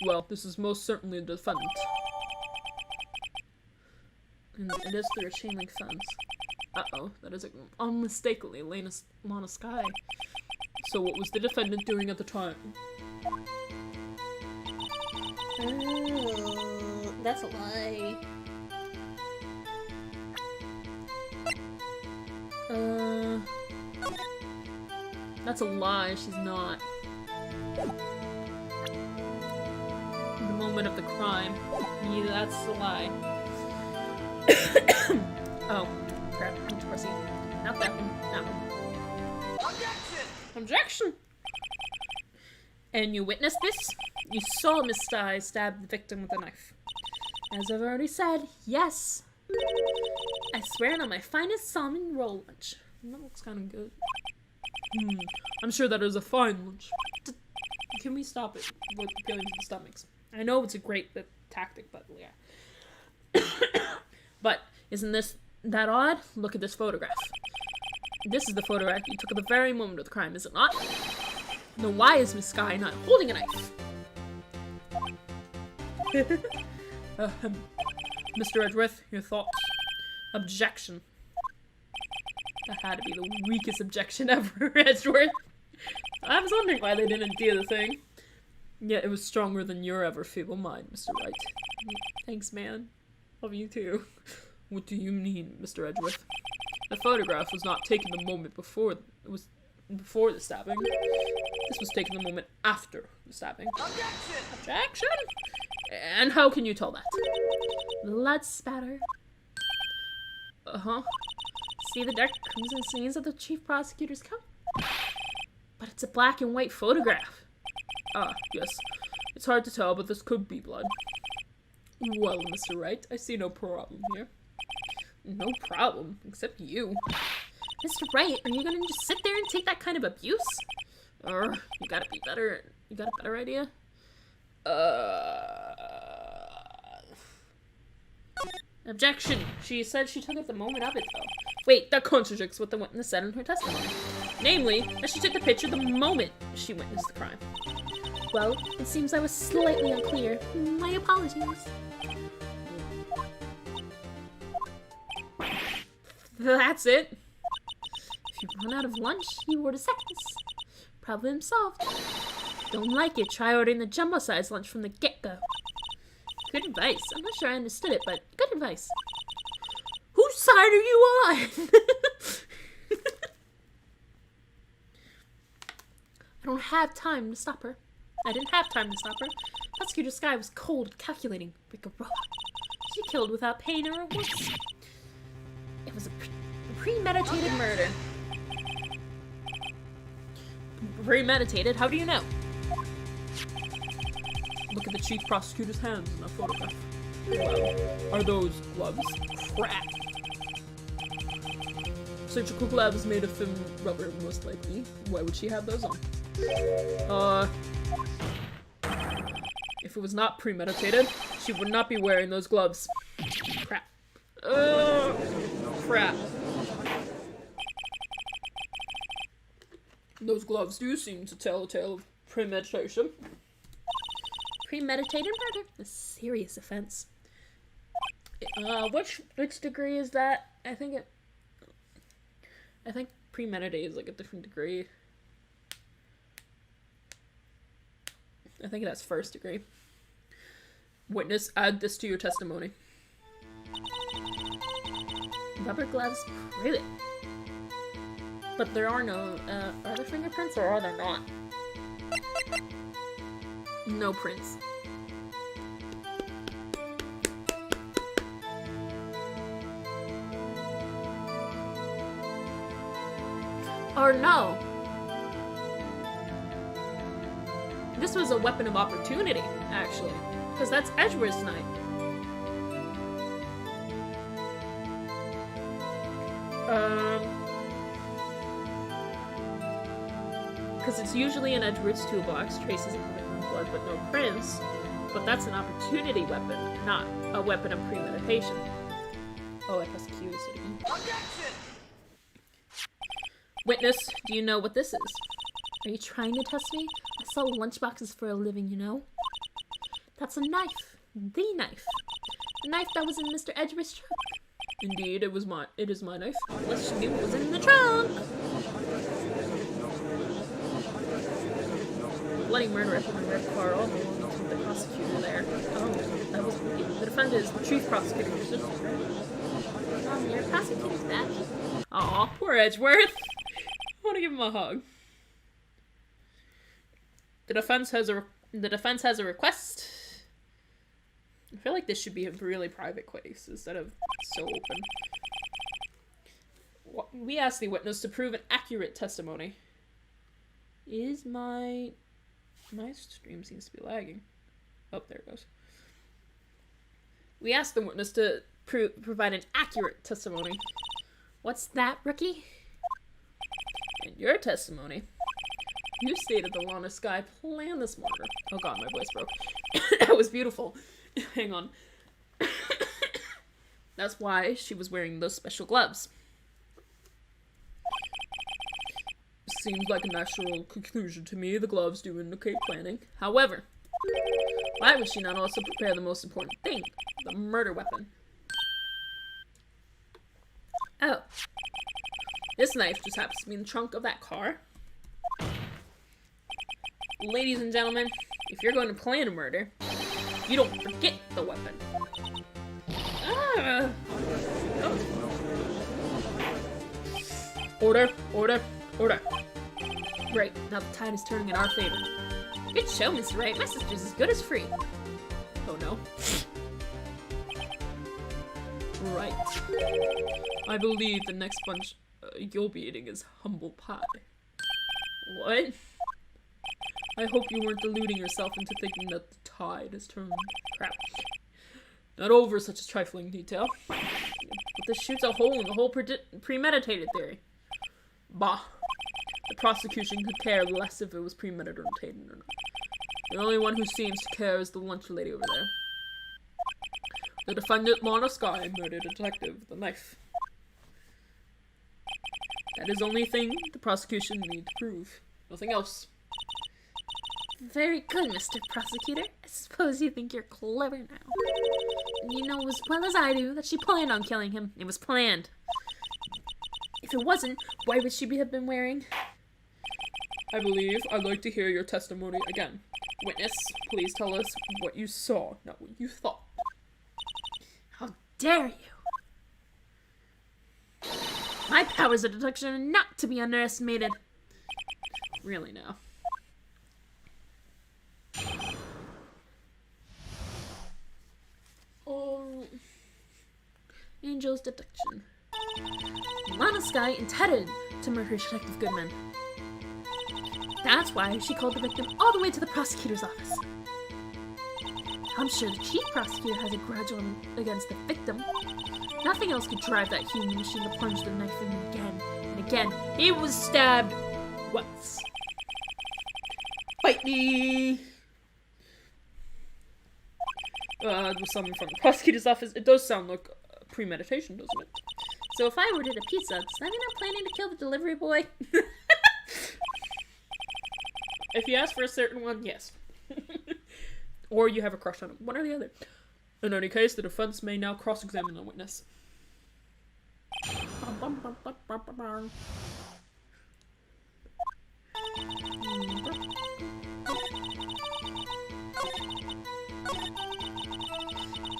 Well, this is most certainly the defendant. And it is through a chain link fence. Uh-oh, that is unmistakably Lana Sky. So what was the defendant doing at the time? Oh, that's a lie. That's a lie, she's not. The moment of the crime. Yeah, that's a lie. Oh, crap, I need to proceed. Not that one, that one. Objection! Objection! And you witnessed this? You saw Miss Sty stab the victim with a knife. As I've already said, yes. I swear it on my finest salmon roll lunch. That looks kind of good. I'm sure that is a fine lunch. Can we stop it with going to the stomachs? I know it's a great tactic, but yeah. But isn't this that odd? Look at this photograph. This is the photograph you took at the very moment of the crime, is it not? Then why is Miss Sky not holding a knife? Mr. Edgeworth, your thoughts? Objection. That had to be the weakest objection ever, Edgeworth. I was wondering why they didn't do the thing. Yeah, it was stronger than your ever feeble mind, Mr. Wright. Thanks, man. Love you too. What do you mean, Mr. Edgeworth? The photograph was not taken the moment before the stabbing. This was taken the moment after the stabbing. Objection! Objection? And how can you tell that? Blood spatter. Uh-huh. See the dark crimson stains of the chief prosecutor's coat? But it's a black and white photograph. Ah, yes. It's hard to tell, but this could be blood. Well, Mr. Wright, I see no problem here. No problem, except you. Mr. Wright, are you gonna just sit there and take that kind of abuse? You gotta be better. You got a better idea? Objection. She said she took it the moment of it, though. Wait, that contradicts what the witness said in her testimony. Namely, that she took the picture the moment she witnessed the crime. Well, it seems I was slightly unclear. My apologies. That's it. If you run out of lunch, you order seconds. Problem solved. Don't like it, try ordering the jumbo-sized lunch from the get-go. Good advice. I'm not sure I understood it, but good advice. Whose side are you on? I don't have time to stop her. I didn't have time to stop her. Prosecutor Sky was cold, calculating, like a robot. She killed without pain or remorse. It was a premeditated murder. Premeditated? How do you know? Look at the chief prosecutor's hands in that photograph. Wow. Are those gloves? Crap. Surgical gloves made of thin rubber, most likely. Why would she have those on? If it was not premeditated, she would not be wearing those gloves. Crap. Crap. Those gloves do seem to tell a tale of premeditation. Premeditated murder? A serious offense. Which degree is that? I think premeditate is like a different degree. I think that's first degree. Witness, add this to your testimony. Rubber gloves, really? But there are no, are there fingerprints or are there not? No prints. Or no. This was a weapon of opportunity, actually. Because that's Edgeworth's knife. Because it's usually in Edgeworth's toolbox, traces of blood but no prints. But that's an opportunity weapon, not a weapon of premeditation. Oh, I pressed Q. Witness, do you know what this is? Are you trying to test me? I sell lunchboxes for a living, you know? That's a knife. The knife. The knife that was in Mr. Edgeworth's trunk. Indeed, it is my knife. Unless she knew it was in the trunk. Bloody murderer from the red car all along with the prosecutor there. Oh, that was me. The defendant is the chief prosecutor. Your prosecutor's back. Aw, poor Edgeworth. I want to give him a hug. The defense has a request. I feel like this should be a really private case instead of so open. We ask the witness to prove an accurate testimony. My stream seems to be lagging. Oh, there it goes. We ask the witness to provide an accurate testimony. What's that, rookie? In your testimony, you stated the Lana Sky planned this murder. Oh god, my voice broke. That was beautiful. Hang on. That's why she was wearing those special gloves. Seems like a natural conclusion to me. The gloves do indicate planning. However, why would she not also prepare the most important thing? The murder weapon. Oh. This knife just happens to be in the trunk of that car. Ladies and gentlemen, if you're going to plan a murder, you don't forget the weapon. Ah. Oh. Order, order, order. Right, now the tide is turning in our favor. Good show, Mr. Wright. My sister's as good as free. Oh no. Right. I believe the next bunch you'll be eating is humble pie. What? I hope you weren't deluding yourself into thinking that the tide has turned. Crap. Not over such a trifling detail. But this shoots a hole in the whole premeditated theory. Bah. The prosecution could care less if it was premeditated or not. The only one who seems to care is the lunch lady over there. The defendant, Lana Sky, murdered a detective with a knife. That is the only thing the prosecution need to prove. Nothing else. Very good, Mr. Prosecutor. I suppose you think you're clever now. You know as well as I do that she planned on killing him. It was planned. If it wasn't, why would she have been wearing? I believe I'd like to hear your testimony again. Witness, please tell us what you saw, not what you thought. How dare you! My powers of deduction are not to be underestimated. Really now. Oh. Angel's deduction. Lana Sky intended to murder Detective Goodman. That's why she called the victim all the way to the prosecutor's office. I'm sure the chief prosecutor has a grudge against the victim. Nothing else could drive that human machine to plunge the knife in him again and again. He was stabbed once. Bite me! With someone from the prosecutor's office. It does sound like premeditation, doesn't it? So if I ordered a pizza, does that mean I'm planning to kill the delivery boy? If you ask for a certain one, yes. Or you have a crush on him. One or the other. In any case, the defense may now cross-examine the witness.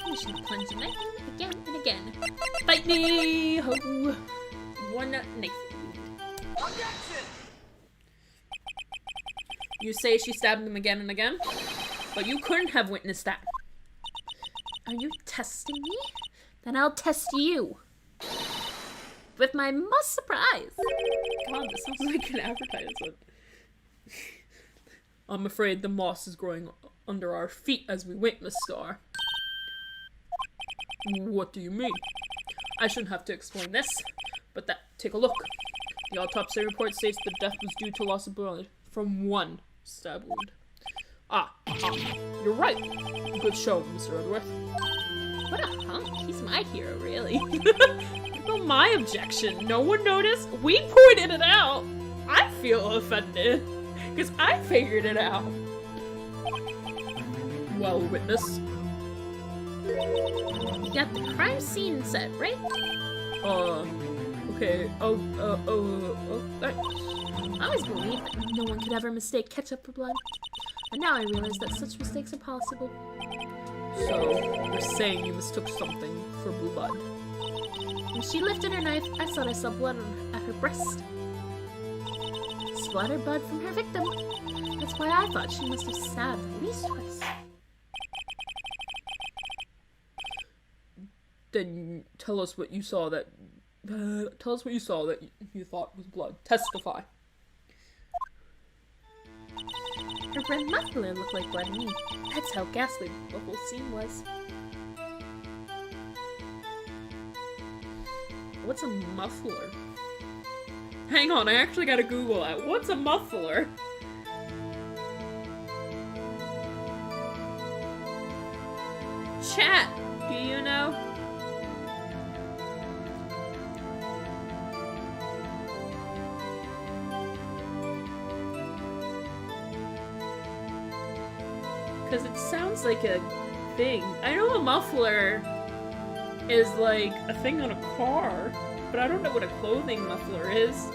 You should plunge the knife again and again. Bite me! Ho! One knife. You say she stabbed him again and again? But you couldn't have witnessed that. Are you testing me? Then I'll test you. With my most surprise. God, this sounds like an advertisement. I'm afraid the moss is growing under our feet as we wait, Miss Star. What do you mean? I shouldn't have to explain this, but take a look. The autopsy report states the death was due to loss of blood from one stab wound. You're right. Good show, Mr. Edgeworth. What a hunk. He's my hero, really. Well, my objection. No one noticed. We pointed it out. I feel offended. Because I figured it out. Well, witness. You got the crime scene set, right? Okay. Thanks. I always believed that no one could ever mistake ketchup for blood. And now I realize that such mistakes are possible. So, you're saying you mistook something for blood? When she lifted her knife, I thought I saw blood at her breast. Splattered blood from her victim. That's why I thought she must have stabbed at least twice. Then tell us what you saw that you thought was blood. Testify. Her red muffler looked like blood to me. That's how ghastly the whole scene was. What's a muffler? Hang on, I actually gotta Google that. What's a muffler? Chat, do you know? Because it sounds like a thing. I know a muffler is like a thing on a car, but I don't know what a clothing muffler is.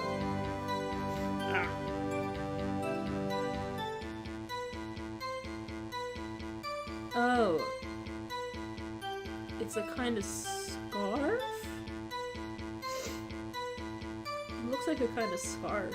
Oh. It's a kind of scarf? It looks like a kind of scarf.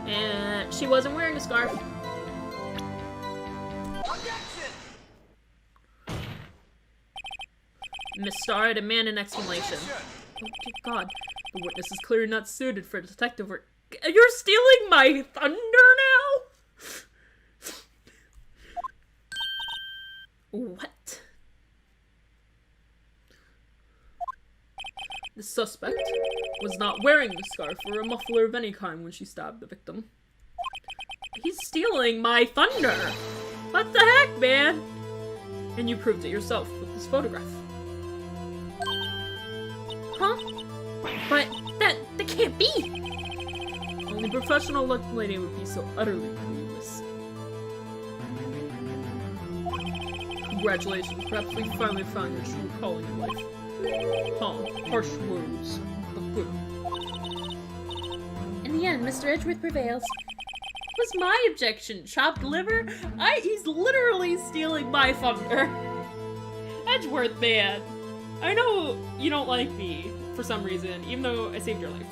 And she wasn't wearing a scarf. Miss Starr, I demand an explanation. Oh, dear God. The witness is clearly not suited for detective work. You're stealing my thunder now? What? The suspect was not wearing the scarf or a muffler of any kind when she stabbed the victim. He's stealing my thunder! What the heck, man? And you proved it yourself with this photograph. Huh? But that can't be! Only a professional lady would be so utterly clueless. Congratulations, perhaps we finally found your true calling in life. Harsh words, but good. In the end, Mr. Edgeworth prevails. What's my objection? Chopped liver? He's literally stealing my thunder. Edgeworth, man. I know you don't like me for some reason, even though I saved your life.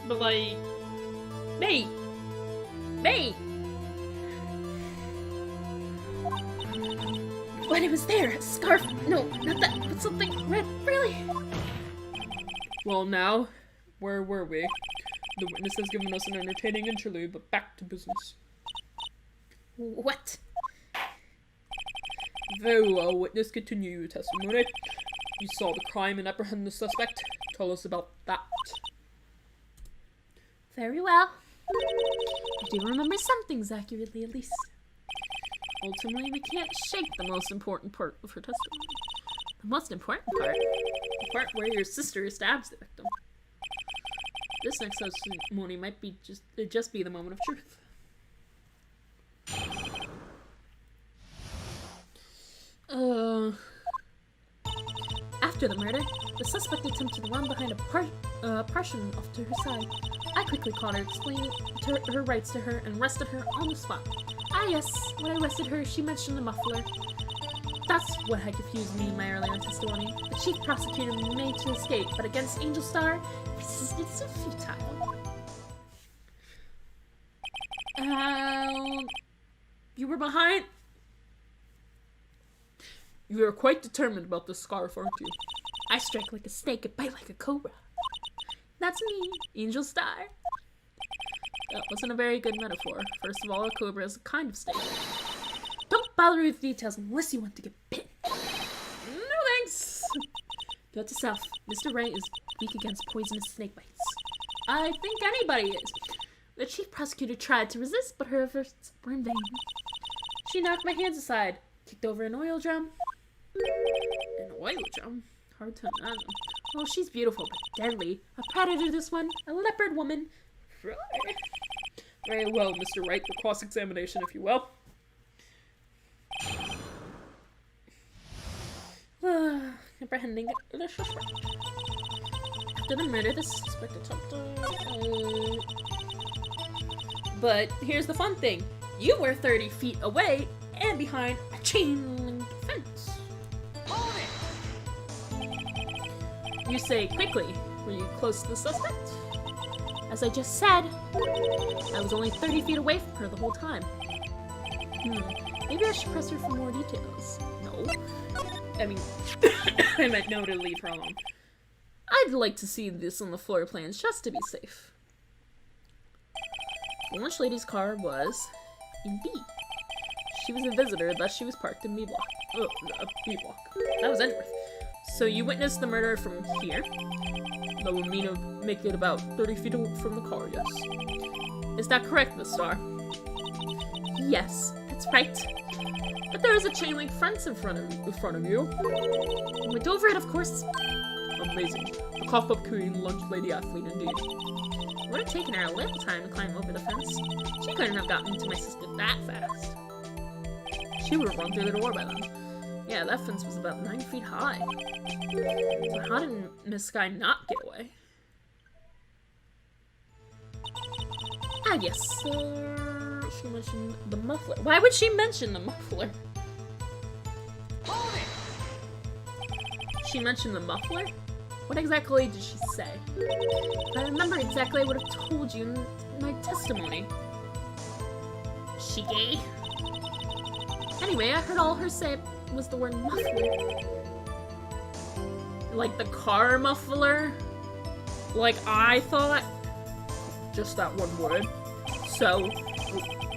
But like, mate. But it was there, a scarf. No, not that, but something red, really. Well now, where were we? The witness has given us an entertaining interlude, but back to business. What? Very well, witness, continue your testimony. You saw the crime and apprehended the suspect. Tell us about that. Very well. I do remember some things accurately, at least. Ultimately, we can't shake the most important part of her testimony. The most important part? The part where your sister stabs the victim. This next testimony might be just be the moment of truth. After the murder, the suspect attempted to run behind a partisan off to her side. I quickly caught her, explained her rights to her, and arrested her on the spot. Ah yes, when I arrested her, she mentioned the muffler. That's what had confused me in my earlier testimony. The chief prosecutor made to escape, but against Angel Star, it's so futile. You were behind? You are quite determined about this scarf, aren't you? I strike like a snake and bite like a cobra. That's me, Angel Star. That wasn't a very good metaphor. First of all, a cobra is a kind of snake. Don't bother with details unless you want to get bit. No thanks! Note to self, Mr. Wright is weak against poisonous snake bites. I think anybody is. The chief prosecutor tried to resist, but her efforts were in vain. She knocked my hands aside, kicked over an oil drum. An oil drum? Hard to imagine. Oh, she's beautiful, but deadly. A predator, this one. A leopard woman. Very well, Mr. Wright. The cross-examination, if you will. Apprehending the suspect. After the murder, the suspect attempted... But here's the fun thing. You were 30 feet away and behind a chain-link fence. You say quickly. Were you close to the suspect? As I just said, I was only 30 feet away from her the whole time. Maybe I should press her for more details. No. I mean, I meant no to leave her alone. I'd like to see this on the floor plans just to be safe. The lunch lady's car was in B. She was a visitor, thus she was parked in B block. Oh, B block. That was Edgeworth. So you witnessed the murder from here? That would mean make it about 30 feet from the car, yes. Is that correct, Miss Starr? Yes, that's right. But there is a chain link fence in front of you. I went over it, of course. Amazing. A cough-up queen lunch lady athlete indeed. It would have taken her a little time to climb over the fence. She couldn't have gotten to my sister that fast. She would have run through the door by then. Yeah, that fence was about 9 feet high. So how did Miss Sky not get away? Ah, yes, she mentioned the muffler. Why would she mention the muffler? She mentioned the muffler? What exactly did she say? If I remember exactly, I would have told you in my testimony. She gay? Anyway, I heard all her say was the word muffler. Like the car muffler? Like I thought? Just that one word. So,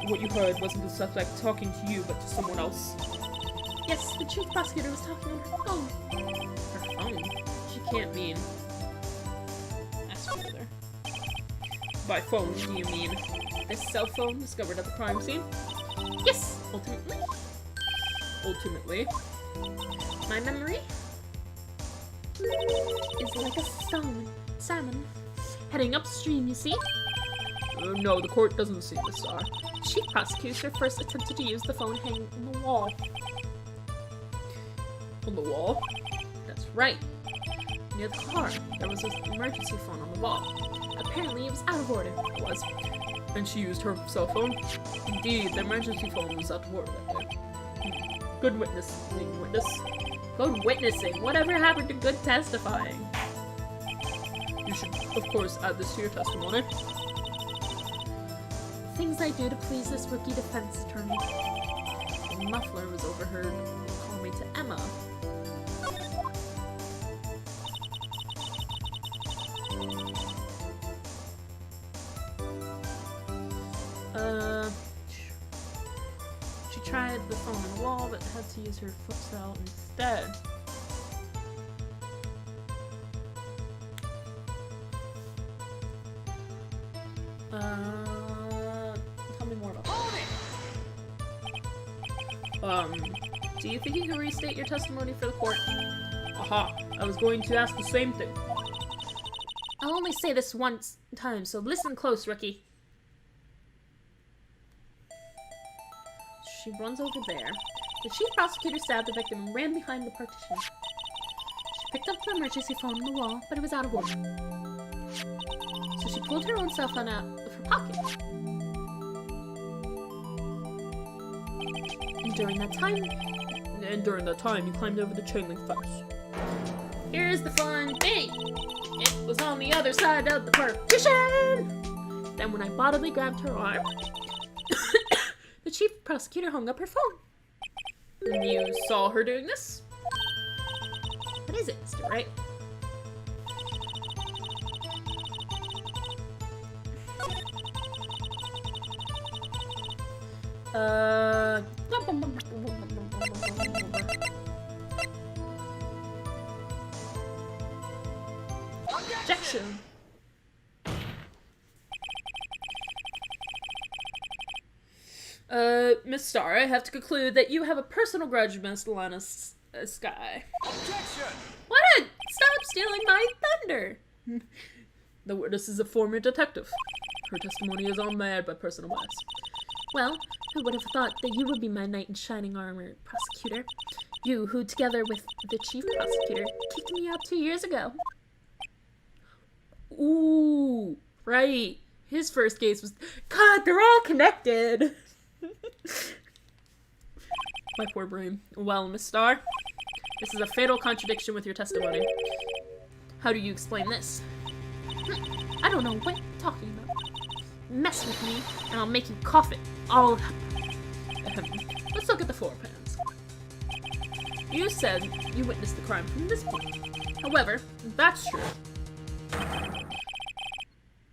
what you heard wasn't the suspect talking to you, but to someone else? Yes, the chief prosecutor was talking on her phone. Her phone? She can't mean... Ask further. By phone, do you mean this cell phone discovered at the crime scene? Yes, ultimately. Ultimately. My memory is like a salmon heading upstream, you see? No, the court doesn't see this, Star. The chief prosecutor first attempted to use the phone hanging on the wall. On the wall? That's right. Near the car, there was an emergency phone on the wall. Apparently, it was out of order. It was. And she used her cell phone? Indeed, the emergency phone was out of order that day. Good witness. Good witnessing? Whatever happened to good testifying? You should, of course, add this to your testimony. Things I do to please this rookie defense attorney. The muffler was overheard calling me to Emma. She tried the phone on the wall, but had to use her foot cell instead. Tell me more about that. Do you think you can restate your testimony for the court? Aha! I was going to ask the same thing. I'll only say this one time, so listen close, rookie. She runs over there. The chief prosecutor stabbed the victim and ran behind the partition. She picked up the emergency phone on the wall, but it was out of order. So she pulled her own cell phone out of her pocket. And during that time, and during that time, you climbed over the chain link fence. Here's the fun thing. It was on the other side of the partition. Then when I bodily grabbed her arm, the chief prosecutor hung up her phone. You saw her doing this? What is it, Mr. Wright? Objection! Miss Star, I have to conclude that you have a personal grudge against Lana Sky. Objection! What? Stop stealing my thunder! The witness is a former detective. Her testimony is unmarred by personal bias. Well, who would have thought that you would be my knight in shining armor, prosecutor? You, who, together with the chief prosecutor, kicked me out 2 years ago. Ooh, right. His first case was... God, they're all connected! My poor brain. Well, Miss Star, this is a fatal contradiction with your testimony. How do you explain this? I don't know what you're talking about. Mess with me, and I'll make you cough it all up. Let's look at the floor plans. You said you witnessed the crime from this point. However, that's true.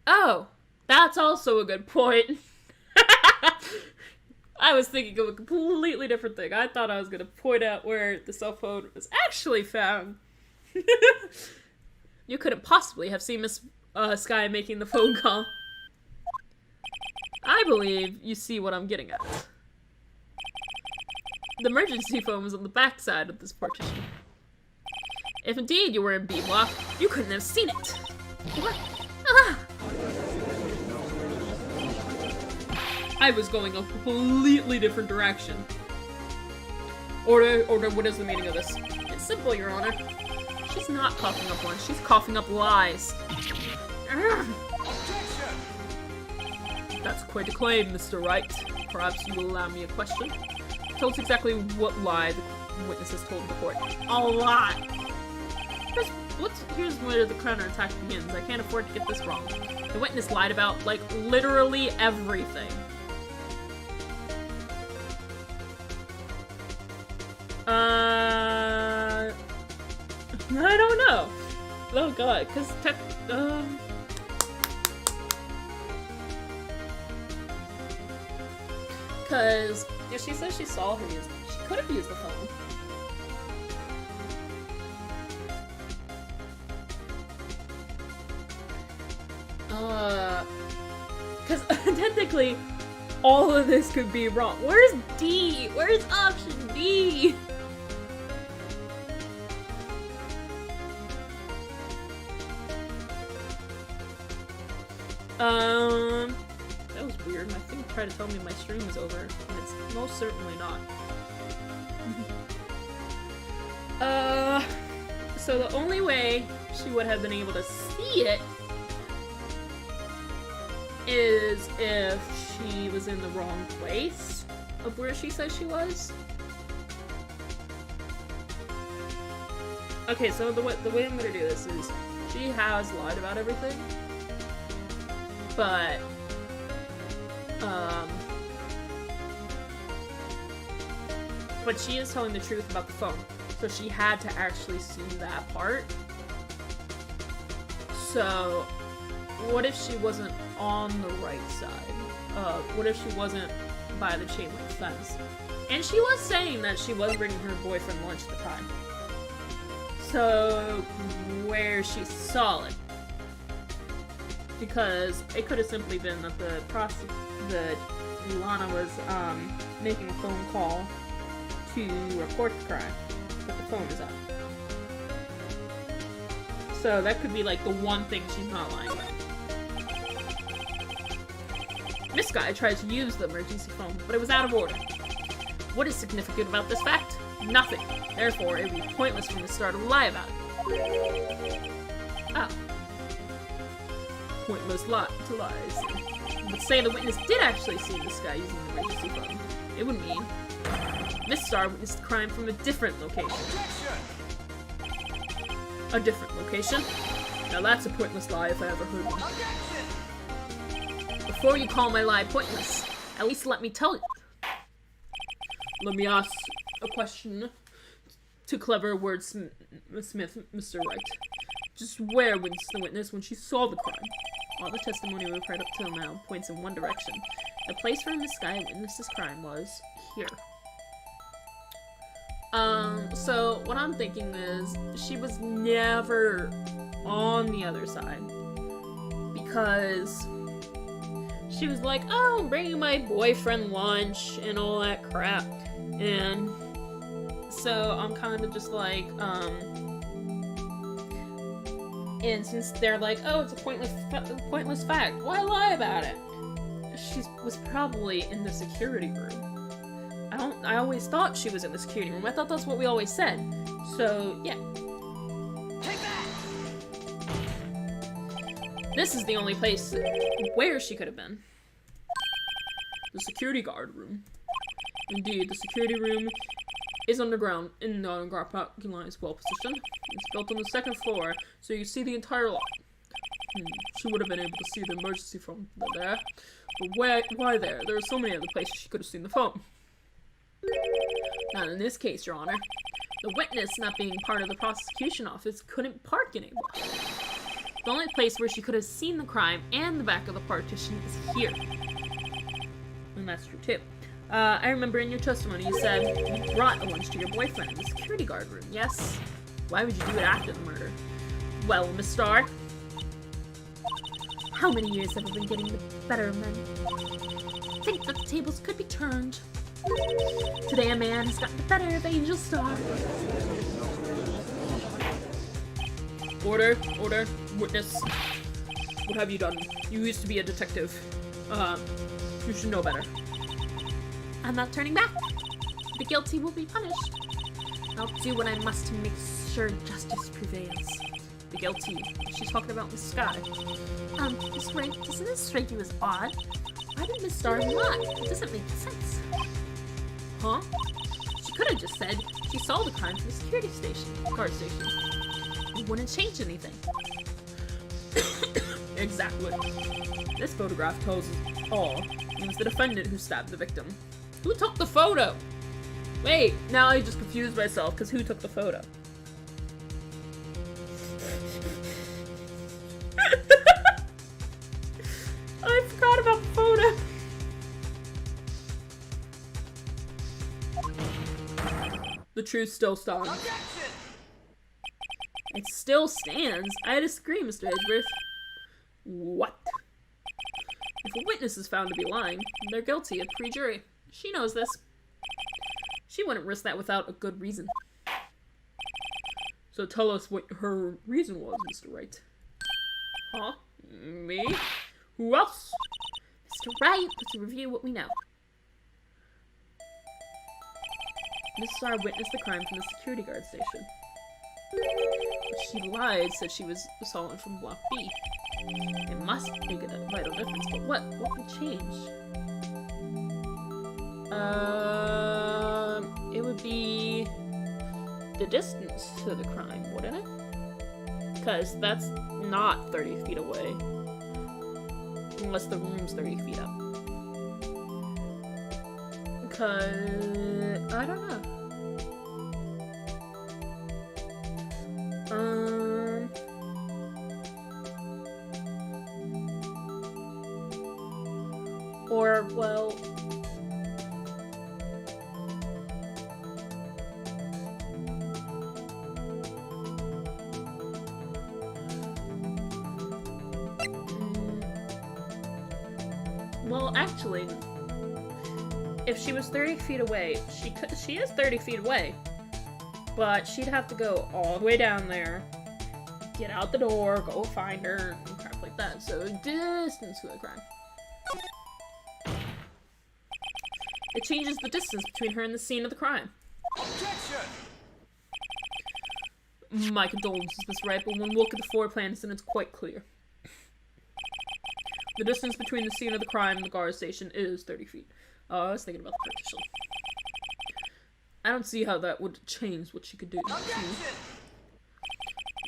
Oh, that's also a good point. I was thinking of a completely different thing. I thought I was going to point out where the cell phone was actually found. You couldn't possibly have seen Miss Sky making the phone call. I believe you see what I'm getting at. The emergency phone was on the back side of this partition. If indeed you were in B block, you couldn't have seen it. What? Ah! I was going a completely different direction. Order, what is the meaning of this? It's simple, Your Honor. She's not coughing up lies, she's coughing up lies. That's quite a claim, Mr. Wright. Perhaps you will allow me a question? Tell us exactly what lie the witnesses told the court. A lot. Here's where the counterattack begins. I can't afford to get this wrong. The witness lied about, like, literally everything. I don't know. Oh god, because Because, yeah, she says she saw her use it. She could have used the phone. Because technically, all of this could be wrong. Where's D? Where's option D? That was weird. My thing tried to tell me my stream is over, and it's most certainly not. So the only way she would have been able to see it is if she was in the wrong place of where she says she was. Okay, so the way I'm gonna do this is she has lied about everything, but she is telling the truth about the phone, so she had to actually see that part. So what if she wasn't on the right side? What if she wasn't by the chain link fence? And she was saying that she was bringing her boyfriend lunch at the time. So where she saw it? Because it could have simply been that that Lana was making a phone call to report the crime, but the phone is up. So that could be like the one thing she's not lying about. This guy tried to use the emergency phone, but it was out of order. What is significant about this fact? Nothing. Therefore, it would be pointless from the start to lie about it. Oh. Pointless to lies. But say the witness did actually see this guy using the emergency phone. It would mean Miss Star witnessed the crime from a different location. A different location? Now that's a pointless lie if I ever heard one. Before you call my lie pointless, at least let me tell you. Let me ask a question to clever wordsmith Mr. Wright. Just where was the witness when she saw the crime? All the testimony we've heard up till now points in one direction. The place where Miss Sky witnessed this crime was here. So what I'm thinking is she was never on the other side because she was like, oh, I'm bringing my boyfriend lunch and all that crap, and so I'm kind of just like, and since they're like, oh, it's a pointless fact, why lie about it? She was probably in the security room. I always thought she was in the security room. I thought that's what we always said. So, yeah. Take that! This is the only place where she could have been. The security guard room. Indeed, the security room is underground, in the underground parking lot is well positioned. It's built on the second floor, so you see the entire lot. She would have been able to see the emergency phone there. But why there? There are so many other places she could have seen the phone. Not in this case, Your Honor. The witness, not being part of the prosecution office, couldn't park anywhere. The only place where she could have seen the crime and the back of the partition is here. And that's true, too. I remember in your testimony you said you brought a lunch to your boyfriend in the security guard room, yes? Why would you do it after the murder? Well, Miss Starr, how many years have I been getting the better of men? I think that the tables could be turned. Today a man has gotten the better of Angel Star. Order, witness. What have you done? You used to be a detective. You should know better. I'm not turning back. The guilty will be punished. I'll do what I must to make sure justice prevails. The guilty. She's talking about Miss Sky. Miss Wright, doesn't this strike you as odd? Why did Miss Star lie? It doesn't make sense. Huh? She could have just said she saw the crime from the security guard station. It wouldn't change anything. Exactly. This photograph tells us all. It was the defendant who stabbed the victim. Who took the photo? Wait, now I just confused myself, because who took the photo? I forgot about the photo. The truth still stands. Objection! It still stands? I disagree, Mr. Edgeworth. What? If a witness is found to be lying, they're guilty at pre-jury. She knows this. She wouldn't risk that without a good reason. So tell us what her reason was, Mr. Wright. Huh? Me? Who else? Mr. Wright, let's review what we know. Miss Starr witnessed the crime from the security guard station. She lied, said she saw it from Block B. It must make a vital difference, but what? What would change? It would be the distance to the crime, wouldn't it? Because that's not 30 feet away. Unless the room's 30 feet up. Because I don't know. Or, well... Well, actually, if she was 30 feet away, she is 30 feet away, but she'd have to go all the way down there, get out the door, go find her, and crap like that. So distance to the crime. It changes the distance between her and the scene of the crime. Objection! My condolences, Miss Wright, but when we look at the floor plans, then it's quite clear. The distance between the scene of the crime and the guard station is 30 feet. Oh, I was thinking about the partition. I don't see how that would change what she could do. Objection!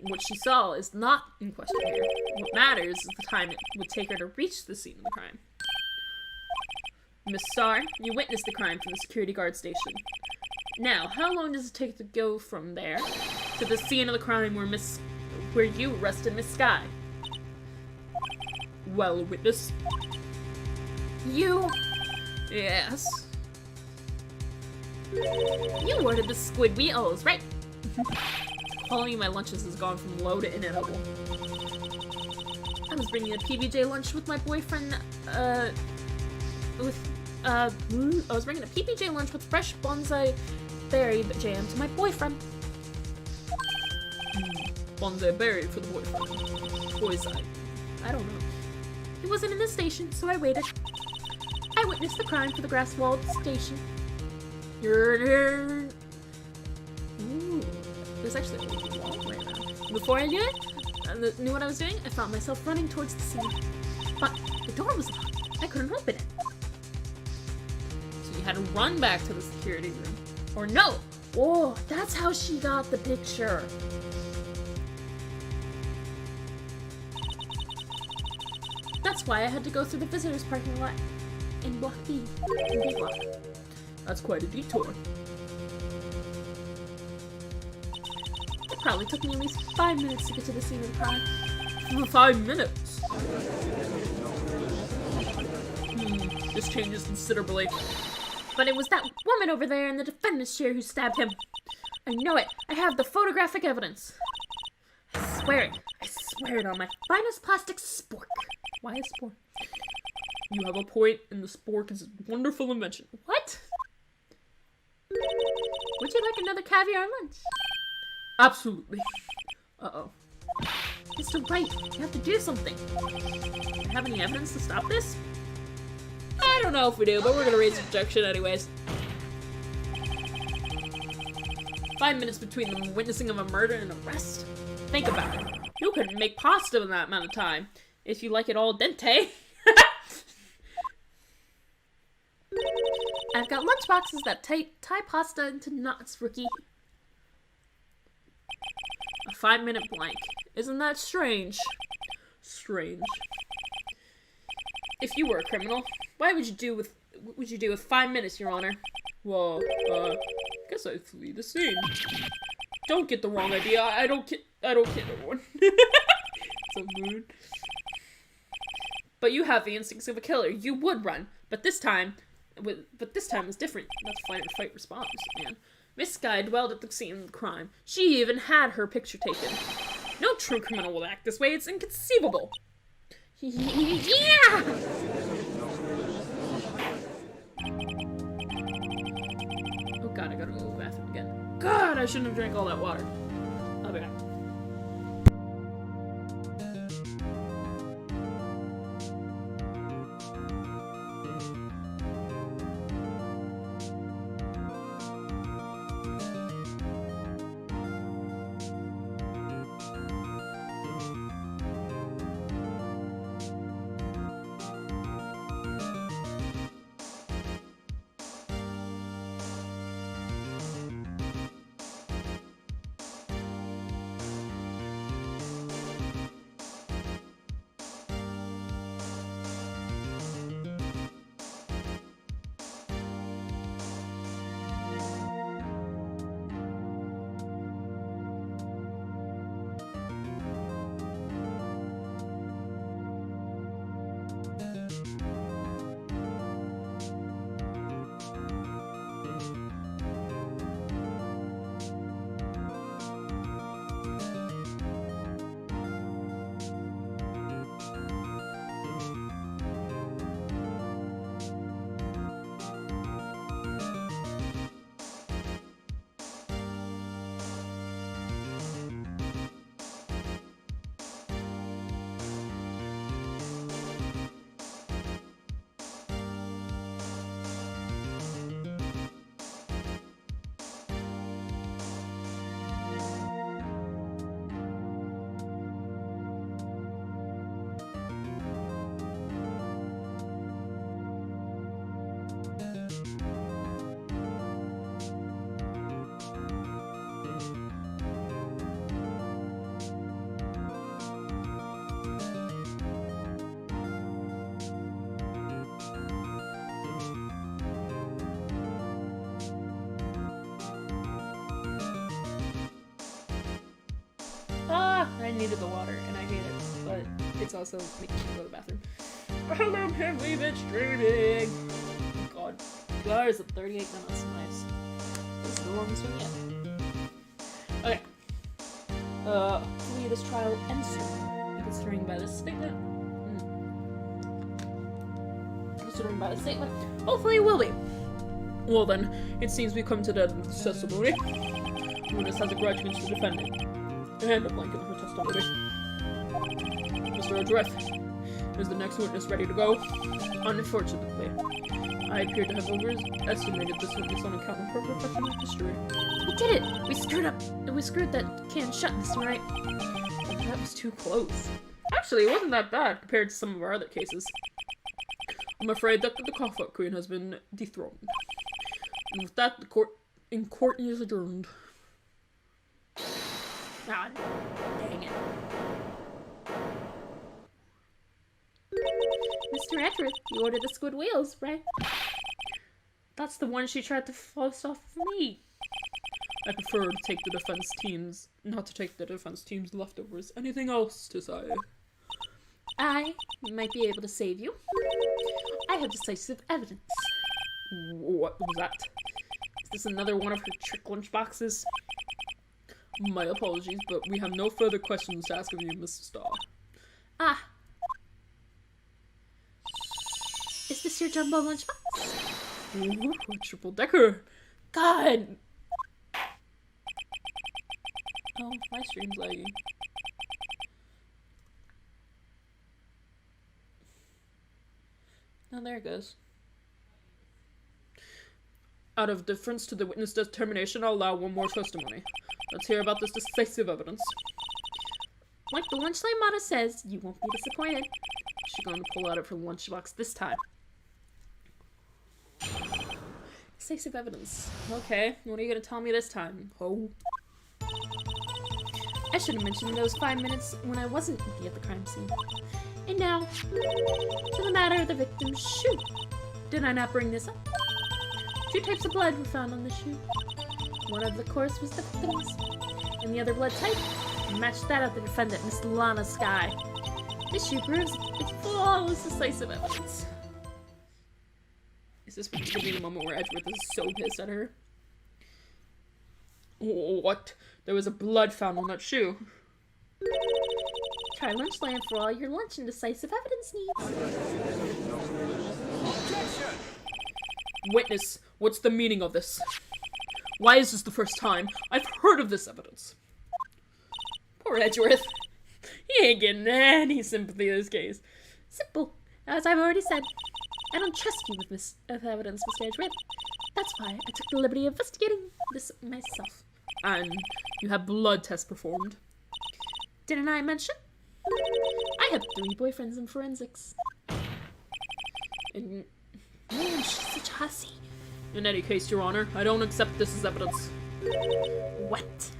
What she saw is not in question here. What matters is the time it would take her to reach the scene of the crime. Miss Starr, you witnessed the crime from the security guard station. Now, how long does it take to go from there to the scene of the crime where you arrested Miss Sky? Well, witness. You... Yes. You ordered the squid wheels, right? Quality of my lunches has gone from low to inedible. I was bringing a PBJ lunch with my boyfriend, I was bringing a PBJ lunch with fresh bonsai berry jam to my boyfriend. Bonsai berry for the boyfriend. Boy's eye. I don't know. He wasn't in the station, so I waited. I witnessed the crime for the grass-walled station. Ooh, there's actually a wall right now. Before I knew what I was doing, I found myself running towards the scene. But the door was locked. I couldn't open it. So you had to run back to the security room. Or no! Whoa, that's how she got the picture. That's why I had to go through the visitors parking lot in Block B. In B Block. That's quite a detour. It probably took me at least 5 minutes to get to the scene of the crime. 5 minutes? This changes considerably. But it was that woman over there in the defendant's chair who stabbed him. I know it. I have the photographic evidence. I swear it. I swear it on my finest plastic spork. Why a spork? You have a point, and the spork is a wonderful invention. What? Would you like another caviar lunch? Absolutely. Uh-oh. Mr. Wright, you have to do something. Do you have any evidence to stop this? I don't know if we do, but we're gonna raise objection anyways. 5 minutes between the witnessing of a murder and arrest? Think about it. You couldn't make pasta in that amount of time. If you like it al dente. I've got lunchboxes that tie pasta into knots, rookie. A 5-minute blank. Isn't that strange? Strange. If you were a criminal, what would you do with 5 minutes, Your Honor? Well, guess I'd flee the scene. Don't get the wrong idea. I don't kid everyone. So rude. But you have the instincts of a killer. You would run, but this time is different. That's fight or fight response, man. Miss Sky dwelled at the scene of the crime. She even had her picture taken. No true criminal will act this way. It's inconceivable. Yeah! Oh god, I gotta go to the bathroom again. God, I shouldn't have drank all that water. I'll be back. I needed the water, and I hate it, but it's also making me go to the bathroom. How long have we been streaming? Oh god. 2 hours and 38 minutes. Nice. This is the longest one yet. Okay. Hopefully this trial ends soon. Considering by this statement. Considering by the statement, hopefully it will be. Well then, it seems we've come to the end of the testimony. Witness has a grudge against the defendant. And a blank in her testimony. Mr. Edgeworth, is the next witness ready to go? Unfortunately, I appear to have overestimated this witness on account of her professional history. We did it! We screwed up. We screwed that can shut, Mr. Wright. That was too close. Actually, it wasn't that bad compared to some of our other cases. I'm afraid that the Coffee Queen has been dethroned. And with that, the court is adjourned. Ah, dang it. Mr. Edgeworth, you ordered the squid wheels, right? That's the one she tried to force off of me. I prefer to take the defense team's, not to take the defense team's leftovers. Anything else to say? I might be able to save you. I have decisive evidence. What was that? Is this another one of her trick lunch boxes? My apologies, but we have no further questions to ask of you, Mr. Starr. Ah. Is this your jumbo lunchbox? Ooh, a triple decker. God! Oh, my stream's lagging. Oh, there it goes. Out of deference to the witness determination, I'll allow one more testimony. Let's hear about this decisive evidence. Like the lunchline motto says, you won't be disappointed. She's going to pull out of her lunchbox this time. Decisive evidence. Okay, what are you going to tell me this time? Oh. I should have mentioned those 5 minutes when I wasn't at the crime scene. And now, to the matter of the victim's shoe. Did I not bring this up? 2 types of blood were found on the shoe. One of the course was the victim's, and the other blood type matched that of the defendant, Miss Lana Sky. This shoe proves it's flawless decisive evidence. Is this going to be the moment where Edgeworth is so pissed at her? What? There was a blood found on that shoe. Try Lunchland for all your lunch and decisive evidence needs. Objection! Witness, what's the meaning of this? Why is this the first time I've heard of this evidence? Poor Edgeworth. He ain't getting any sympathy in this case. Simple. As I've already said, I don't trust you with this evidence, Mr. Edgeworth. That's why I took the liberty of investigating this myself. And you have blood tests performed. Didn't I mention? I have 3 boyfriends in forensics. In, Man, she's such a hussy. in any case, Your Honor, I don't accept this as evidence. What?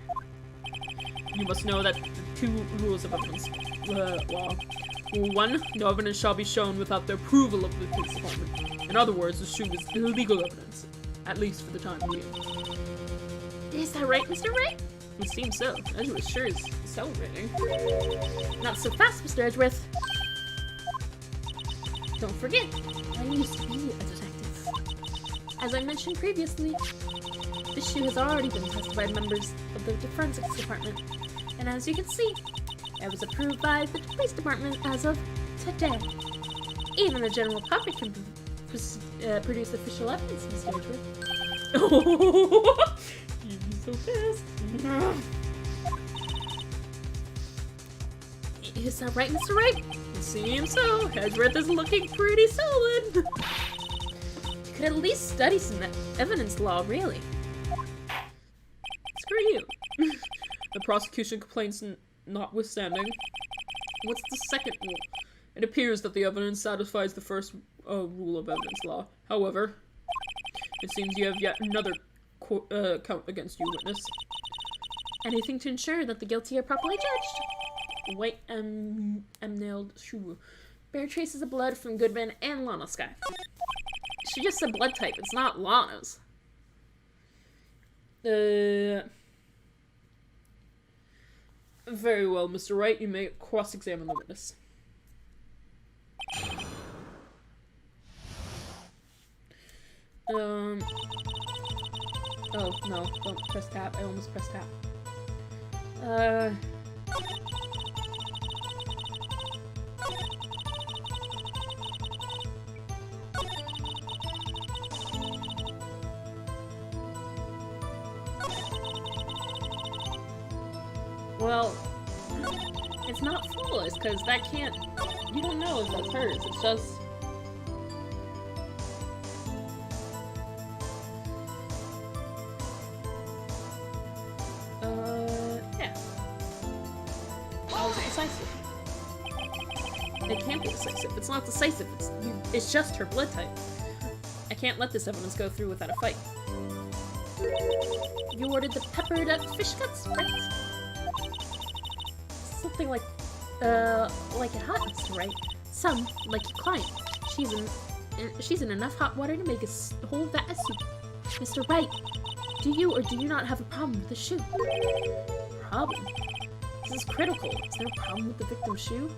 You must know that the 2 rules of evidence. One, no evidence shall be shown without the approval of the police department. In other words, the shoe is illegal evidence, at least for the time being. Is that right, Mr. Wright? It seems so. Edgeworth sure is celebrating. Not so fast, Mr. Edgeworth. Don't forget, I used to be a detective. As I mentioned previously, this shoe has already been tested by members of the forensics department, and as you can see, it was approved by the police department as of today. Even the general public can produce official evidence, Mr. Edgeworth. You're so pissed. Is that right, Mr. Wright? It seems so. Edgeworth is looking pretty solid. You could at least study some evidence law, really. Screw you. The prosecution complaints notwithstanding. What's the second rule? It appears that the evidence satisfies the first rule of evidence law. However, it seems you have yet another count against you, witness. Anything to ensure that the guilty are properly judged. White nailed shoe. Bear traces of blood from Goodman and Lana Sky. She just said blood type. It's not Lana's. Very well, Mr. Wright. You may cross-examine the witness. Oh, no. Don't press tab. I almost pressed tab. Well, it's not flawless, because that can't... You don't know if that's hers. It's just... Yeah. How is it decisive? It can't be decisive. It's not decisive. It's just her blood type. I can't let this evidence go through without a fight. You ordered the peppered fish guts, right? Something like it hot, Mr. Wright. Some, like your client. She's in enough hot water to make a whole vat of soup. Mr. Wright, do you or do you not have a problem with the shoe? Problem? This is critical. Is there a problem with the victim's shoe?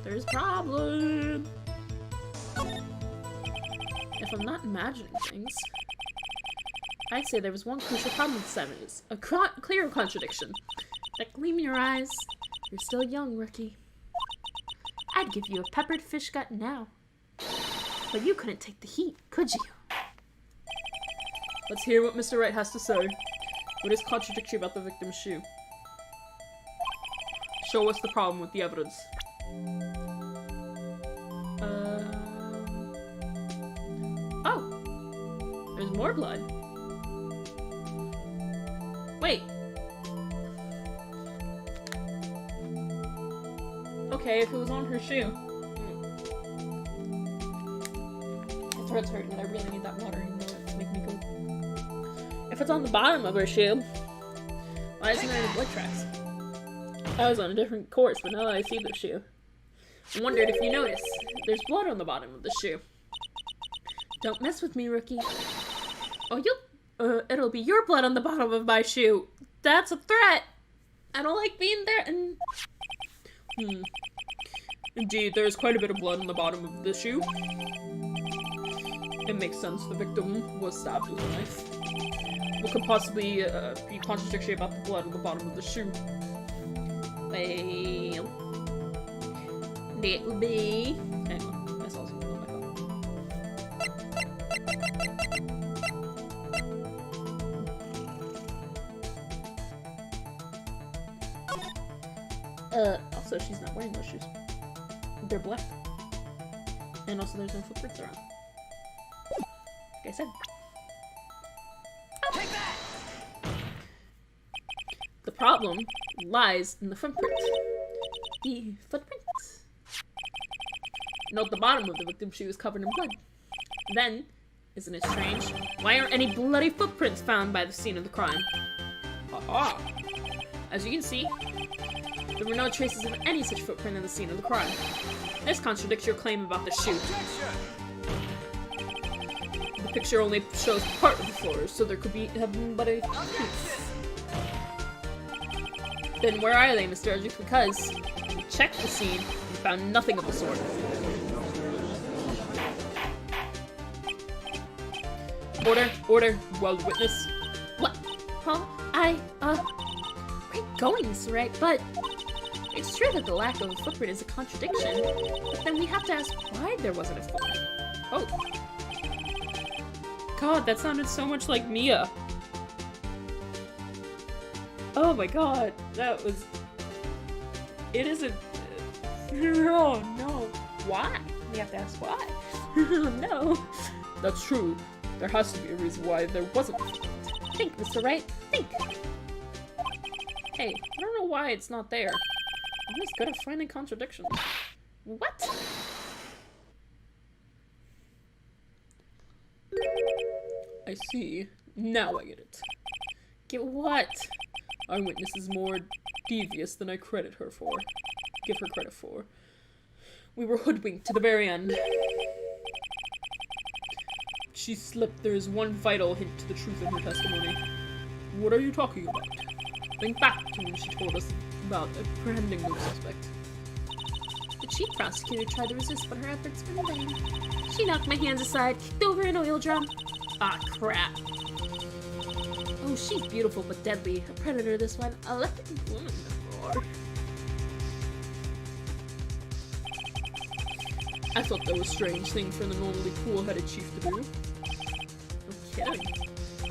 There's a problem. If I'm not imagining things, I'd say there was one crucial problem with the 70s. A clear contradiction. That gleam in your eyes. You're still young, rookie. I'd give you a peppered fish gut now. But you couldn't take the heat, could you? Let's hear what Mr. Wright has to say. What is contradictory about the victim's shoe? Show us the problem with the evidence. Oh! There's more blood. Wait. Okay, if it was on her shoe. My throat's hurting and I really need that water, you know, to make me go. If it's on the bottom of her shoe, why isn't there any blood tracks? I was on a different course, but now that I see the shoe. I wondered if you noticed. There's blood on the bottom of the shoe. Don't mess with me, rookie. Oh, it'll be your blood on the bottom of my shoe. That's a threat. I don't like being there and... Indeed, there is quite a bit of blood on the bottom of the shoe. It makes sense. The victim was stabbed with a knife. What could possibly be contradictory about the blood on the bottom of the shoe? Well... That would be... Hang on, I saw something on my phone. Also, she's not wearing those shoes. They're black. And also there's no footprints around. Like I said. Take that! The problem lies in the footprint. The footprints. Note the bottom of the victim's shoe is covered in blood. Then, isn't it strange? Why aren't any bloody footprints found by the scene of the crime? Aha! As you can see, there were no traces of any such footprint in the scene of the crime. This contradicts your claim about the shoe. The picture only shows part of the floor, so there could have been but a piece. Then where are they, Mr. Edric? Because we checked the scene and found nothing of the sort. Order, well, witness. What? Huh? Great going, Mr. Wright, but it's true that the lack of a footprint is a contradiction, but then we have to ask why there wasn't a footprint. Oh. God, that sounded so much like Mia. Oh my god, that was... It isn't... Oh no. Why? We have to ask why. No. That's true. There has to be a reason why there wasn't a footprint. Think, Mr. Wright. Think. Hey, I don't know why it's not there. I'm just good at finding contradictions. What? I see. Now I get it. Get what? Our witness is more devious than I give her credit for. We were hoodwinked to the very end. She slipped. There is one vital hint to the truth in her testimony. What are you talking about? Think back to when she told us about apprehending the suspect. The chief prosecutor tried to resist, but her efforts were in vain. She knocked my hands aside, kicked over an oil drum. Ah, crap. Oh, she's beautiful but deadly. A predator, this one. A lucky woman before. I thought that was a strange thing for the normally cool-headed chief to do. Okay.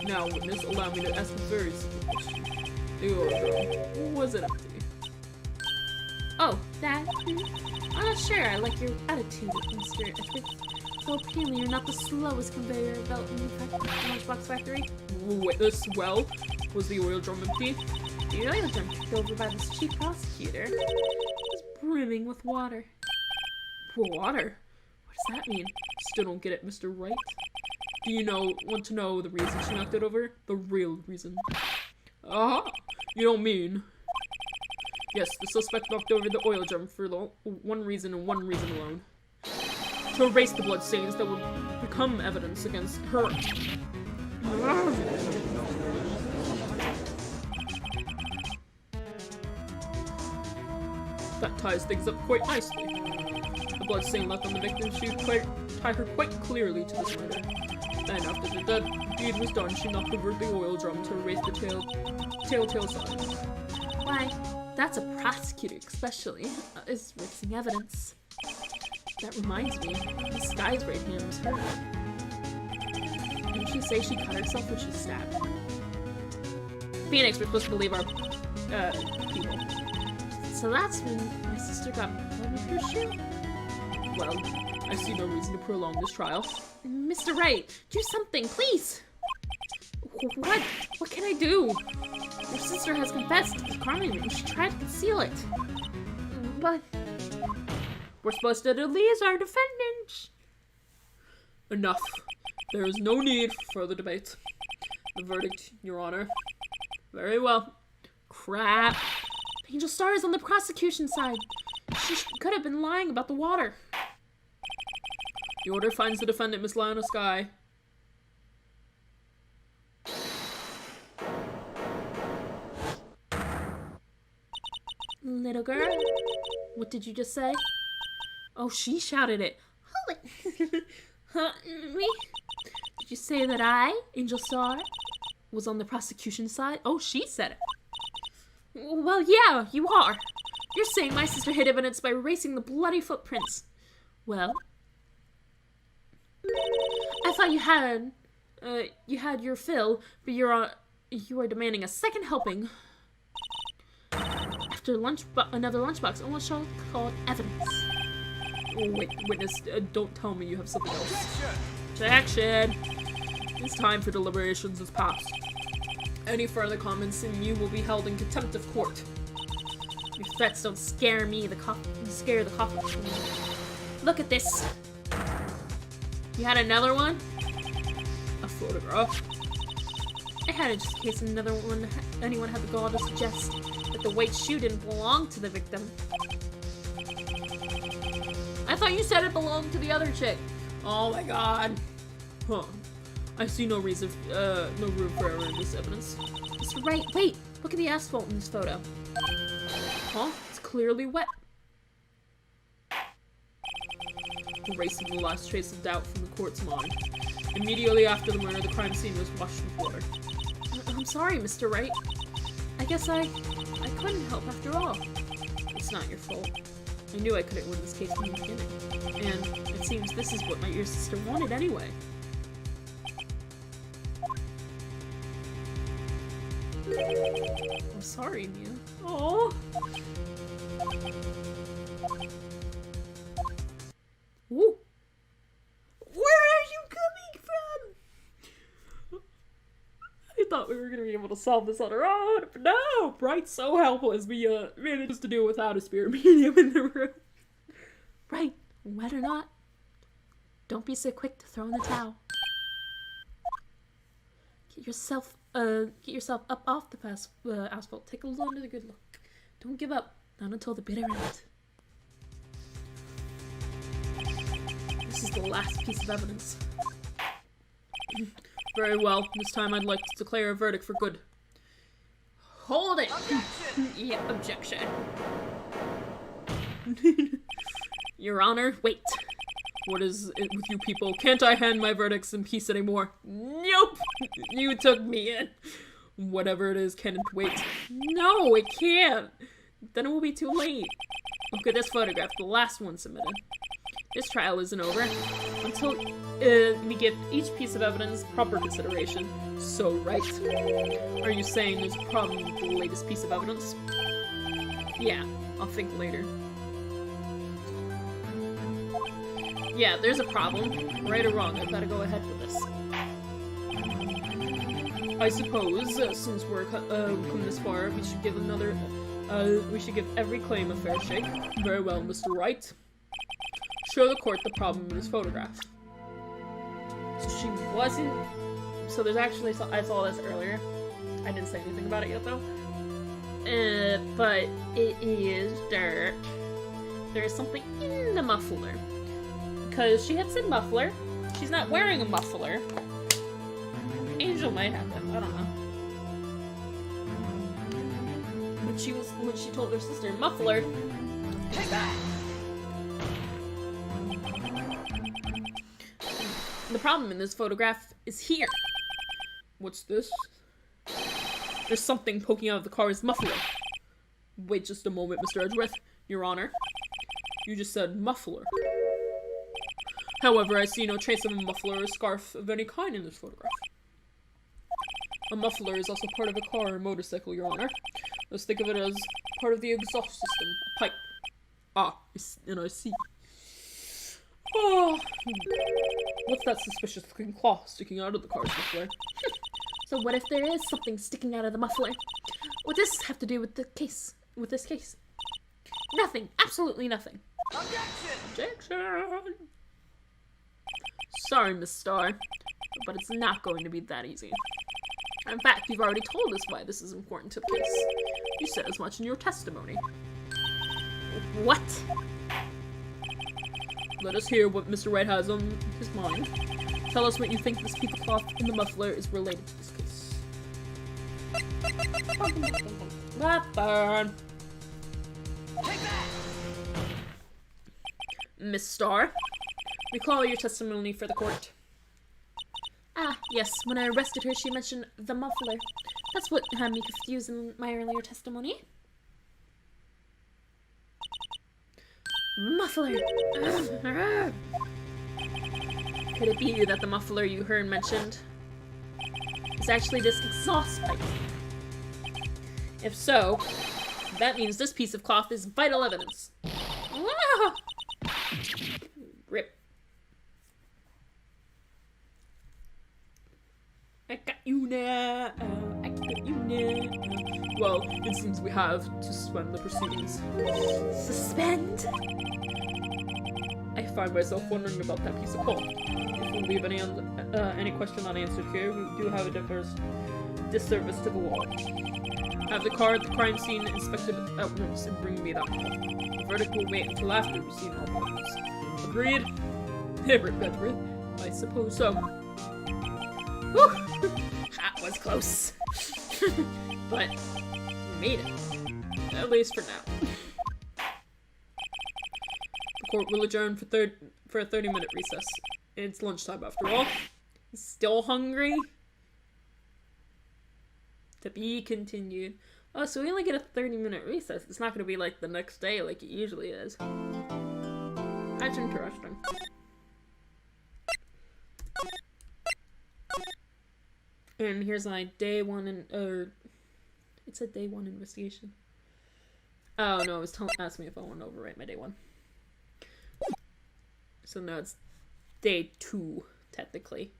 Now, witness, allow me to ask a very simple question. The oil drum, was it empty? Oh, that? Sure, I like your attitude, Mr. Edward. So apparently you're not the slowest conveyor belt in the lunchbox factory. Witness, well, was the oil drum empty? The oil drum kicked over by this chief prosecutor was brimming with water. Water? What does that mean? Still don't get it, Mr. Wright. Do you want to know the reason she knocked it over? The real reason. Aha! You don't mean... Yes, the suspect knocked over the oil drum for one reason and one reason alone. To erase the bloodstains that would become evidence against her. That ties things up quite nicely. The bloodstain left on the victim should tie her quite clearly to this murder. Then, after the deed was done, she knocked over the oil drum to erase the telltale signs. Why, that's a prosecutor especially, is erasing evidence. That reminds me, this guy's right hand was hurt. Didn't she say she cut herself when she stabbed him? Phoenix, we're supposed to believe our, people. So that's when my sister got blood in her shoe? Well, I see no reason to prolong this trial. Mr. Wright, do something, please! What? What can I do? Your sister has confessed to the crime and she tried to conceal it. But... we're supposed to release our defendants. Enough. There is no need for further debate. The verdict, Your Honor. Very well. Crap. Angel Star is on the prosecution side. She could have been lying about the water. The order finds the defendant, Miss Lana Sky. Little girl, what did you just say? Oh, she shouted it. Huh, me? Did you say that I, Angel Star, was on the prosecution side? Oh, she said it. Well, yeah, you are. You're saying my sister hid evidence by erasing the bloody footprints. Well, I thought you had your fill, but you are demanding a second helping. After another lunchbox, almost called evidence. Oh, wait, witness, don't tell me you have something else. Objection! Objection! This time for deliberations is past. Any further comments and you will be held in contempt of court. Your threats don't scare me, scare the coffee. Look at this. You had another one? A photograph? I had it just in case anyone had the gall to suggest that the white shoe didn't belong to the victim. I thought you said it belonged to the other chick. Oh my god. Huh. I see no reason, no room for error in this evidence. Mr. Wright, wait! Look at the asphalt in this photo. Huh? It's clearly wet. Erasing the last trace of doubt from the court's mind. Immediately after the murder, the crime scene was washed with water. I'm sorry, Mr. Wright. I guess I couldn't help after all. It's not your fault. I knew I couldn't win this case from the beginning. And it seems this is what your sister wanted anyway. I'm sorry, Mia. Oh. Ooh. Where are you coming from? I thought we were gonna be able to solve this on our own, but no! Bright's so helpless. We managed to do it without a spirit medium in the room. Right, wet or not, don't be so quick to throw in the towel. Get yourself up off the asphalt. Take a another good look. Don't give up, not until the bitter end. This is the last piece of evidence. Very well. This time I'd like to declare a verdict for good. Hold it! Objection! Yeah, objection. Your Honor, wait. What is it with you people? Can't I hand my verdicts in peace anymore? Nope! You took me in. Whatever it is, can it wait? No, it can't. Then it will be too late. Look at this photograph, the last one submitted. This trial isn't over until we give each piece of evidence proper consideration. So, right. Are you saying there's a problem with the latest piece of evidence? Yeah, I'll think later. Yeah, there's a problem. Right or wrong, I've got to go ahead with this. I suppose, since we're come this far, we should give every claim a fair shake. Very well, Mr. Wright. Show the court the problem in this photograph. So she wasn't... So there's actually... I saw this earlier. I didn't say anything about it yet, though. But it is dark. There is something in the muffler. Because she had said muffler. She's not wearing a muffler. Angel might have them. I don't know. When she told her sister muffler. Take that. The problem in this photograph is here. What's this? There's something poking out of the car's muffler. Wait just a moment, Mr. Edgeworth. Your Honor. You just said muffler. However, I see no trace of a muffler or scarf of any kind in this photograph. A muffler is also part of a car or motorcycle, Your Honor. Let's think of it as part of the exhaust system, a pipe. Ah, and I see. Oh. What's that suspicious-looking claw sticking out of the car's muffler? So what if there is something sticking out of the muffler? What does this have to do with the case? With this case? Nothing. Absolutely nothing. Objection! Objection! Sorry, Miss Starr, but it's not going to be that easy. In fact, you've already told us why this is important to the case. You said as much in your testimony. What? Let us hear what Mr. Wright has on his mind. Tell us what you think this piece of cloth in the muffler is related to this case. Nothing. Take that! Miss Starr, recall your testimony for the court. Ah, yes. When I arrested her, she mentioned the muffler. That's what had me confused in my earlier testimony. Muffler! Could it be that the muffler you heard mentioned is actually this exhaust pipe? If so, that means this piece of cloth is vital evidence. Ah! Rip. I got you now. I got you now. Well, it seems we have to suspend the proceedings. Suspend? I find myself wondering about that piece of cloth. If we leave any question unanswered here, we do have a disservice to the law. Have the car at the crime scene inspected at once and bring me that call. The verdict will wait until after we've seen all parties. Agreed? Edward, I suppose so. Whew. That was close. But we made it. At least for now. The court will adjourn for a 30-minute recess. It's lunchtime after all. Still hungry? To be continued. Oh, so we only get a 30-minute recess. It's not going to be like the next day like it usually is. That's interesting. And here's my day one it said day one investigation. Oh no, it was asking me if I want to overwrite my day one. So now it's day 2, technically.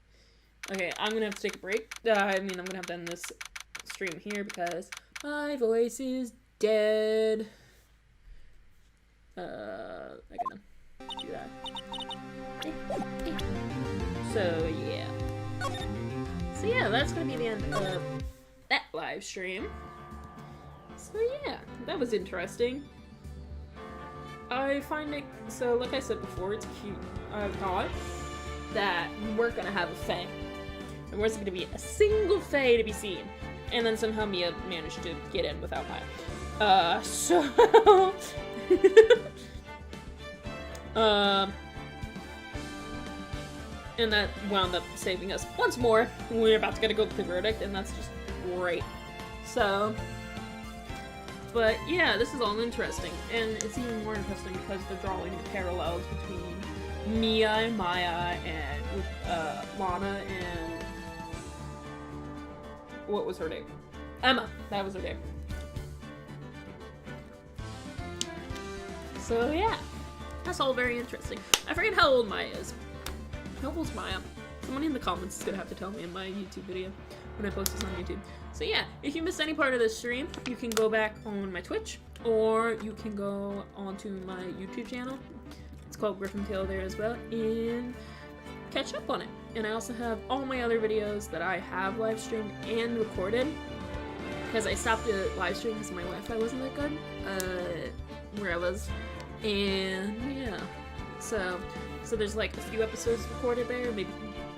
Okay, I'm gonna have to take a break. I'm gonna have to end this stream here because my voice is dead. I can do that. So yeah, that's gonna be the end of that live stream. So yeah, that was interesting. I find it, so like I said before, it's cute. I thought that we're gonna have a fae. And there's gonna be a single fae to be seen. And then somehow Mia managed to get in without Maya. And that wound up saving us once more. We're about to get a guilty verdict, and that's just great. So, but yeah, this is all interesting, and it's even more interesting because they're drawing the parallels between Mia and Maya, and Lana and what was her name? Emma. That was her name. So yeah, that's all very interesting. I forget how old Maya is. How old's Maya? Someone in the comments is gonna have to tell me in my YouTube video when I post this on YouTube. So yeah, if you missed any part of this stream, you can go back on my Twitch, or you can go onto my YouTube channel. It's called Griffin Tale there as well, and catch up on it. And I also have all my other videos that I have live streamed and recorded, because I stopped the live stream because my Wi-Fi wasn't that good where I was. And yeah, so there's like a few episodes recorded there, maybe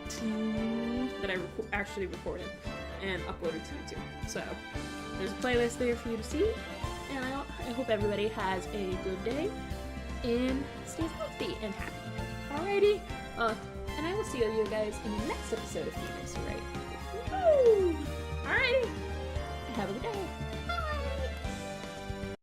2 that I actually recorded and uploaded to YouTube. So there's a playlist there for you to see, and I hope everybody has a good day and stays healthy and happy. Alrighty, and I will see you guys in the next episode of Phoenix Wright. Woo! Alrighty, have a good day.